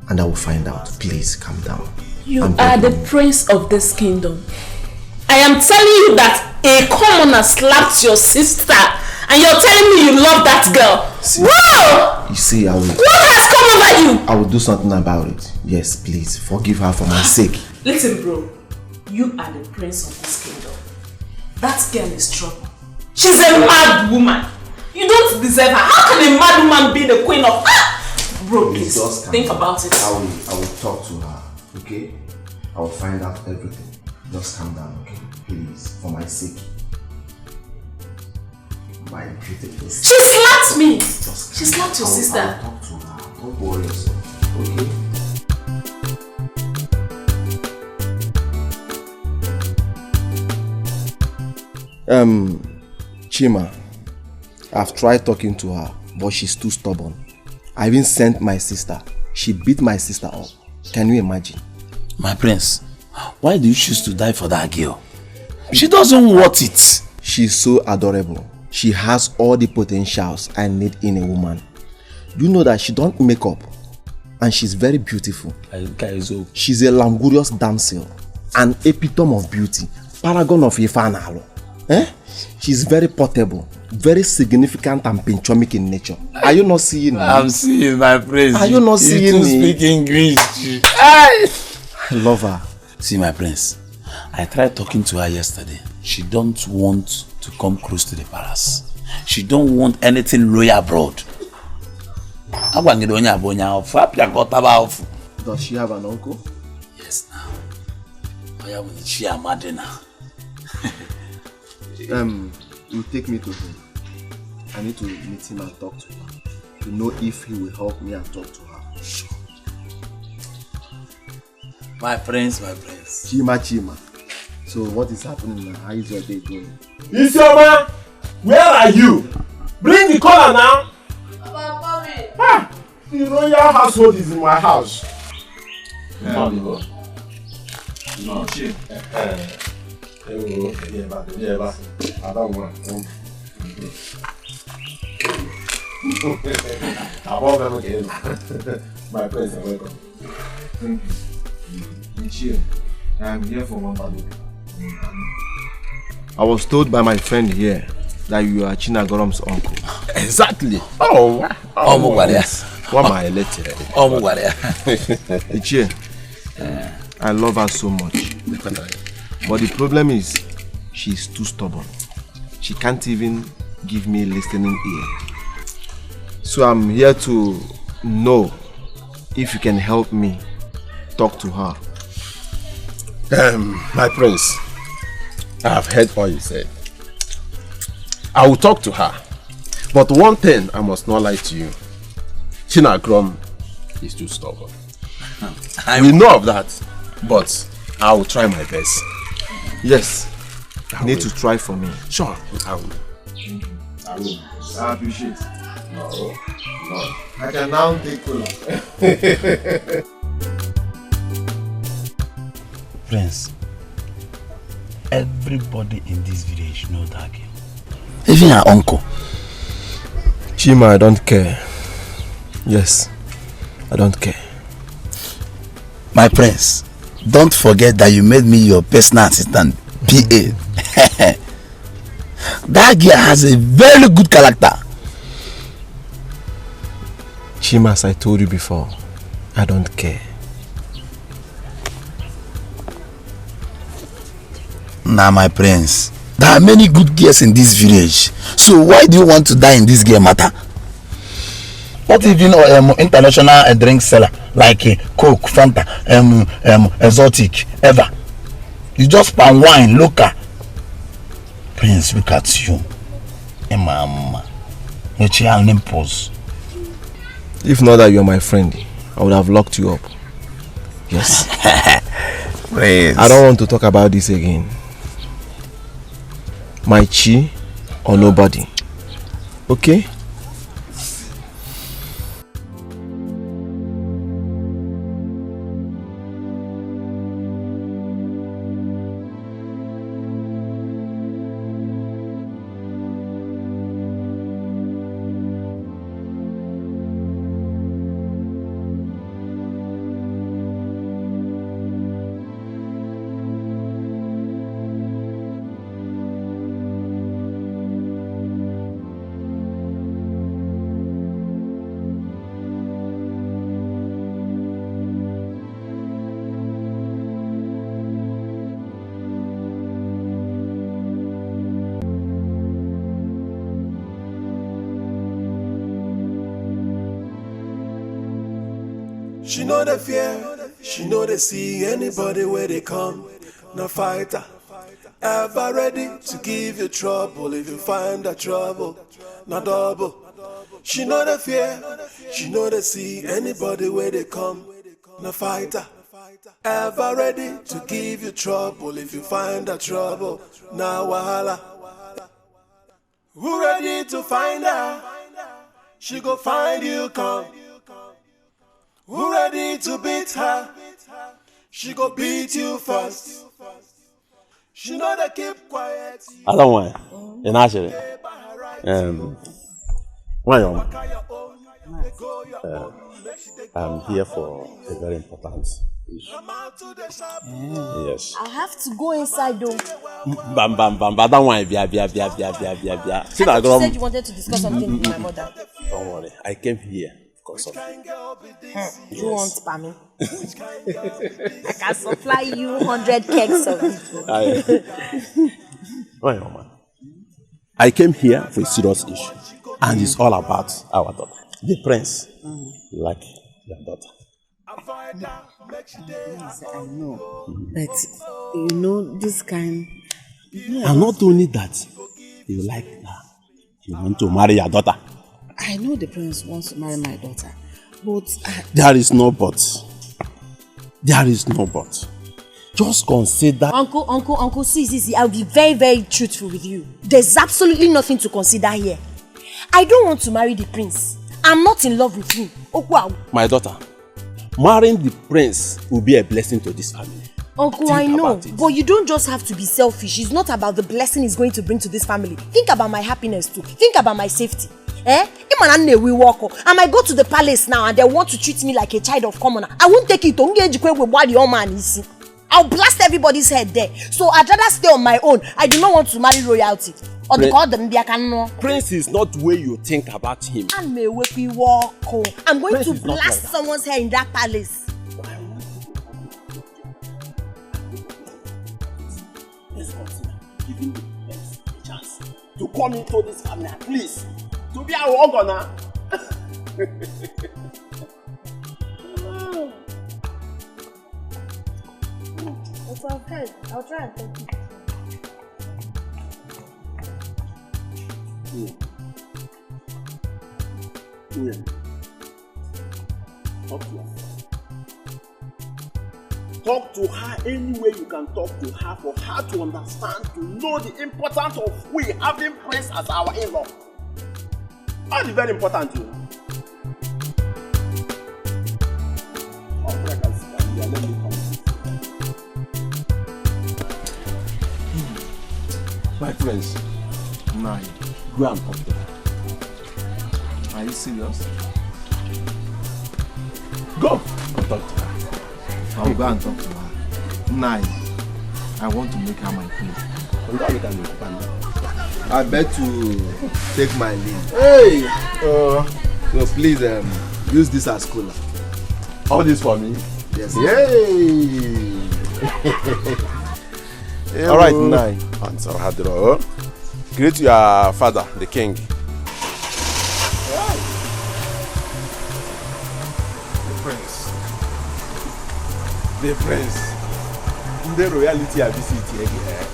And I will find out. Please calm down. You are the prince of this kingdom. I am telling you that a commoner slapped your sister and you're telling me you love that girl. See, wow! You see, I will. What has come over you? I will do something about it. Yes, please. Forgive her for my sake. Listen, bro. You are the prince of this kingdom. That girl is trouble. She's a mad woman. You don't deserve her. How can a mad woman be the queen of... Bro, please, think about it. I will talk to her, okay? I will find out everything. Just calm down, okay? Please, for my sake. My beautiful sister. She slapped me! She slapped your sister. I will talk to her. Don't worry yourself, okay? Chima, I've tried talking to her, but she's too stubborn. I even sent my sister. She beat my sister up. Can you imagine? My prince, why do you choose to die for that girl? She doesn't want it. She's so adorable. She has all the potentials I need in a woman. Do you know that she don't make up? And she's very beautiful. She's a languorous damsel. An epitome of beauty. Paragon of Ifanalo. She's very portable, very significant and pinchomic in nature. Are you not seeing me? I'm seeing my prince. Are you not seeing me? You speak English. I love her. See, my prince, I tried talking to her yesterday. She don't want to come close to the palace. She don't want anything royal abroad. Does she have an uncle? Yes, now. She a madonna. You take me to him. I need to meet him and talk to her to know if he will help me and talk to her. Sure. My prince. Chima. So what is happening now? How is your day going? Isioma, where are you? Bring the collar now. The royal household is in my house. No. I don't want to. My friends are welcome. Thank you. I'm here for one bottle. I was told by my friend here that you are Chinagorom's uncle. Exactly. Yes. What am I elected? Ichie, I love her so much. But the problem is, she's too stubborn. She can't even give me a listening ear. So I'm here to know if you can help me talk to her. My prince, I have heard all you said. I will talk to her. But one thing I must not lie to you. Chinagrom is too stubborn. We know of that, but I will try my best. Yes, you need to try for me. Sure, I will. I appreciate it. No. I can now take cola. Prince, everybody in this village knows that girl. Even her uncle. Chima, I don't care. Yes, I don't care. My prince, don't forget that you made me your personal assistant, PA. That girl has a very good character. Chima, as I told you before, I don't care. Now, my prince, there are many good girls in this village. So why do you want to die in this girl matter? What if you know international drink seller like Coke, Fanta, exotic, ever? You just Palmwine, Looki. Prince, look at you. Mama, your nipples. If not that you're my friend, I would have locked you up. Yes. Prince. I don't want to talk about this again. My chi or nobody. Okay? She know the fear, she know they see anybody where they come. No fighter, ever ready to give you trouble if you find that trouble. No double. She know the fear, she know they see anybody where they come. No fighter, ever ready to give you trouble if you find that trouble. Now wahala. Who ready to find her? She go find you come. Who ready to beat her? She go beat you first. She know they keep quiet. I don't want it. Actually, I'm here for a very important issue. Yes. I have to go inside though. Bam. I don't want it. Bia. I thought you said you wanted to discuss something with my mother. Don't worry. I came here. You want Pammy? I can supply you 100 kegs of it. I came here for a serious issue, and it's all about our daughter, the prince. Like your daughter. Yes, I know. But you know this kind. Yeah. And not only that, you like her. You want to marry your daughter. I know the prince wants to marry my daughter, but there is no but. There is no but. Just consider. Uncle, see. I'll be very, very truthful with you. There's absolutely nothing to consider here. I don't want to marry the prince. I'm not in love with him. Oh wow. My daughter, marrying the prince will be a blessing to this family. Uncle, I know, but you don't just have to be selfish. It's not about the blessing it's going to bring to this family. Think about my happiness too. Think about my safety. I might go to the palace now and they want to treat me like a child of commoner. I won't take it. I'll blast everybody's head there. So I'd rather stay on my own. I do not want to marry royalty. Or they call them Prince is not the way you think about him. I'm going to blast someone's hair in that palace. Let's consider giving the Prince a chance to come into this family at least. To be our organ. It's okay. I'll try and take it. Talk to her. Talk to her any way you can talk to her for her to understand, to know the importance of we having Prince as our in-law. That is very important, you know. Let me come. My friends, Knwi, go and talk to her. Are you serious? Go and talk to her. I'll go and talk to her. Knwi, I want to make her my queen. I bet to take my leave. Hey! So please use this as cooler. All this for me? Yes. Yay! All right, Knwi. Answer Hadro. Greet your father, the king. The prince. The royalty are visiting again.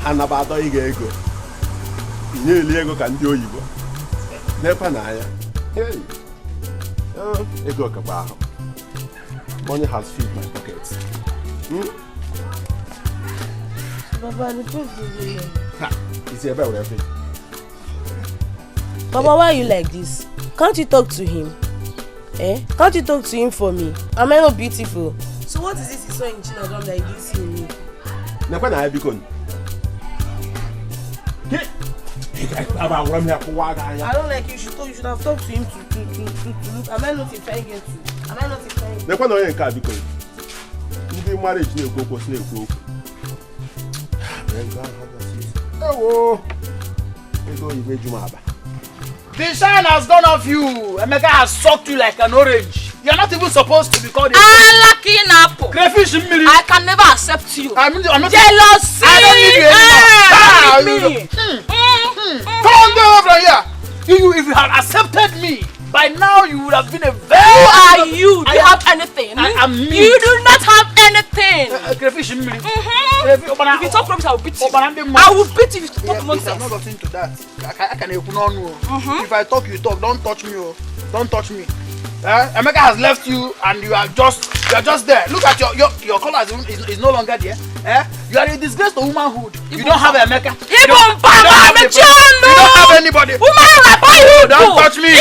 Hanabado ego. Inye ego ka ndị oyibo. Nepa na anya. Hey. Ego ka ba ahụ. Money has filled my pockets. Baba, the prince is here. It's here by whatever. Baba, why are you like this? Can't you talk to him? Can't you talk to him for me? Am I not beautiful? So what is this you saw in Chinadom that you didn't see in me? Nepa na anya biko. I don't like you. You should have talked to him to look. Am I not implying it? Am I not implying? Nepa na onye nke a biko. Ndị marriage na-ekwu okwu na-ekwu okwu. The shine has gone off you. Emeka has sucked you like an orange. You are not even supposed to be called a lucky apple. Crayfish in me. I can never accept you. I'm not jealousy. I don't need you anymore. Come on over here. If you had accepted me, by now you would have been a very... Who are you? Do you have anything? I am me. You do not have anything. Crayfish in me. If you talk rubbish, I will beat you. I will beat you if you talk nonsense. I'm not getting to that. I can help you. If I talk, you talk. Don't touch me. Don't touch me. Emeka has left you and you are just there. Look at your color is no longer there. You are a disgrace to womanhood. You don't have Emeka. You don't have anybody. Don't touch me.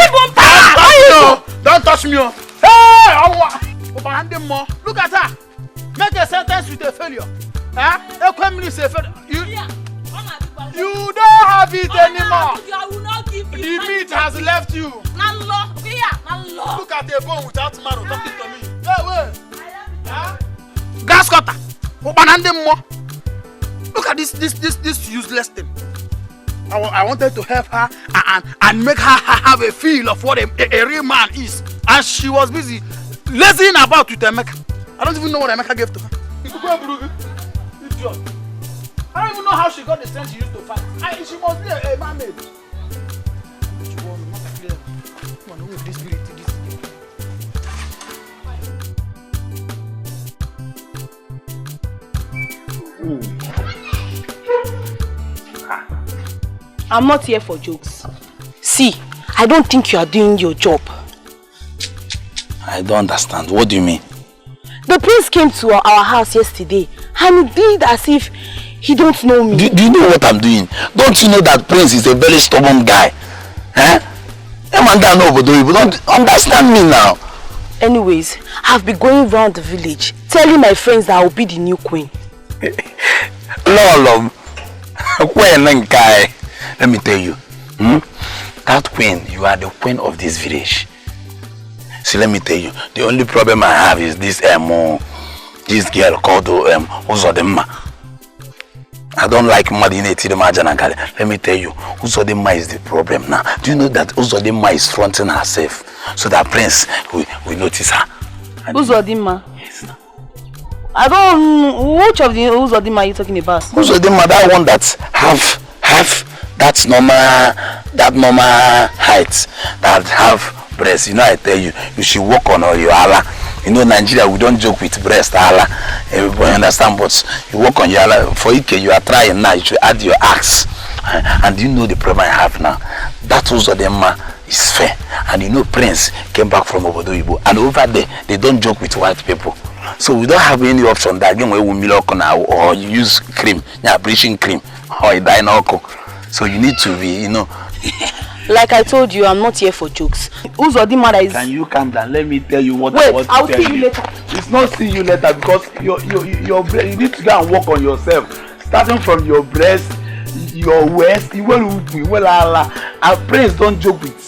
Don't touch me. Hey, look at her. Make a sentence with a failure. You don't have it anymore. The meat has left you. Look at the bone without marrow talking to me. Hey, wait. Gas cutter. Look at this useless thing. I wanted to help her and make her have a feel of what a real man is. And she was busy lazying about with Emeka. I don't even know what Emeka gave to her. Idiot. I don't even know how she got the strength she used to fight. She must be a mermaid. I'm not here for jokes. See, I don't think you are doing your job. I don't understand. What do you mean? The prince came to our house yesterday and he did as if he don't know me. Do you know what I'm doing? Don't you know that Prince is a very stubborn guy? You don't understand me now. Anyways, I've been going around the village telling my friends that I will be the new queen. Lolo, let me tell you, that queen, you are the queen of this village. See, let me tell you, the only problem I have is this this girl called Uzodimma. I don't like Madine Tidemajanagale. Let me tell you, Uzodimma is the problem now. Do you know that Uzodimma is fronting herself so that Prince will notice her? Uzodimma? Yes. I don't. Which of the Uzodimma are you talking about? Uzodimma, that one that have that normal height, that have breast. You know, I tell you, you should work on your Allah. You know, Nigeria, we don't joke with breast, Allah. Everybody understand, but you work on your Allah. For Ike, you are trying now, you should add your axe. And you know the problem I have now. That Uzodimma is fair. And you know, Prince came back from Obodo Ibo. And over there, they don't joke with white people. So we don't have any option that again we will milk now, or you use cream, yeah, bleaching cream, or a dinoco. So you need to be, you know. Like I told you, I'm not here for jokes. Uzodimma is... Can you calm down? Let me tell you what I want to I'll tell see you later. It's not see you later because your brain, you need to go and work on yourself. Starting from your breast, your waist, you will Allah. Our praise don't joke with.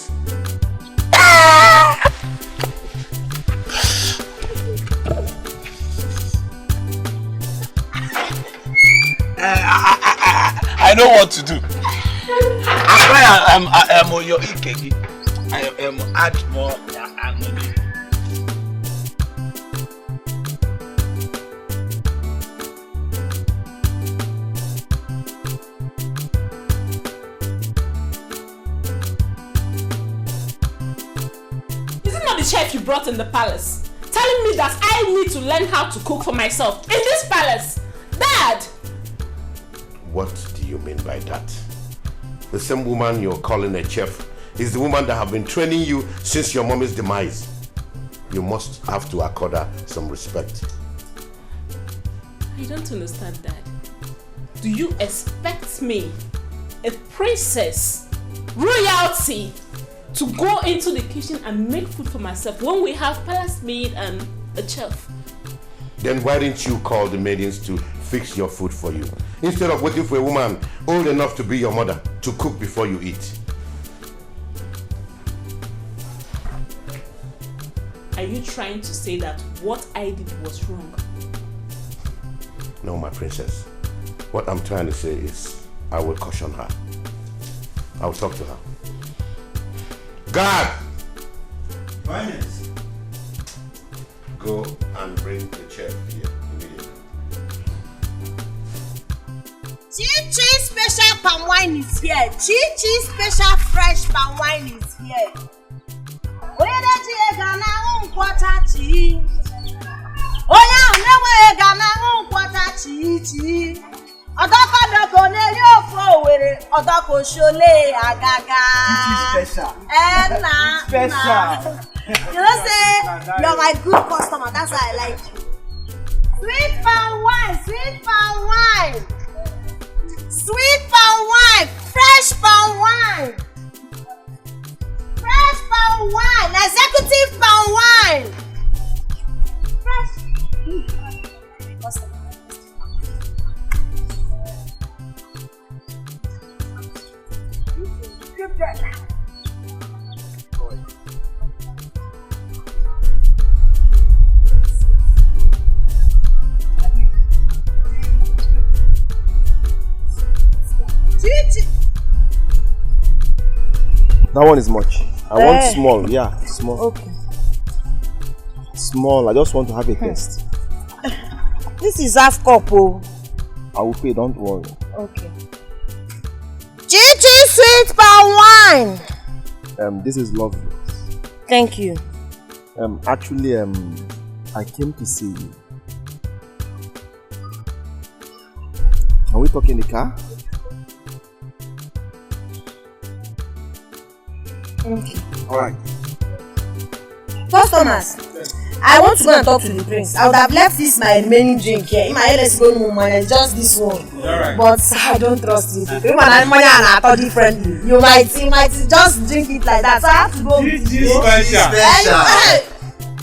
I know what to do. I am on your Ikegi. I am add more money. Is it not the chef you brought in the palace? Telling me that I need to learn how to cook for myself in this palace? Dad! What do you mean by that? The same woman you're calling a chef is the woman that have been training you since your mommy's demise. You must have to accord her some respect. I don't understand, Dad. Do you expect me, a princess, royalty, to go into the kitchen and make food for myself when we have palace maid and a chef? Then why didn't you call the maidens to fix your food for you, instead of waiting for a woman old enough to be your mother to cook before you eat? Are you trying to say that what I did was wrong? No, my princess. What I'm trying to say is, I will caution her. I will talk to her. Guard! Finance. Go and bring the chef here immediately. Chi special palm wine is here. Chi special fresh palm wine is here. Oya chi gana unkwata chi. Oya newe gana unkwata chi. Odoko ne yofo were odoko shole agaga. Chi special. Special. You know say you're my good customer. That's why I like you. Sweet palm wine, sweet palm wine. Sweet palm wine, fresh palm wine. Fresh palm wine, executive palm wine. Fresh. That one is much. I want small, yeah, small. Okay. Small, I just want to have a taste. This is half cup, oh. I will pay, don't worry. Okay. Chi sweet palm wine. This is lovely. Thank you. Actually, I came to see you. Can we talk in the car? Okay. Alright. Customers, I want to go and talk to the prince. I would have left this my remaining drink here. In my head, let's go no money, just this one. Alright. But I don't trust you. People and money and I thought differently. You might just drink it like that. So I have to go with you. Special.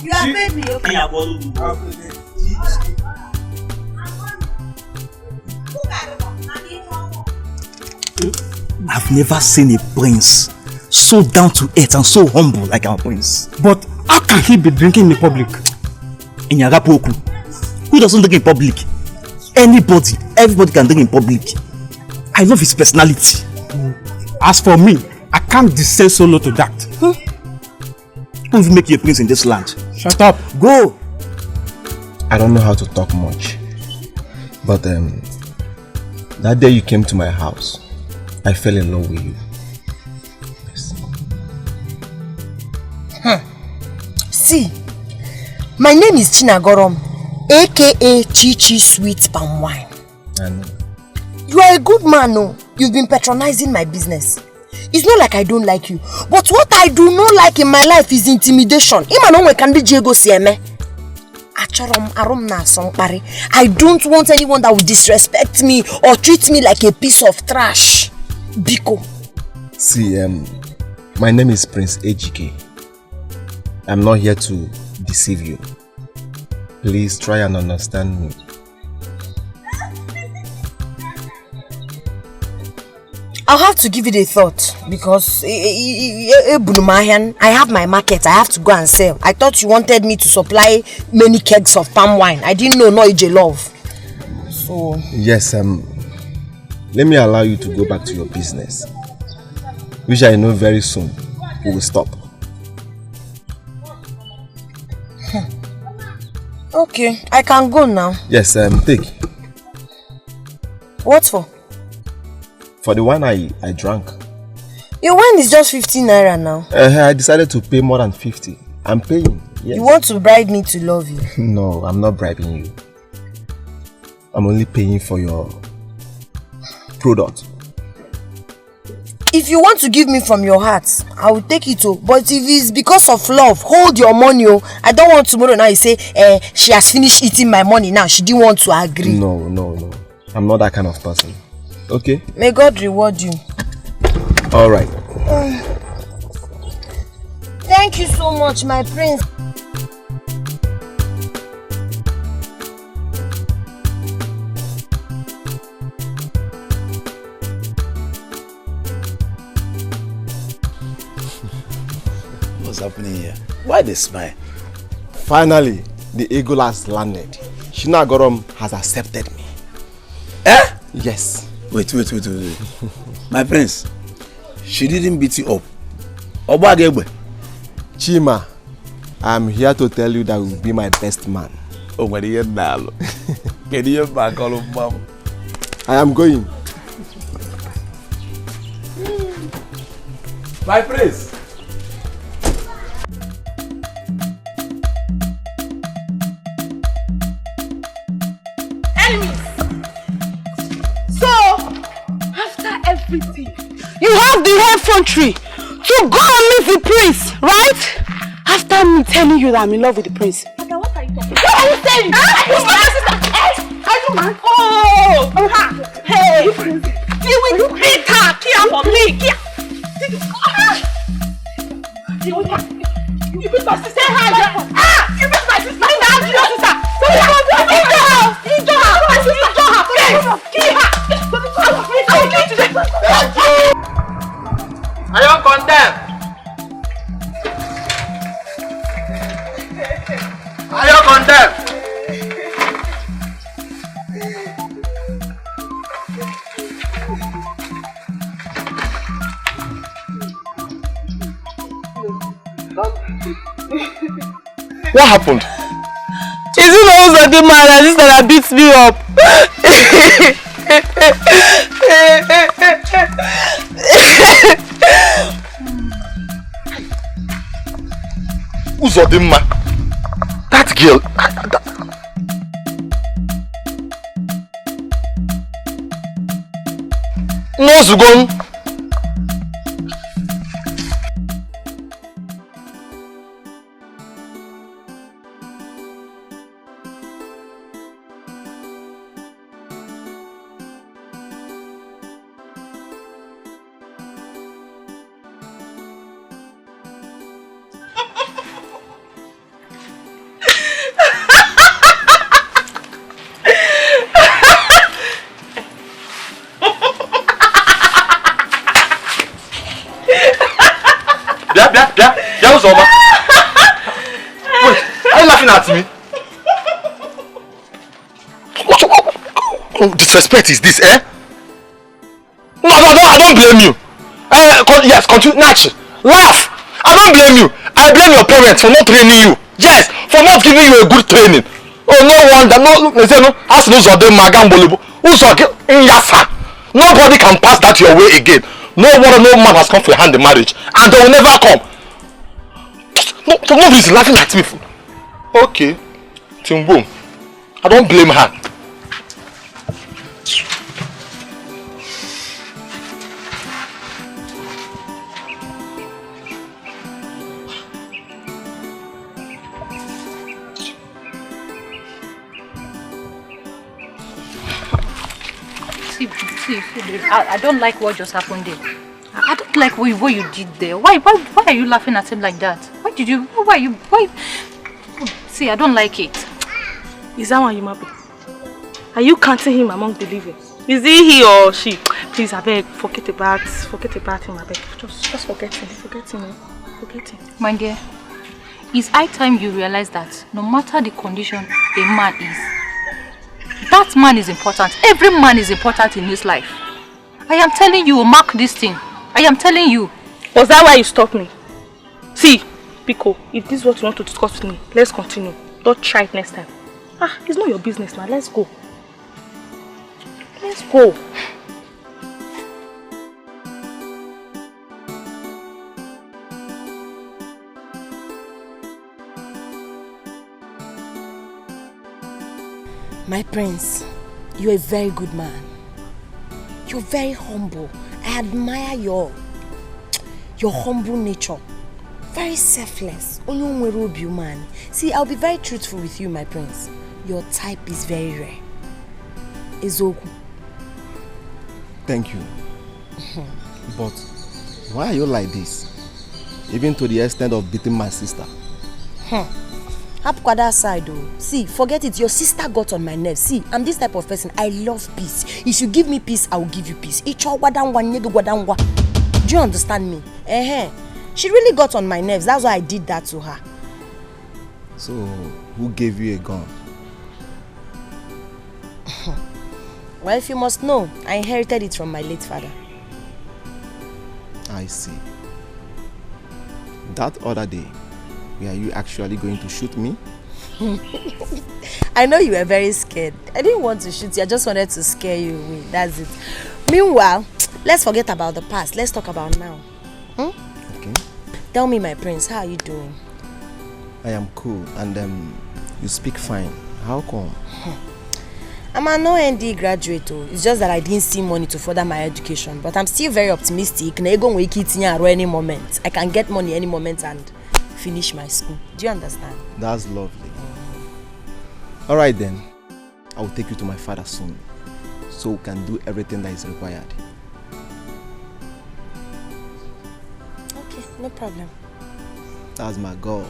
You have paid me, okay? I've never seen a prince so down to earth and so humble like our prince. But how can he be drinking in the public? In Yagapoku. Who doesn't drink in public? Anybody, everybody can drink in public. I love his personality. As for me, I can't descend so low to that. Don't even make you a prince in this land. Shut up. Go. I don't know how to talk much. But that day you came to my house, I fell in love with you. Yes. See, my name is Chinagorom, aka Chichi Sweet Palmwine. I know. You are a good man, no? You've been patronizing my business. It's not like I don't like you, but what I do not like in my life is intimidation. I don't want anyone that will disrespect me or treat me like a piece of trash. Biko. See, my name is Prince AGK. I'm not here to deceive you. Please try and understand me. I'll have to give it a thought because I have my market. I have to go and sell. I thought you wanted me to supply many kegs of palm wine. I didn't know Ije love. So yes, let me allow you to go back to your business, which I know very soon we will stop. Okay, I can go now. Yes, take. What for? For the wine I drank. Your wine is just 15 naira now. I decided to pay more than 50. I'm paying. Yes. You want to bribe me to love you? No, I'm not bribing you. I'm only paying for your product. If you want to give me from your heart, I will take it. But if it's because of love, hold your money. I don't want tomorrow now you say she has finished eating my money now. She didn't want to agree. No. I'm not that kind of person. Okay? May God reward you. Alright. Thank you so much, my prince. What's happening here? Why they smile? Finally, the eagle has landed. Chinagorom has accepted me. Eh? Yes. Wait. My prince, she didn't beat you up. Obagebe. Chima, I'm here to tell you that you will be my best man. Oh, my dear Nalo. Can you back all of mom? I am going. My prince. Everything. You have the effrontery to go and meet the prince, right? After me telling you that I'm in love with the prince. What are you talking about? What are you saying? Are you mad? Oh! Hey! You will beat her! Kia for me! Kia! You beat my sister! You beat my sister! Your sister! Are you condemned? Are you condemned? What happened? Is it also the man that beats me up? Uzodimma, that girl. No, Zugon. Wait, are you laughing at me? of disrespect is this, eh? No, I don't blame you. Yes, continue. Natch, laugh. I don't blame you. I blame your parents for not training you. Yes, for not giving you a good training. Oh, no wonder. No, they say no. As no zode magambolibo. Nobody can pass that your way again. No man has come to hand the marriage, and they will never come. No, nobody's laughing at me. Okay, Timbo, I don't blame her. See, I don't like what just happened there. I don't like what you did there. Why are you laughing at him like that? Why? See, I don't like it. Is that why you happy? Are you counting him among the living? Is he or she? Please, I beg, forget about him, I beg. Just forget him. My dear, it's high time you realize that no matter the condition a man is, that man is important. Every man is important in his life. I am telling you, mark this thing. I am telling you. Was that why you stopped me? See, Pico, if this is what you want to discuss with me, let's continue. Don't try it next time. It's not your business, man. Let's go. Let's go. My prince, you're a very good man. You're very humble. I admire your humble nature. Very selfless. Man. See, I'll be very truthful with you, my prince. Your type is very rare. Ezoku. Thank you. But why are you like this? Even to the extent of beating my sister. That side though. See, forget it. Your sister got on my nerves. See, I'm this type of person. I love peace. If you give me peace, I will give you peace. Do you understand me? She really got on my nerves. That's why I did that to her. So, who gave you a gun? Well, if you must know, I inherited it from my late father. I see. That other day, were you actually going to shoot me? I know you were very scared. I didn't want to shoot you. I just wanted to scare you away. That's it. Meanwhile, let's forget about the past. Let's talk about now. Okay. Tell me, my prince, how are you doing? I am cool, and you speak fine. How come? I'm an OND graduate. It's just that I didn't see money to further my education. But I'm still very optimistic. Any moment. I can get money any moment and finish my school. Do you understand? That's lovely. Alright then. I will take you to my father soon. So we can do everything that is required. Okay, no problem. That's my goal.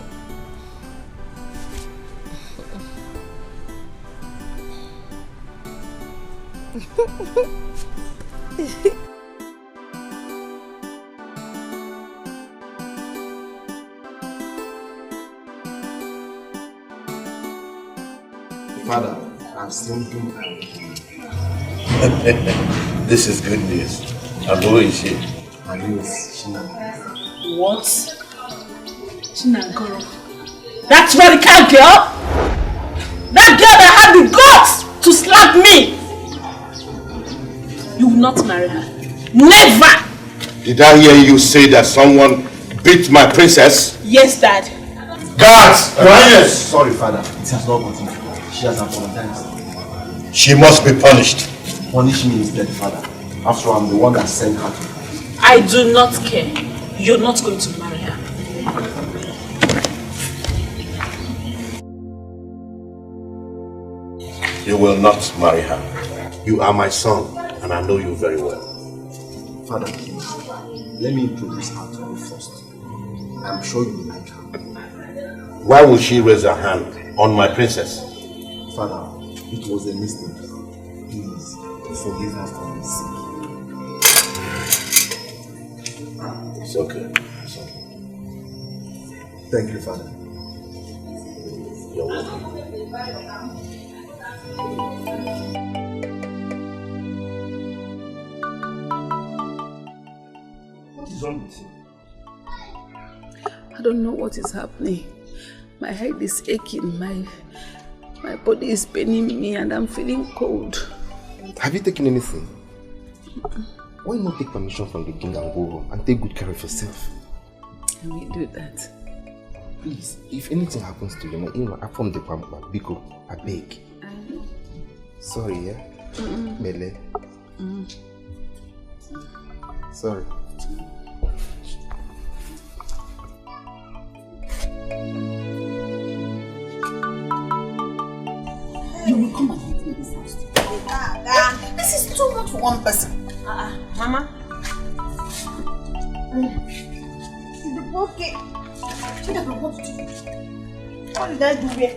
Father, I'm still doing This is good news. And who is she? Her name is Shina. What? Chinagoro. That's radical girl? That girl that had the guts to slap me! You will not marry her. Never! Did I hear you say that someone beat my princess? Yes, Dad. Guards! Quiet! Sorry, Father. It has not gotten to her. She has apologized. She must be punished. Punish me instead, Father. After all, I'm the one that sent her to. I do not care. You're not going to marry her. You will not marry her. You are my son, and I know you very well. Father, please, let me introduce her to you first. I'm sure you will like her. Why would she raise her hand on my princess? Father, it was a mistake. Please, forgive her for my sake. It's okay. It's okay. Thank you, Father. You're welcome. is wrong with you? I don't know what is happening. My head is aching, my body is paining me and I'm feeling cold. Have you taken anything? Why not take permission from the king and go home and take good care of yourself? I will do that. Please, if anything happens to you, I'm from the Palmwine. Biko, I beg. Sorry, yeah? Mele. Sorry. You will come and meet me this house. This is too much for one person. Mama. Okay. What did you do? What did I do here?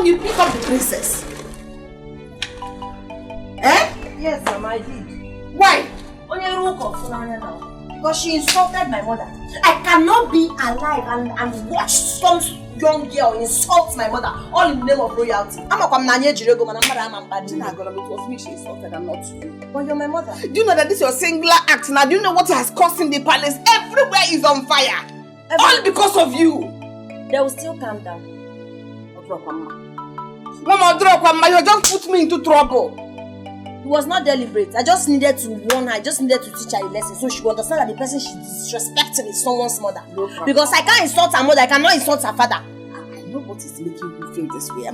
You pick up the princess. Eh? Yes, Mama, I did. Why? Because she insulted my mother. I cannot be alive and watch some young girl insult my mother all in the name of royalty. I'm a Nanye Jirego, and I'm it was me she insulted and not you. But you're my mother. Do you know that this is your singular act now? Do you know what has caused in the palace? Everywhere is on fire. All because of you. They will still calm down. Mama, you just put me into trouble. It was not deliberate. I just needed to warn her. I just needed to teach her a lesson so she would understand that the person she's disrespecting is someone's mother. Because I can't insult her mother, I cannot insult her father. I know what is making you feel this way.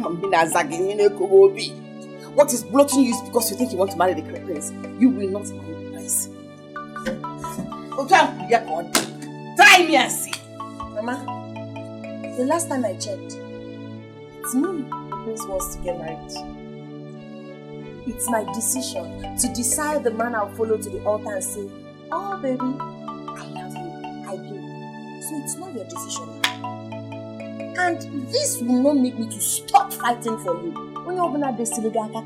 What is blocking you is because you think you want to marry the prince. You will not marry the prince. Try me and see. Mama, the last time I checked, it's me the prince wants to get married. It's my decision to decide the man I'll follow to the altar and say, oh baby, I love you, I do. So it's not your decision. And this will not make me to stop fighting for you. When you open up the synagogue, no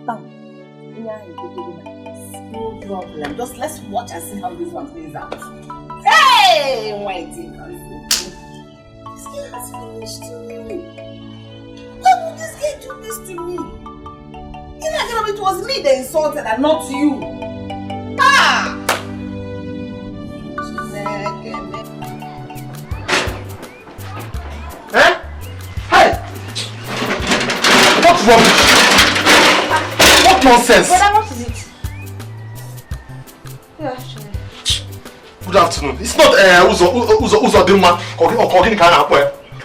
problem. Just let's watch and see how this one plays out. Hey, Whitey. This girl has finished to me. Why would this girl do this to me? It was me that insulted and not you. Ah! Eh? Hey! What's wrong? What nonsense? Brother, what is it? Good afternoon. Good afternoon. It's not Uzo Dilma or Kogin Kana.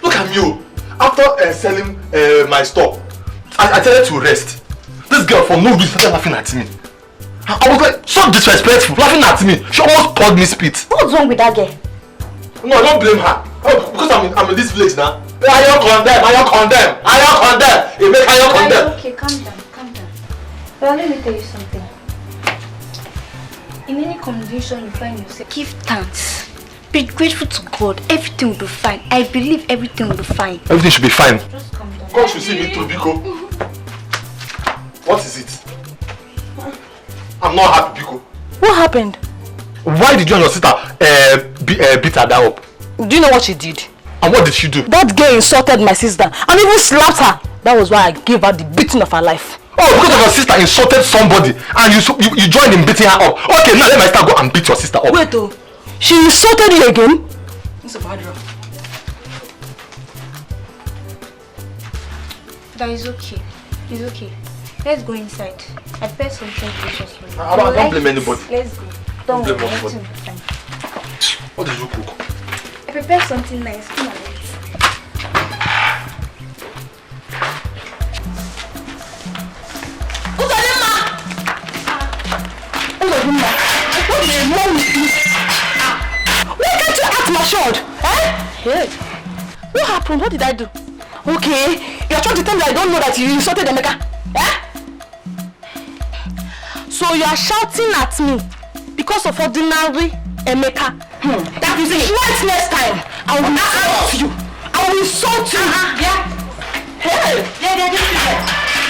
Look at you. After selling my store, I tell her to rest. This girl for no reason started laughing at me. I was like so disrespectful, laughing at me. She almost called me spit. What's wrong with that girl? No, I don't blame her. Oh, because I'm in this village now. I don't condemn. You make I don't condemn. Okay, calm down. Well, let me tell you something. In any condition you find yourself, give thanks. Be grateful to God. Everything will be fine. I believe everything will be fine. Everything should be fine. Just calm down. God should see me through, Biko. What is it? I'm not happy, Biko. What happened? Why did you and your sister beat her down up? Do you know what she did? And what did she do? That girl insulted my sister and even slapped her. That was why I gave her the beating of her life. Oh, because of your sister insulted somebody and you joined in beating her up. Okay, now let my sister go and beat your sister up. Wait, oh. She insulted you again? It's a bad girl. That is okay. It's okay. Let's go inside. I prepared something delicious for you. I don't blame anybody. Let's go. Don't blame worry, anybody. everything will be fine. What did you cook? I prepared something nice. Come on, let's. Why can't you act matured? Hey, what happened? What did I do? Okay, you're trying to tell me that I don't know that you insulted Emeka. So you are shouting at me because of ordinary Emeka. That is it. Right, next time I will insult you. I will insult you. Yeah. Hey. Yeah, just sit there.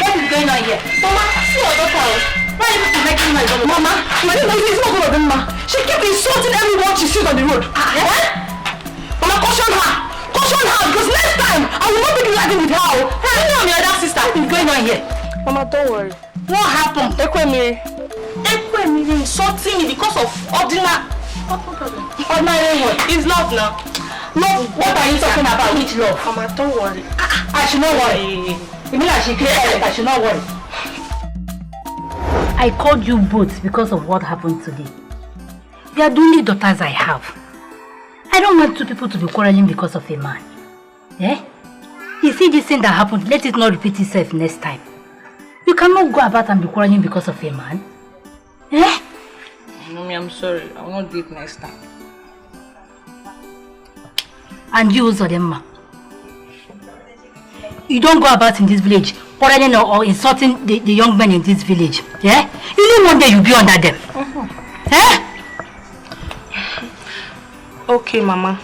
What is going on here? Mama, see your daughter. Why are you making noise? Mama, it's not good of them, ma. She kept insulting everyone she sees on the road. Mama, caution her because next time I will not be driving with her. Hey, you and your other sister, what is going on here? Mama, don't worry. What happened? Ekwemiri insulting me because of ordinary. Ordinary what? It's love now. Love? What are you talking about? Which love? Mama, don't worry. I should not worry. You mean I should create I should not worry? I called you both because of what happened today. They are the only daughters I have. I don't want two people to be quarreling because of a man. Eh? You see this thing that happened, let it not repeat itself next time. You cannot go about and be quarreling because of a man. Eh? Mommy, I'm sorry. I will not do it next time. And you, Zodemma. You don't go about in this village quarreling or insulting the young men in this village. Yeah? You know one day you'll be under them. Eh? Okay, Mama.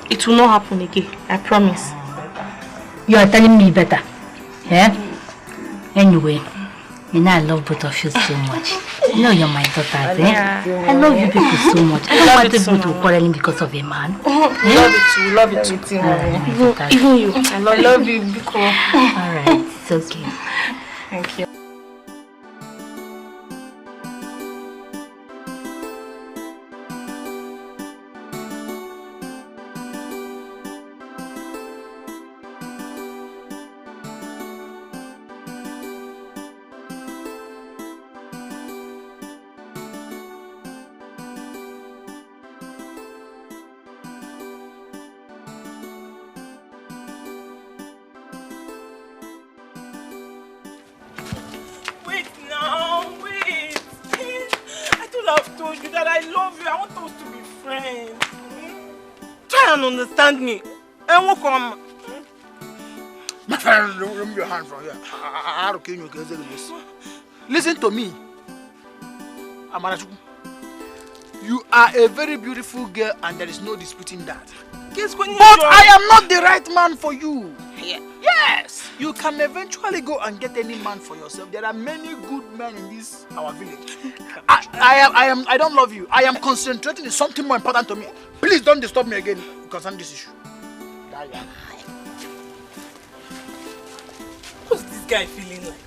It will not happen again. I promise. You are telling me better. Yeah? Anyway, you know I love both of you so much. You know you're my daughters, eh? I love you people so much. I don't want people to be quarreling because of a man. Love it too. Love it too. Even you. I love you because. Alright, it's okay. Thank you. Understand me. And what come? My friend, remove your hand from here. I don't care you guys. Listen to me. Amarachuku. You are a very beautiful girl and there is no disputing that. But I am not the right man for you. Yeah. Yes. You can eventually go and get any man for yourself. There are many good men in this our village. I don't love you. I am concentrating on something more important to me. Please don't disturb me again concerning this issue. What's this guy feeling like?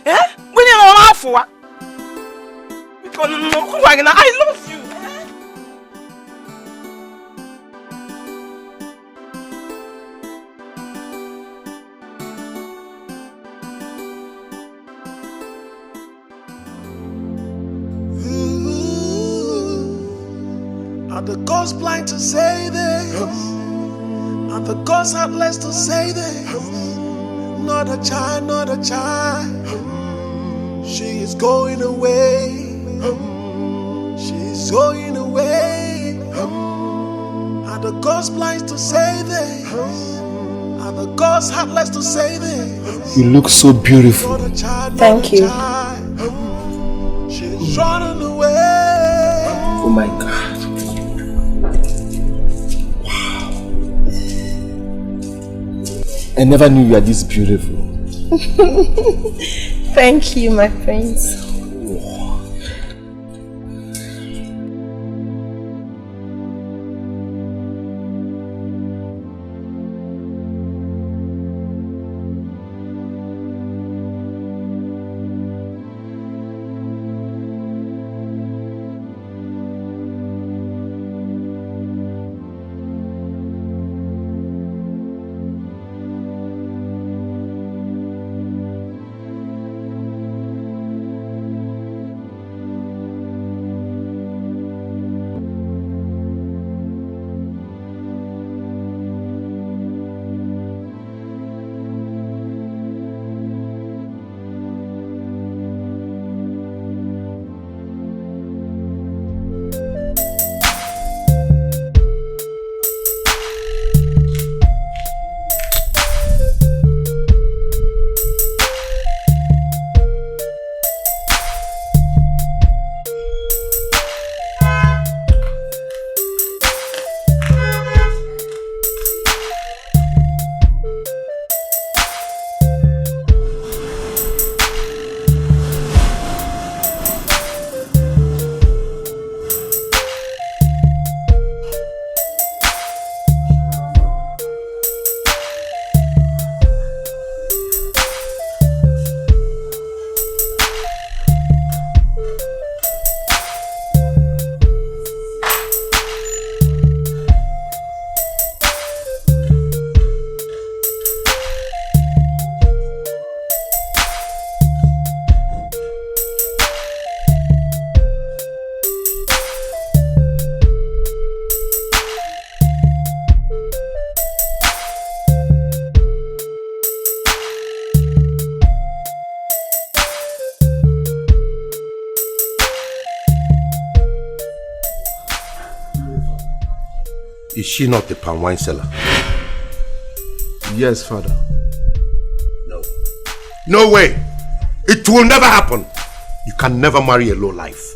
Eh? When you're not for because I love you. Are the gods blind to say this? Are the gods heartless to say this? Not a child, not a child. She is going away. She's going away. Are the gods blind to say this? Are the gods heartless to say this? You look so beautiful. Thank you. She's running away. Oh my God. I never knew you were this beautiful. Thank you, my prince. Is she not the Palmwine seller? Yes, Father. No. No way! It will never happen! You can never marry a low life.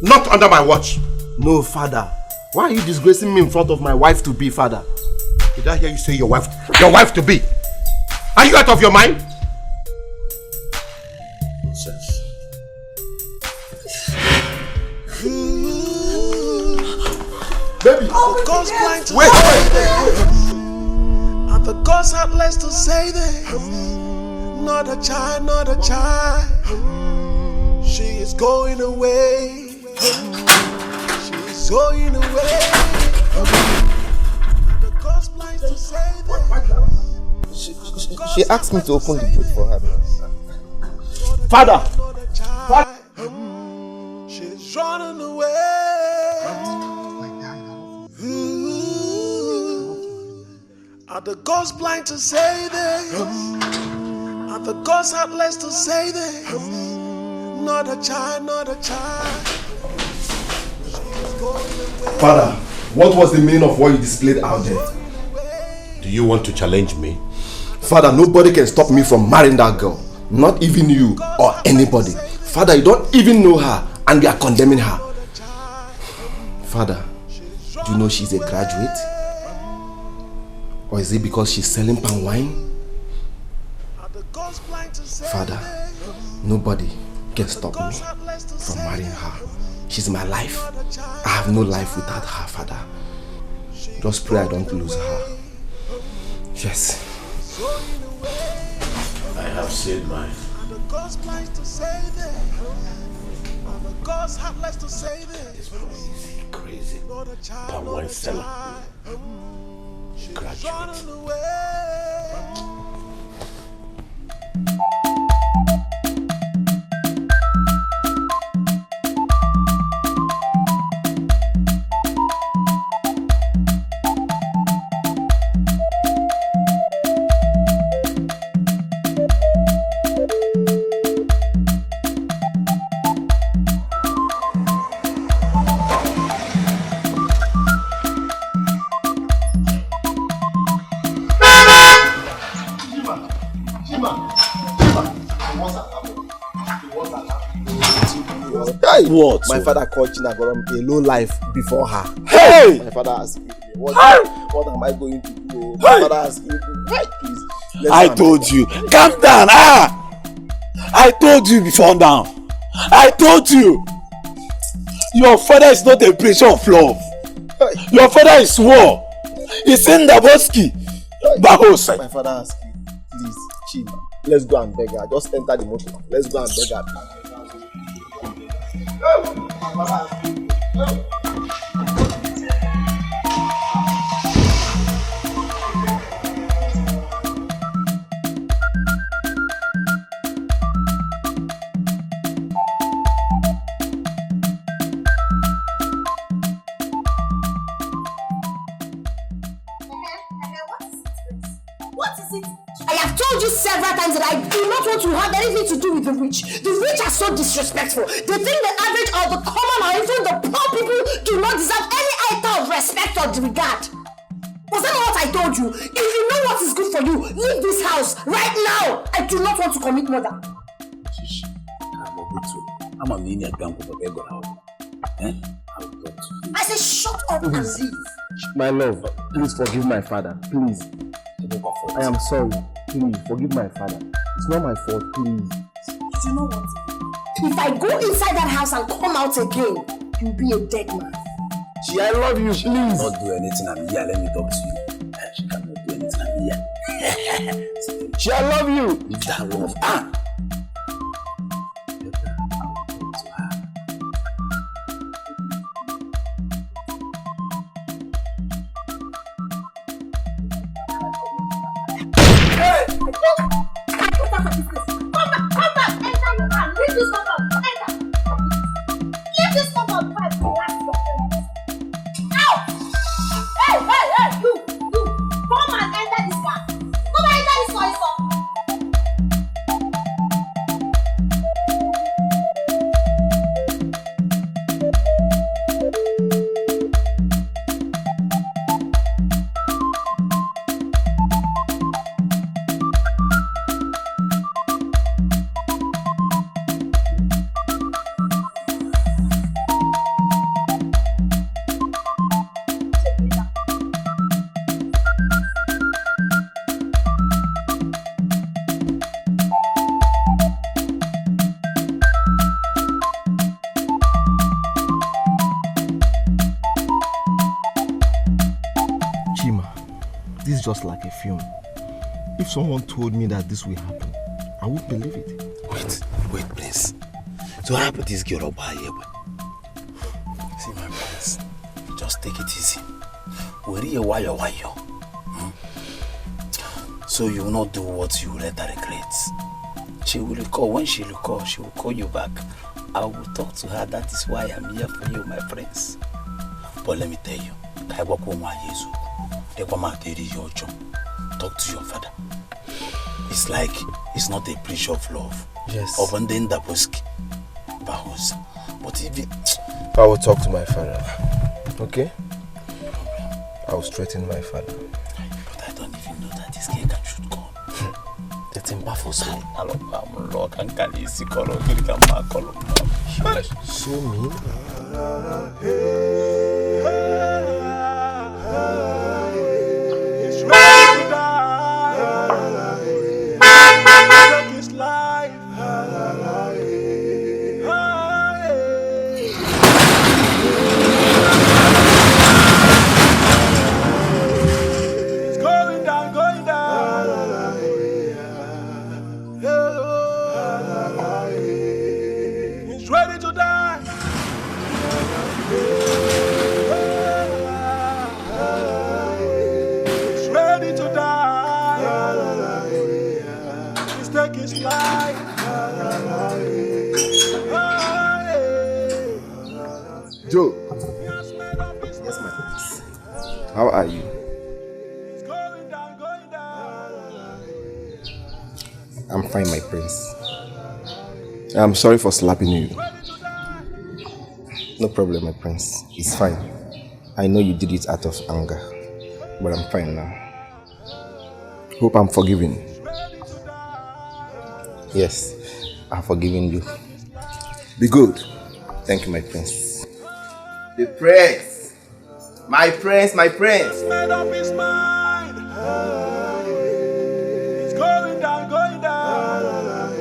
Not under my watch. No, Father. Why are you disgracing me in front of my wife to be, Father? Did I hear you say your wife to be? Are you out of your mind? Nonsense. Baby, wait. And the ghost had less to say then. Not a child, not a child. She is going away. She is going away. And the ghost blind to say then. She asked me to open the gate for her. Father! She's running away. Are the ghosts blind to say this? Are the ghosts heartless to say this? Not a child, not a child. Father, what was the meaning of what you displayed out there? Do you want to challenge me? Father, nobody can stop me from marrying that girl. Not even you or anybody. Father, you don't even know her and you are condemning her. Father, do you know she's a graduate? Or is it because she's selling palm wine? Father, nobody can stop me from marrying her. She's my life. I have no life without her, Father. Just pray I don't lose her. Yes. I have said mine. This crazy palm wine seller. Graduate. What? My father called Chinagorom a low life before her. Hey! My father asked me, what am I going to do? My father asked me, please. I told you. Calm down. I told you before now. I told you. Your father is not a preacher of love. Your father is war. He's in the Boski. My father asked me, please, Chima, let's go and beg her. Just enter the motor. Let's go and beg her. What is it? I have told you several times that I do not want to have anything to do with the rich. The rich are so disrespectful. They think the average or the common or even the poor people do not deserve any iota of respect or regard. Was that not what I told you? If you know what is good for you, leave this house right now. I do not want to commit murder. I said shut up and leave. My love, please forgive my father. Please. I am sorry. Please forgive my father. It's not my fault. Please. You know what? If I go inside that house and come out again, you'll be a dead man. She, I love you. Please. She cannot do anything. I'm here. Let me talk to you. She cannot do anything. I'm here. She, I love you. Leave that love. this just like a film. If someone told me that this will happen, I won't believe it. Wait, please. So what happened to this girl over here? See, my friends, just take it easy. Where are you? So you will not do what you later regret. She will recall. When she recall, she will call you back. I will talk to her. That is why I'm here for you, my friends. But let me tell you, talk to your father. It's like it's not a breach of love. Yes. But if it... I will talk to my father. Okay? I will straighten my father. But I don't even know that this girl can shoot gun. That's impossible. So mean. It's ready to die. Take his life. It's going down, going down. He's ready to die. He's ready to die. He's taking his life. Joe. Yes, my prince. How are you? I'm fine, my prince. I'm sorry for slapping you. No problem, my prince. It's fine. I know you did it out of anger, but I'm fine now. Hope I'm forgiven. Yes, I've forgiven you. Be good. Thank you, my prince. The prince! My prince, my prince! Made up his mind. It's going down, going down.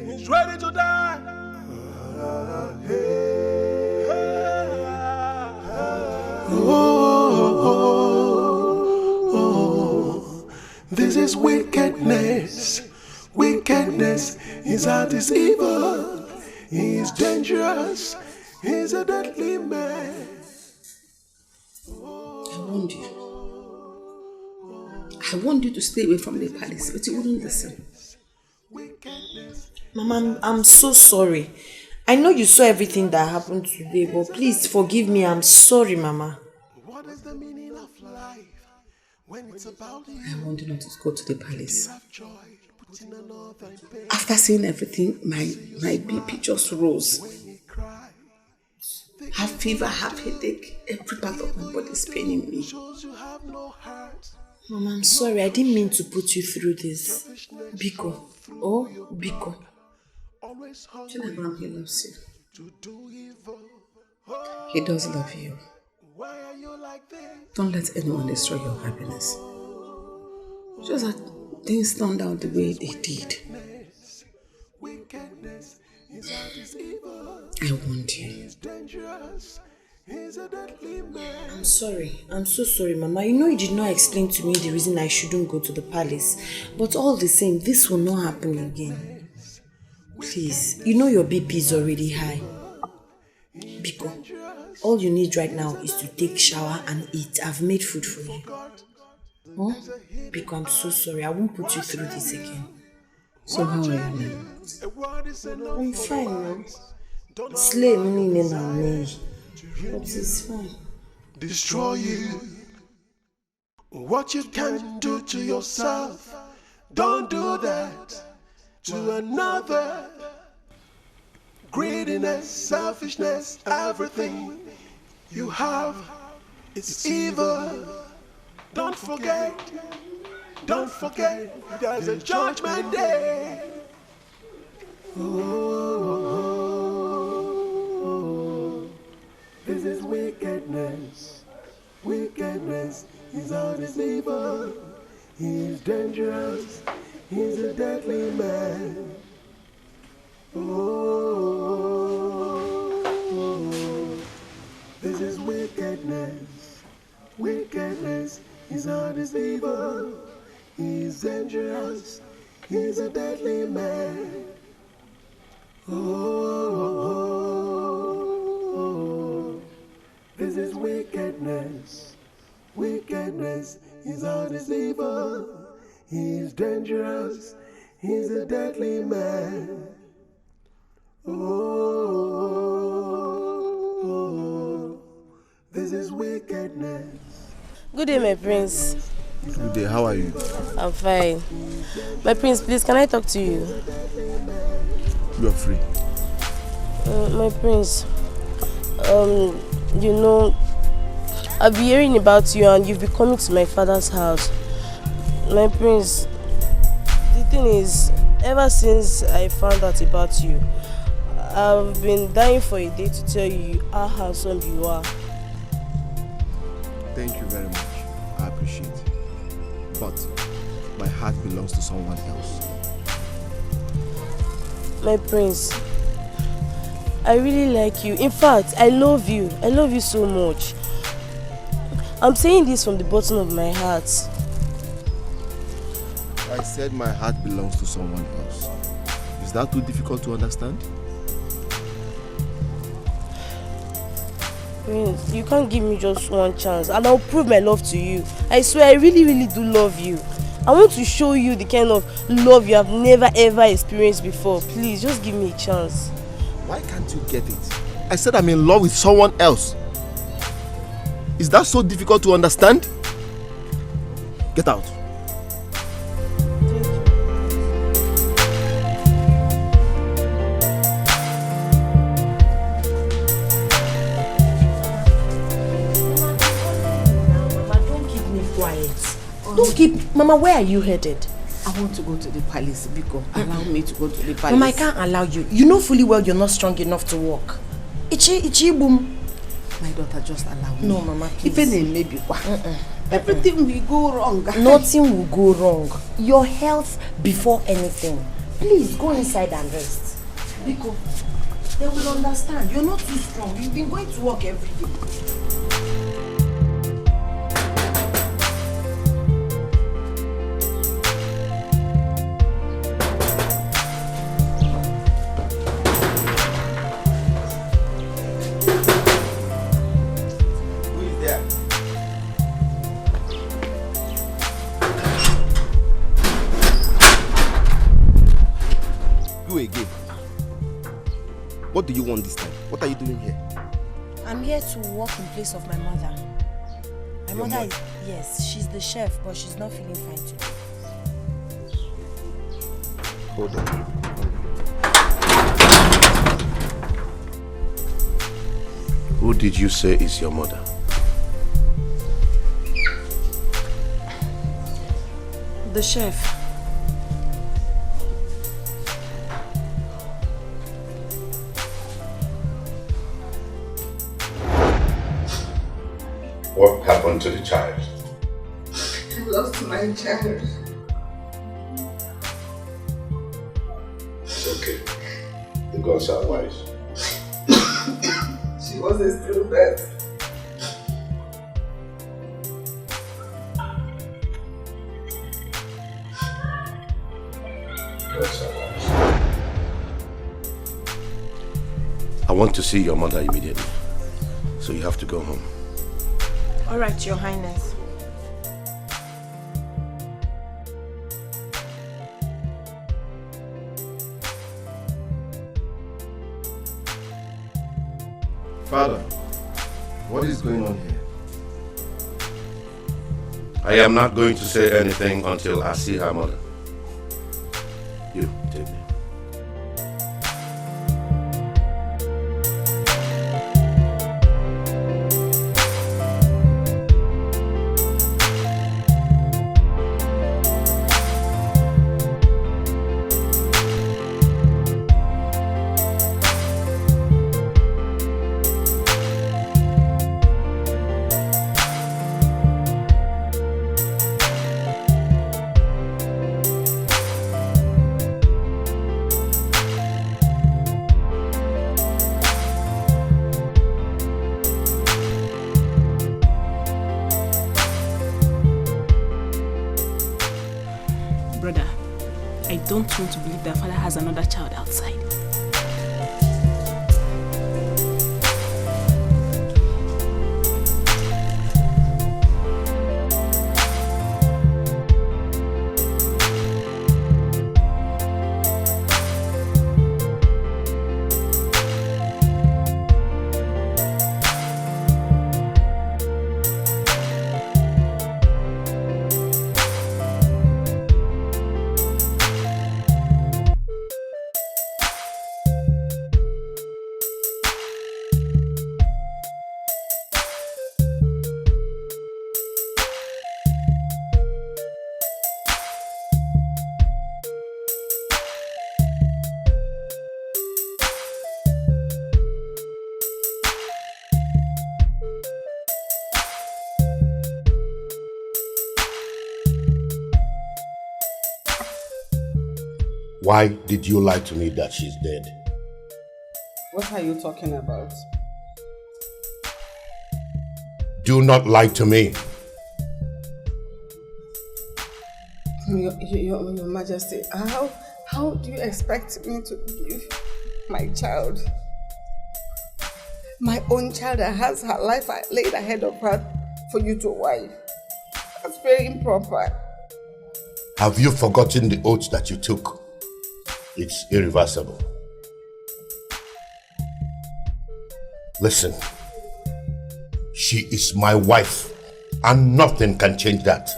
He's ready to die. This is wickedness. Wickedness, his heart is evil. He is dangerous. He's a deadly man. I warned you to stay away from the palace, but you wouldn't listen. Mama, I'm so sorry. I know you saw everything that happened today, but please forgive me. I'm sorry, Mama. What is the meaning of life when it's about you? I wanted not to go to the palace. After seeing everything, my BP just rose. Have fever, have headache, every part of my body is paining me. Mama, I'm sorry. I didn't mean to put you through this. Biko. Oh, Biko. Chinagram, he loves you. He does love you. Don't let anyone destroy your happiness. Just that things turned out the way they did. I warned you. I'm sorry. I'm so sorry, Mama. You know you did not explain to me the reason I shouldn't go to the palace. But all the same, this will not happen again. Please, you know your BP is already high. Biko, all you need right now is to take shower and eat. I've made food for you. Huh? Biko, I'm so sorry. I won't put you through this again. So how are you now? I'm fine now. Slay me, but it's fine. Destroy you. What you can do to yourself, don't do that to another. Greediness, selfishness, everything you have is evil. Don't forget, there's a judgment day. This is wickedness. Wickedness, his heart is evil. He is dangerous. He's a deadly man. This is deceiver. He's dangerous. He's a deadly man. Oh, this is wickedness. Wickedness. He's a deceiver. He's dangerous. He's a deadly man. Oh, this is wickedness. Good day, my prince. Good day, how are you? I'm fine. My prince, please, can I talk to you? You're free. My prince, you know, I've been hearing about you and you've been coming to my father's house. My prince, the thing is, ever since I found out about you, I've been dying for a day to tell you how handsome you are. Thank you very much. I appreciate it. But my heart belongs to someone else. My prince, I really like you. In fact, I love you. I love you so much. I'm saying this from the bottom of my heart. I said my heart belongs to someone else. Is that too difficult to understand? Prince, you can't give me just one chance and I'll prove my love to you. I swear I really, really do love you. I want to show you the kind of love you have never ever experienced before. Please, just give me a chance. Why can't you get it? I said I'm in love with someone else. Is that so difficult to understand? Get out. Don't keep... Mama, where are you headed? I want to go to the palace, Biko. Allow me to go to the palace. Mama, I can't allow you. You know fully well you're not strong enough to walk. Ichi boom. My daughter, just allow me. No, Mama, please. Everything will go wrong. Nothing will go wrong. Your health before anything. Please, go inside and rest. Biko, they will understand. You're not too strong. You've been going to work every day. What do you want this time? What are you doing here? I'm here to work in place of my mother. My mother is, yes, she's the chef, but she's not feeling fine today. Hold on. Who did you say is your mother? The chef. What happened to the child? I lost my child. It's okay. The gods are wise. She was a stillbirth. Gods are wise. I want to see your mother immediately. So you have to go home. All right, Your Highness. Father, what is going on here? I am not going to say anything until I see her mother. You, take me. don't want to believe that father has another child outside. Why did you lie to me that she's dead? What are you talking about? Do not lie to me. Your Majesty, how do you expect me to give my child, my own child that has her life laid ahead of her, for you to wife? That's very improper. Have you forgotten the oath that you took? It's irreversible. Listen, she is my wife, and nothing can change that.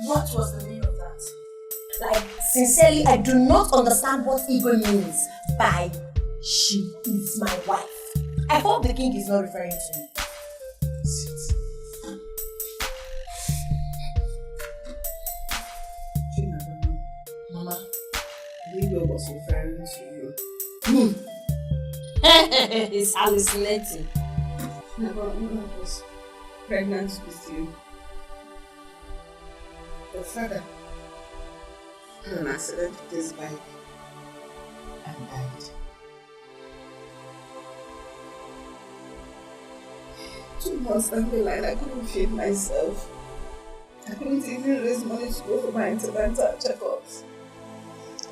What was the meaning of that? Like, sincerely, I do not understand what Igwe means by she is my wife. I hope the king is not referring to me. Mama, Igwe was referring to you. He's hallucinating. Never was pregnant with you. Your father had an accident with his bike and died. 2 months down the line, I couldn't feed myself. I couldn't even raise money to go for my antenatal checkups.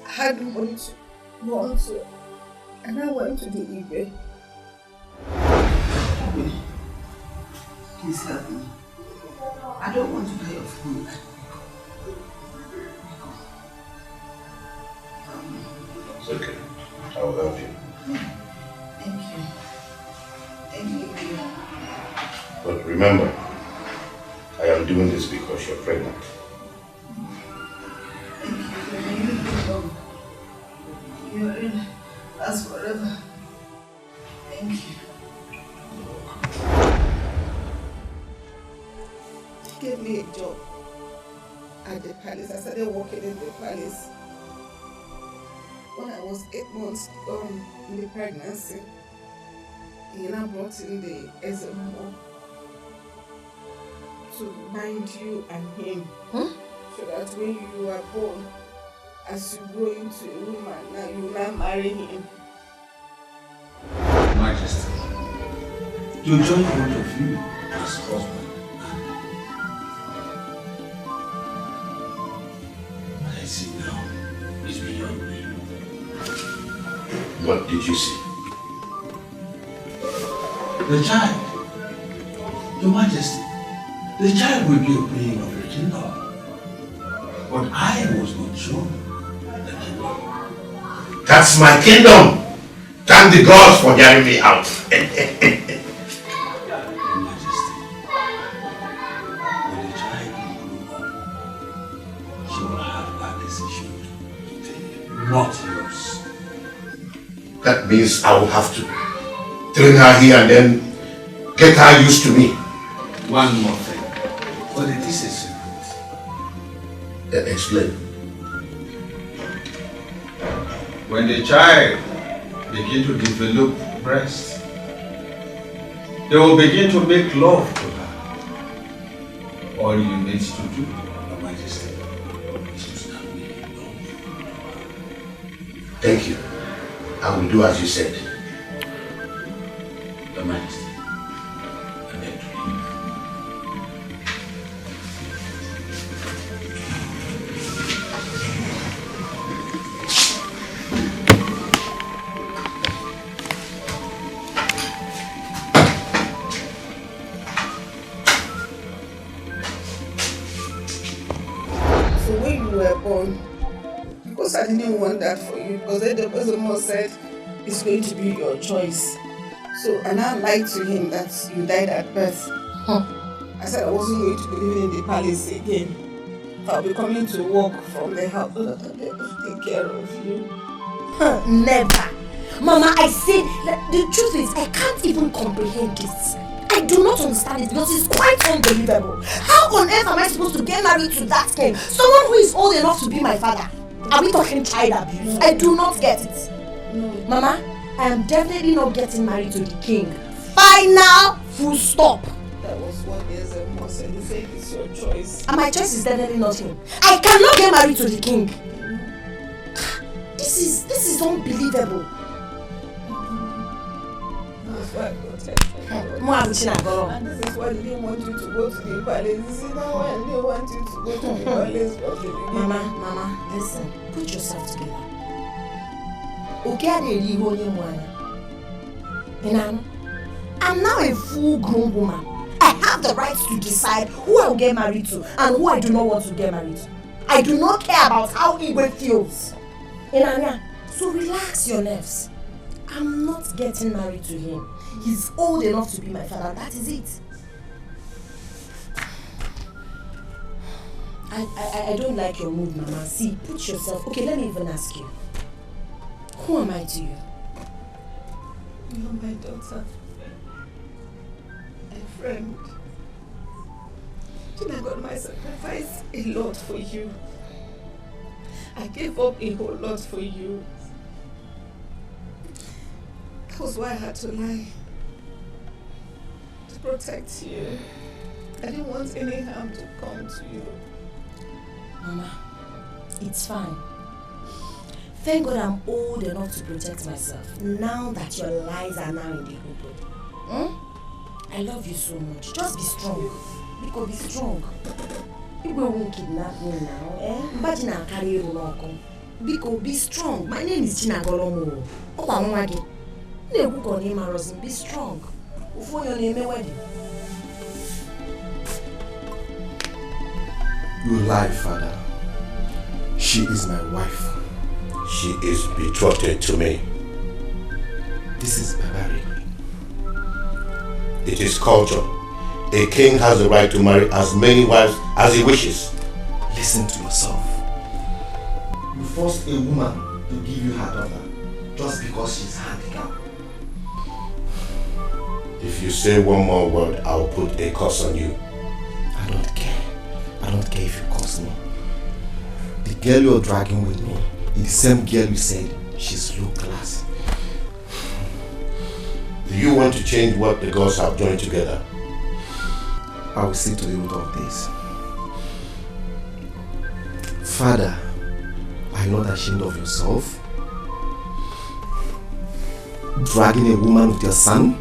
I had no money to run to, and I went to the eBay. Please help me. I don't want to die of hunger. It's okay. I will help you. Thank you. Thank you. But remember, I am doing this because you're pregnant. You're in us forever. Thank you. He gave me a job at the palace. I started working in the palace. When I was 8 months in the pregnancy, he now brought in the SMO to bind you and him. So that when you are born, as you grow into a woman, now you now marry him. Majesty, you join both of you as husband. I see now is beyond me. What did you see? The child. Your Majesty, the child will be a being of the kingdom. But I was not sure the kingdom. That's my kingdom! Thank the gods for getting me out. decision. Not yours. That means I will have to train her here and then get her used to me. One more thing. But it is a secret. Explain. When the child begins to develop breasts, they will begin to make love to her. All you need to do, Your Majesty, is to start making love. Thank you. I will do as you said. Your Majesty, I beg to leave. Because I didn't want that for you. Because the person said it's going to be your choice. So, and I lied to him that you died at birth. I said I wasn't going to be living in the palace again. I'll be coming to work from the house so that I'll be able to take care of you. Never. Mama, I said, the truth is, I can't even comprehend this. I do not understand it because it's quite unbelievable. How on earth am I supposed to get married to that king? Someone who is old enough to be my father. Are we talking child abuse? I do not get it. No. Mama, I am definitely not getting married to the king. Final full stop. That was what the said. He said it's your choice. And my choice is definitely not him. I cannot get married to the king. This is unbelievable. That's why I protected you. And this is why I didn't want you to go to the palace. You see, now I didn't want you to go to the palace. Mama, listen. Put yourself together. I'm now a full-grown woman. I have the right to decide who I will get married to and who I do not want to get married to. I do not care about how Igwe feels. So relax your nerves. I'm not getting married to him. He's old enough to be my father. That is it. I don't like your mood, Mama. See, put yourself... Okay, let me even ask you. Who am I to you? You're my daughter. A friend. I got my sacrifice a lot for you. I gave up a whole lot for you. That was why I had to lie. To protect you. I didn't want any harm to come to you. Mama, it's fine. Thank God I'm old enough to protect myself. Now that your lies are now in the open. I love you so much. Just be strong. Biko, be strong. People won't kidnap me now, Imagine I'll carry you along. Biko, be strong. My name is Chinagolomo. Be strong. Before your name wedding. You lie, Father. She is my wife. She is betrothed to me. This is barbaric. It is culture. A king has the right to marry as many wives as he wishes. Listen to yourself. You forced a woman to give you her daughter just because she's handicapped. If you say one more word, I'll put a curse on you. I don't care. I don't care if you curse me. The girl you're dragging with me is the same girl you said she's low class. Do you want to change what the gods have joined together? I will see to the root of this. Father, are you not ashamed of yourself? Dragging a woman with your son?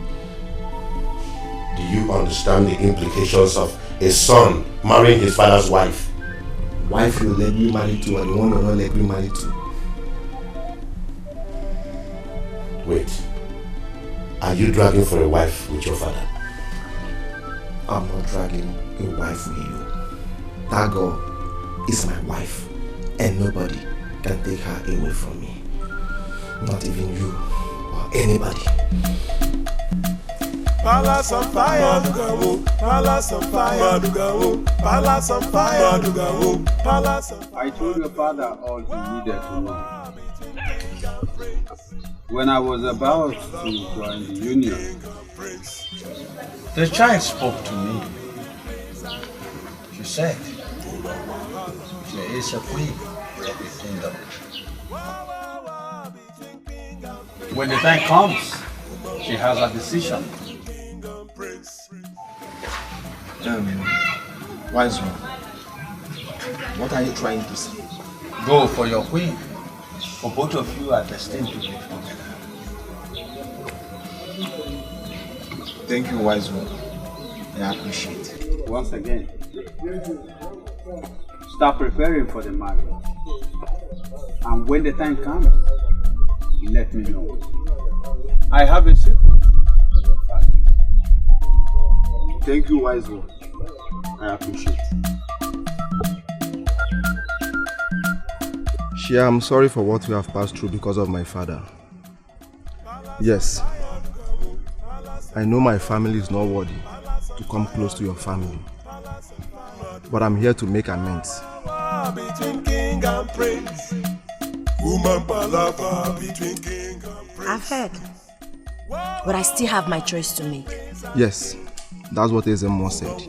Do you understand the implications of a son marrying his father's wife? Wife you're legally married to and the one you're not legally married to. Wait. Are you dragging for a wife with your father? I'm not dragging a wife with you. That girl is my wife and nobody can take her away from me. Not even you or anybody. Palace on fire, palace on fire, palace on fire, palace on fire. I told your father all he needed to know. When I was about to join the union, the child spoke to me. She said, there is a queen of the kingdom. When the time comes, she has a decision. Wise one, what are you trying to say? Go for your queen, for both of you are destined to live together. Thank you, wise one. I appreciate it. Once again, start preparing for the marriage. And when the time comes, let me know. I have a secret for your father. Thank you, wise one. I appreciate it. Shia, I'm sorry for what we have passed through because of my father. Yes, I know my family is not worthy to come close to your family, but I'm here to make amends. Between king and prince, woman palava between king and prince. I've heard, but I still have my choice to make. Yes, that's what Ezemo said,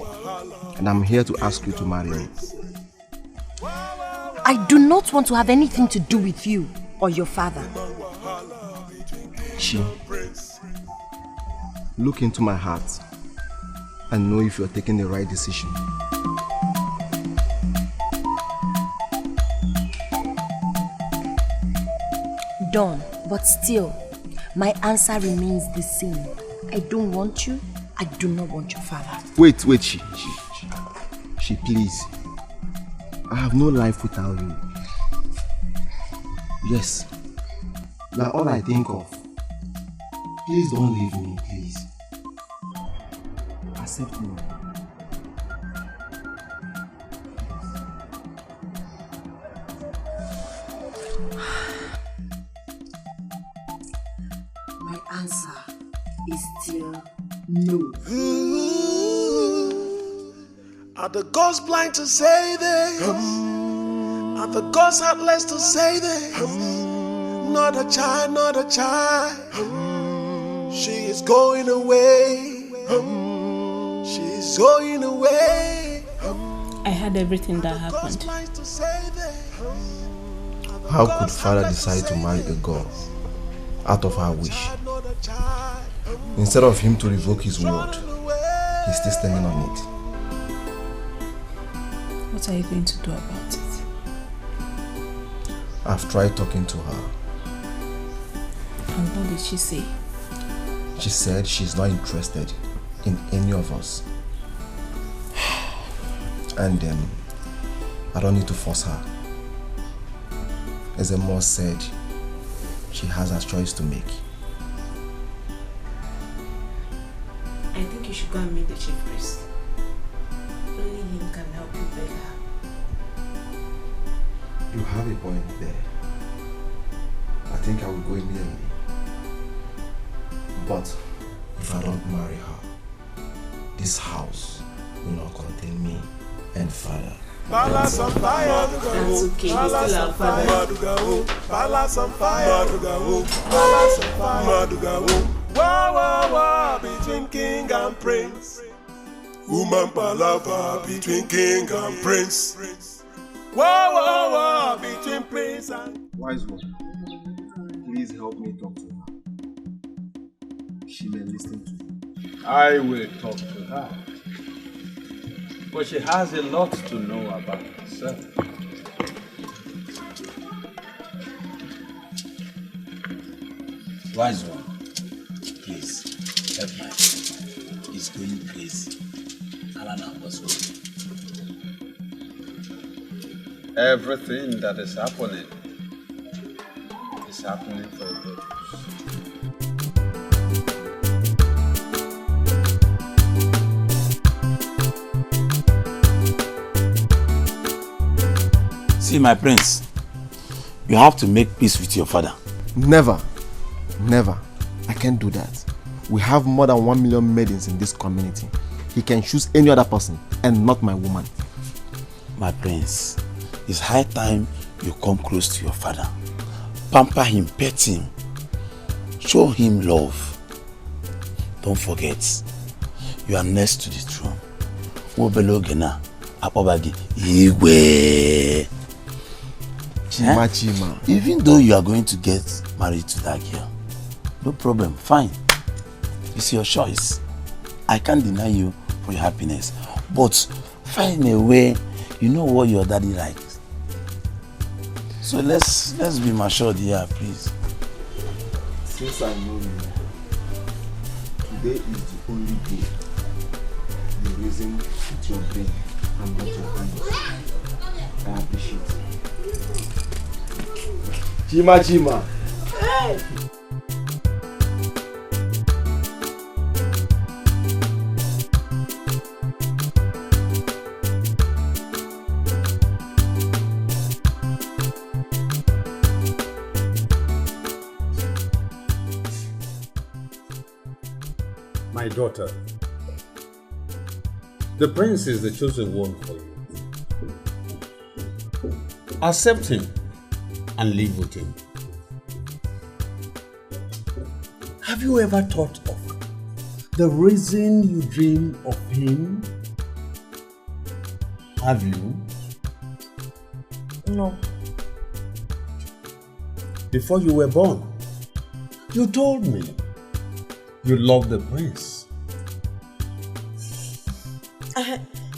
and I'm here to ask you to marry me. I do not want to have anything to do with you or your father. She, look into my heart and know if you're taking the right decision. Done, but still, my answer remains the same. I don't want you. I do not want your father. Wait, she, please. I have no life without you. Yes, you are all I think of. Please don't leave me, please. Accept me. My answer is still no. Are the gods blind to say this? Are the gods heartless to say this? Not a child, not a child. She is going away. She's going away. I heard everything that happened. How could father decide to marry a girl out of her wish? Instead of him to revoke his word, he's still standing on it. What are you going to do about it? I've tried talking to her. And what did she say? She said she's not interested in any of us. And I don't need to force her. As Ezemo said, she has her choice to make. I think you should go and meet the chief priest. Only him can help you beg her. You have a point there. I think I will go immediately. But if I don't marry her, this house will not contain me and father. Palace on fire, that's okay, we still have father. Palace on fire, palace on fire. Wah wah wah between king and prince. Woman palava between king and prince. Wah wah wah between prince and. Wise one, please help me talk to her. She may listen to me. I will talk to her. But she has a lot to know about herself. Wise one, please help my friend. He's going crazy. Alana was home. Everything that is happening for a purpose. See, my prince, you have to make peace with your father. Never. I can't do that. We have more than 1 million maidens in this community. He can choose any other person and not my woman. My prince, it's high time you come close to your father. Pamper him, pet him. Show him love. Don't forget, you are next to the throne. Wobelogena, Apobagi, Igwe. Chima. Even though you are going to get married to that girl, no problem, fine. It's your choice. I can't deny you for your happiness. But find a way, you know what your daddy likes. So let's be matured here, please. Since I know you, today is the only day you reason with your brain and not your hands. I appreciate it. Chima. Hey. My daughter, the prince is the chosen one for you. Accept him and live with him. Have you ever thought of the reason you dream of him? Have you? No. Before you were born, you told me you love the prince.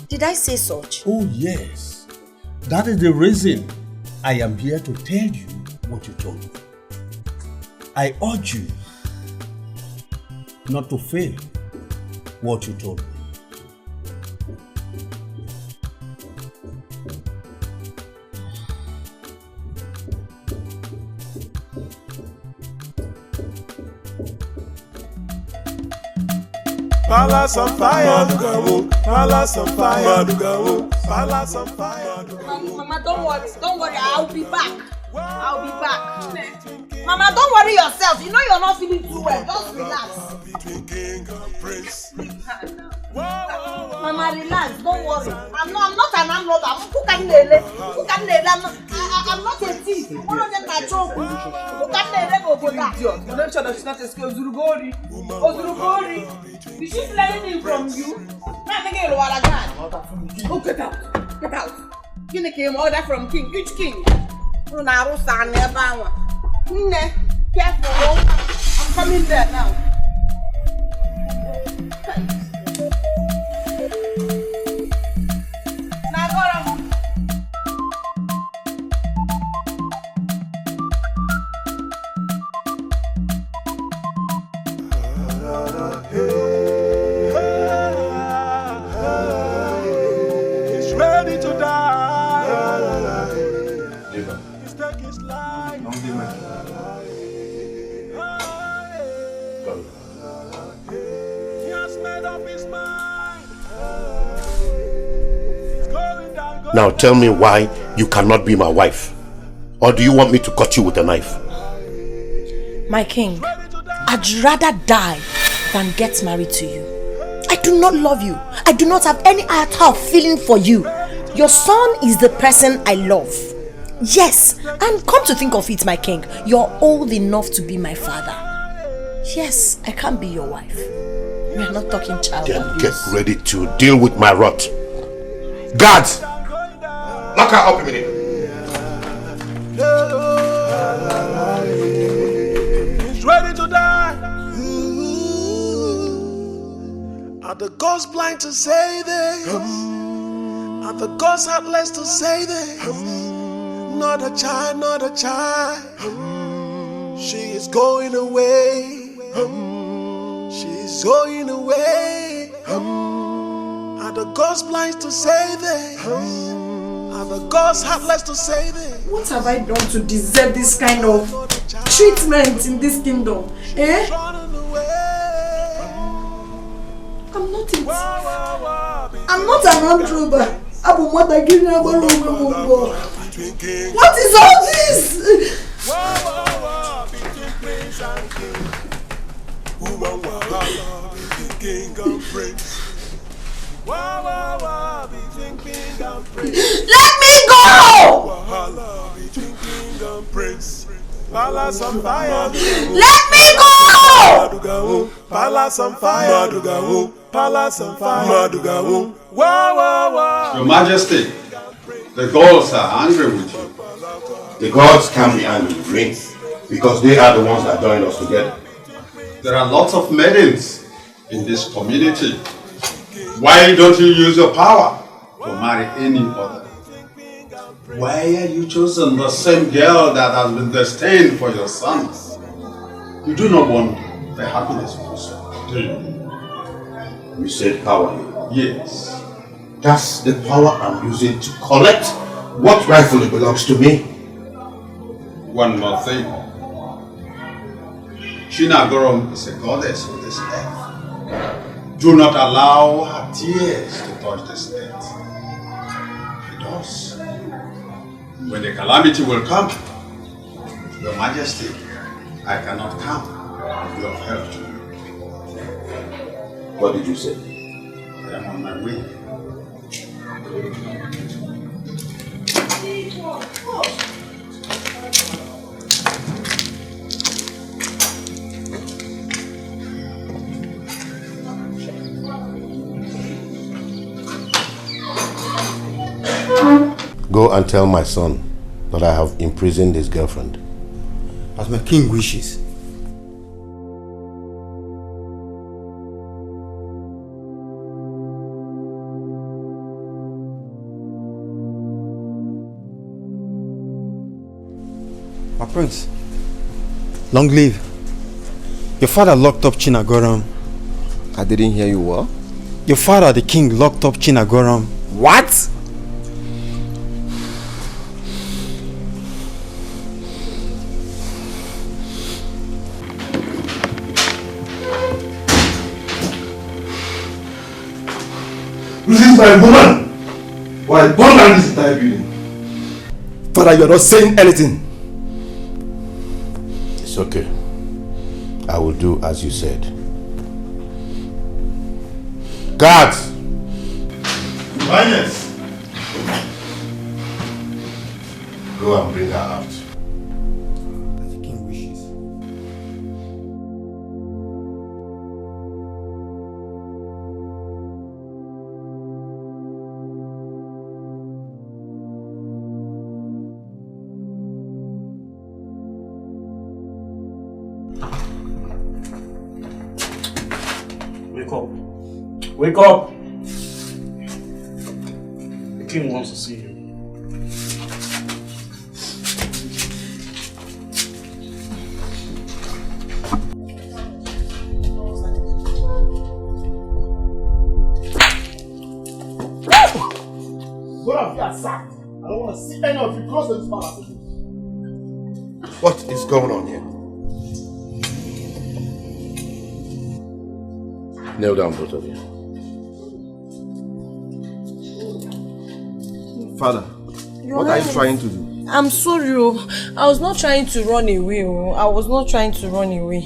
Did I say such? Oh yes. That is the reason I am here to tell you what you told me. I urge you not to fail what you told me. Palace on fire, Palace on fire, Palace on fire. Mama, don't worry, I'll be back. Mama, don't worry yourself. You know you're not feeling too well. Just relax. Mama, relax. Don't worry. I'm not an landlord. I'm not a thief. One of them are joke. Don't show that she's not a skill. Ozurugori. Is she learning from you? Oh, get out. You came order from king. Which king? Careful. I'm coming there now. He's ready to die. He's taking his life. He has made up his mind. Now tell me why you cannot be my wife. Or do you want me to cut you with a knife? My king, I'd rather die than get married to you. I do not love you. I do not have any iota of feeling for you. Your son is the person I love. Yes, and come to think of it, my king, you're old enough to be my father. Yes, I can't be your wife. We are not talking child Then abuse. get ready to deal with my wrath. Guards! Lock her up immediately. He's ready to die. Are the gods blind to say this? Are the gods heartless to say this? Not a child. She is going away. She's going away. Are the gods blind to say this? Are the gods heartless to say this? What have I done to deserve this kind of treatment in this kingdom? Eh? I'm not it. I'm not an androba. What is all this? Let me go! Palace on fire. Let me go! Palace on fire. Palace on fire. Your Majesty, the gods are angry with you. The gods can't be angry with me because they are the ones that joined us together. There are lots of maidens in this community. Why don't you use your power to marry any other? Why are you choosing the same girl that has been destined for your sons? You do not want the happiness of your son, do you? You said power. Yes. That's the power I'm using to collect what rightfully belongs to me. One more thing. Chinagorom is a goddess of this earth. Do not allow her tears to touch this earth. It does. When the calamity will come, Your Majesty, I cannot come and be of help to you. What did you say? I am on my way. Go and tell my son that I have imprisoned his girlfriend. As my king wishes. My prince, long live. Your father locked up Chinagoram. I didn't hear you well. Your father, the king, locked up Chinagoram. What? This is my woman. Why burn down this entire building? Father, you are not saying anything. It's okay. I will do as you said. Guards! Finance. Go and bring her out. The king wishes. Wake up. Wake up! The king wants to see you. Go and be sacked. I don't want to see any of you close to this palace. What is going on here? Kneel down, both of you. Father, what are you trying to do? I'm sorry. I was not trying to run away. I was not trying to run away.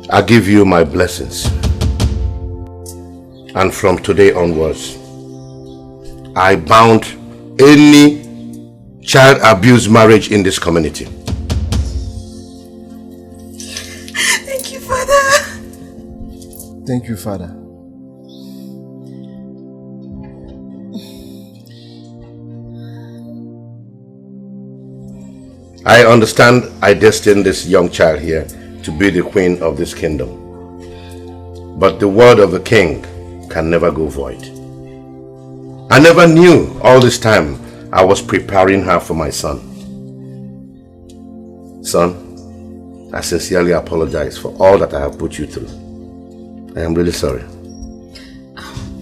I give you my blessings. And from today onwards, I bound any child abuse marriage in this community. Thank you, Father. Thank you, Father. I understand I destined this young child here to be the queen of this kingdom. But the word of the king can never go void. I never knew all this time I was preparing her for my son. Son, I sincerely apologize for all that I have put you through. I am really sorry.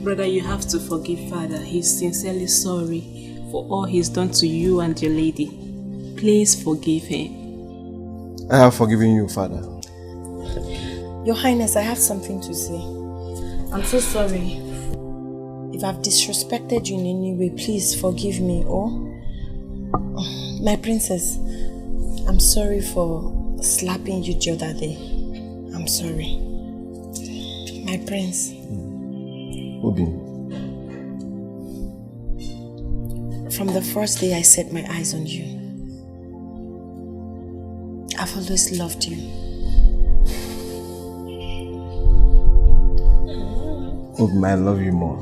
Brother, you have to forgive Father. He's sincerely sorry for all he's done to you and your lady. Please forgive him. I have forgiven you, Father. Your Highness, I have something to say. I'm so sorry. If I've disrespected you in any way, please forgive me. Oh, my princess, I'm sorry for slapping you the other day. I'm sorry. My prince. Obi. From the first day I set my eyes on you, I've always loved you. Obi, I love you more.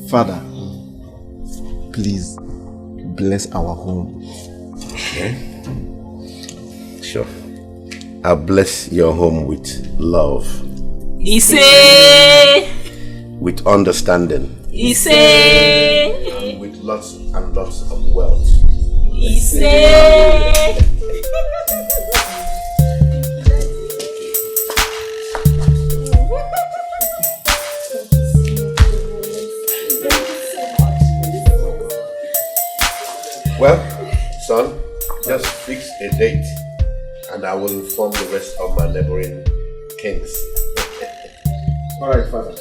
Father, please bless our home. Okay. Sure. I'll bless your home with love. Ise! With understanding. Ise! And with lots and lots of wealth. Ise! Well, son, just fix a date and I will inform the rest of my neighboring kings. Alright, Father.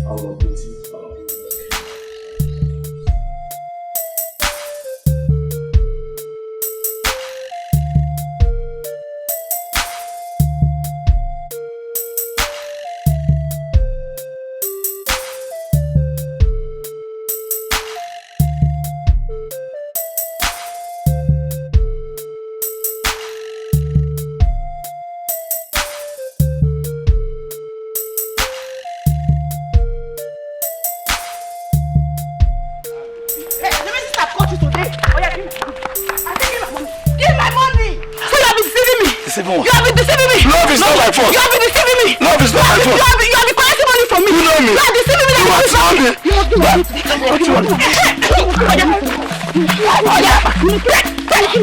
I will update you. You have been deceiving me. Love is not my fault. You have been deceiving me. Love is not my fault. You have been collecting money from me. You know me. You are deceiving me. You are telling me. You must do what you want.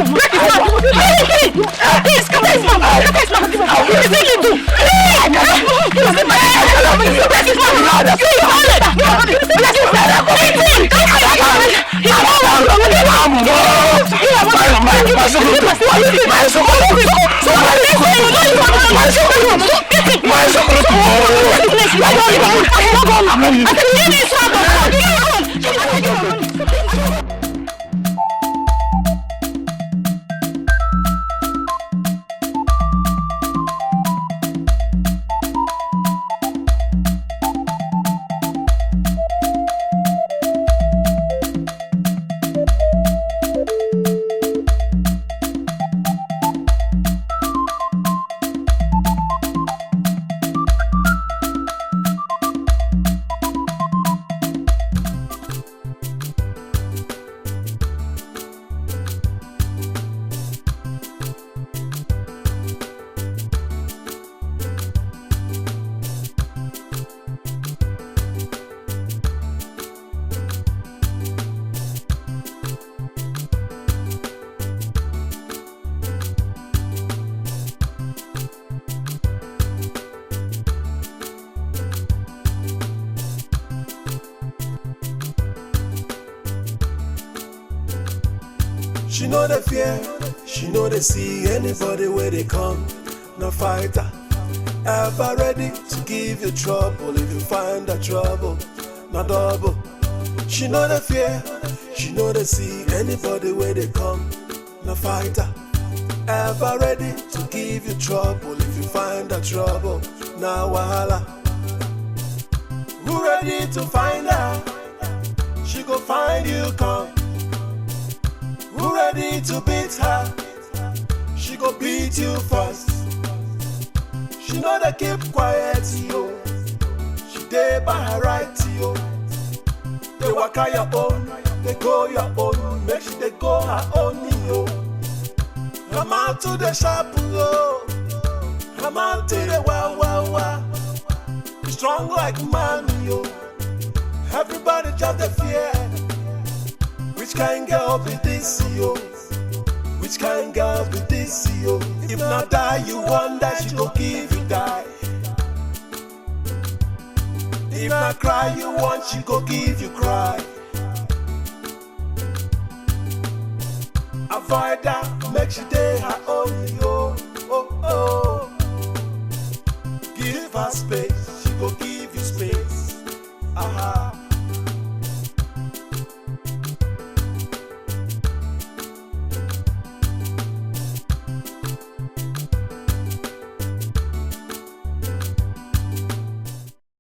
Break his mouth. Please, come here, mom. Come here, mom. What do you think you do? Break his mouth. You hold it. She know the fear, she know they see anybody where they come. No fighter, ever ready to give you trouble if you find that trouble. No double. She know the fear, she know they see anybody where they come. No fighter, ever ready to give you trouble if you find that trouble. Now wahala. Who ready to find her? She go find you come. Who ready to beat her? She go beat you first. She know they keep quiet, yo. She dey by her right, yo. They walk out your own, they go your own. Make sure they go her own, yo. Come out to the shop, yo. Come out to the wow. Strong like man, yo. Everybody just the fear. Which kind girl be this, yo? Which kind girl be this, yo? If not die, you wonder she go give you die. If not cry, you want she go give you cry. Avoid her, make she day her own, yo. Oh. Give her space, she go give you space. Aha.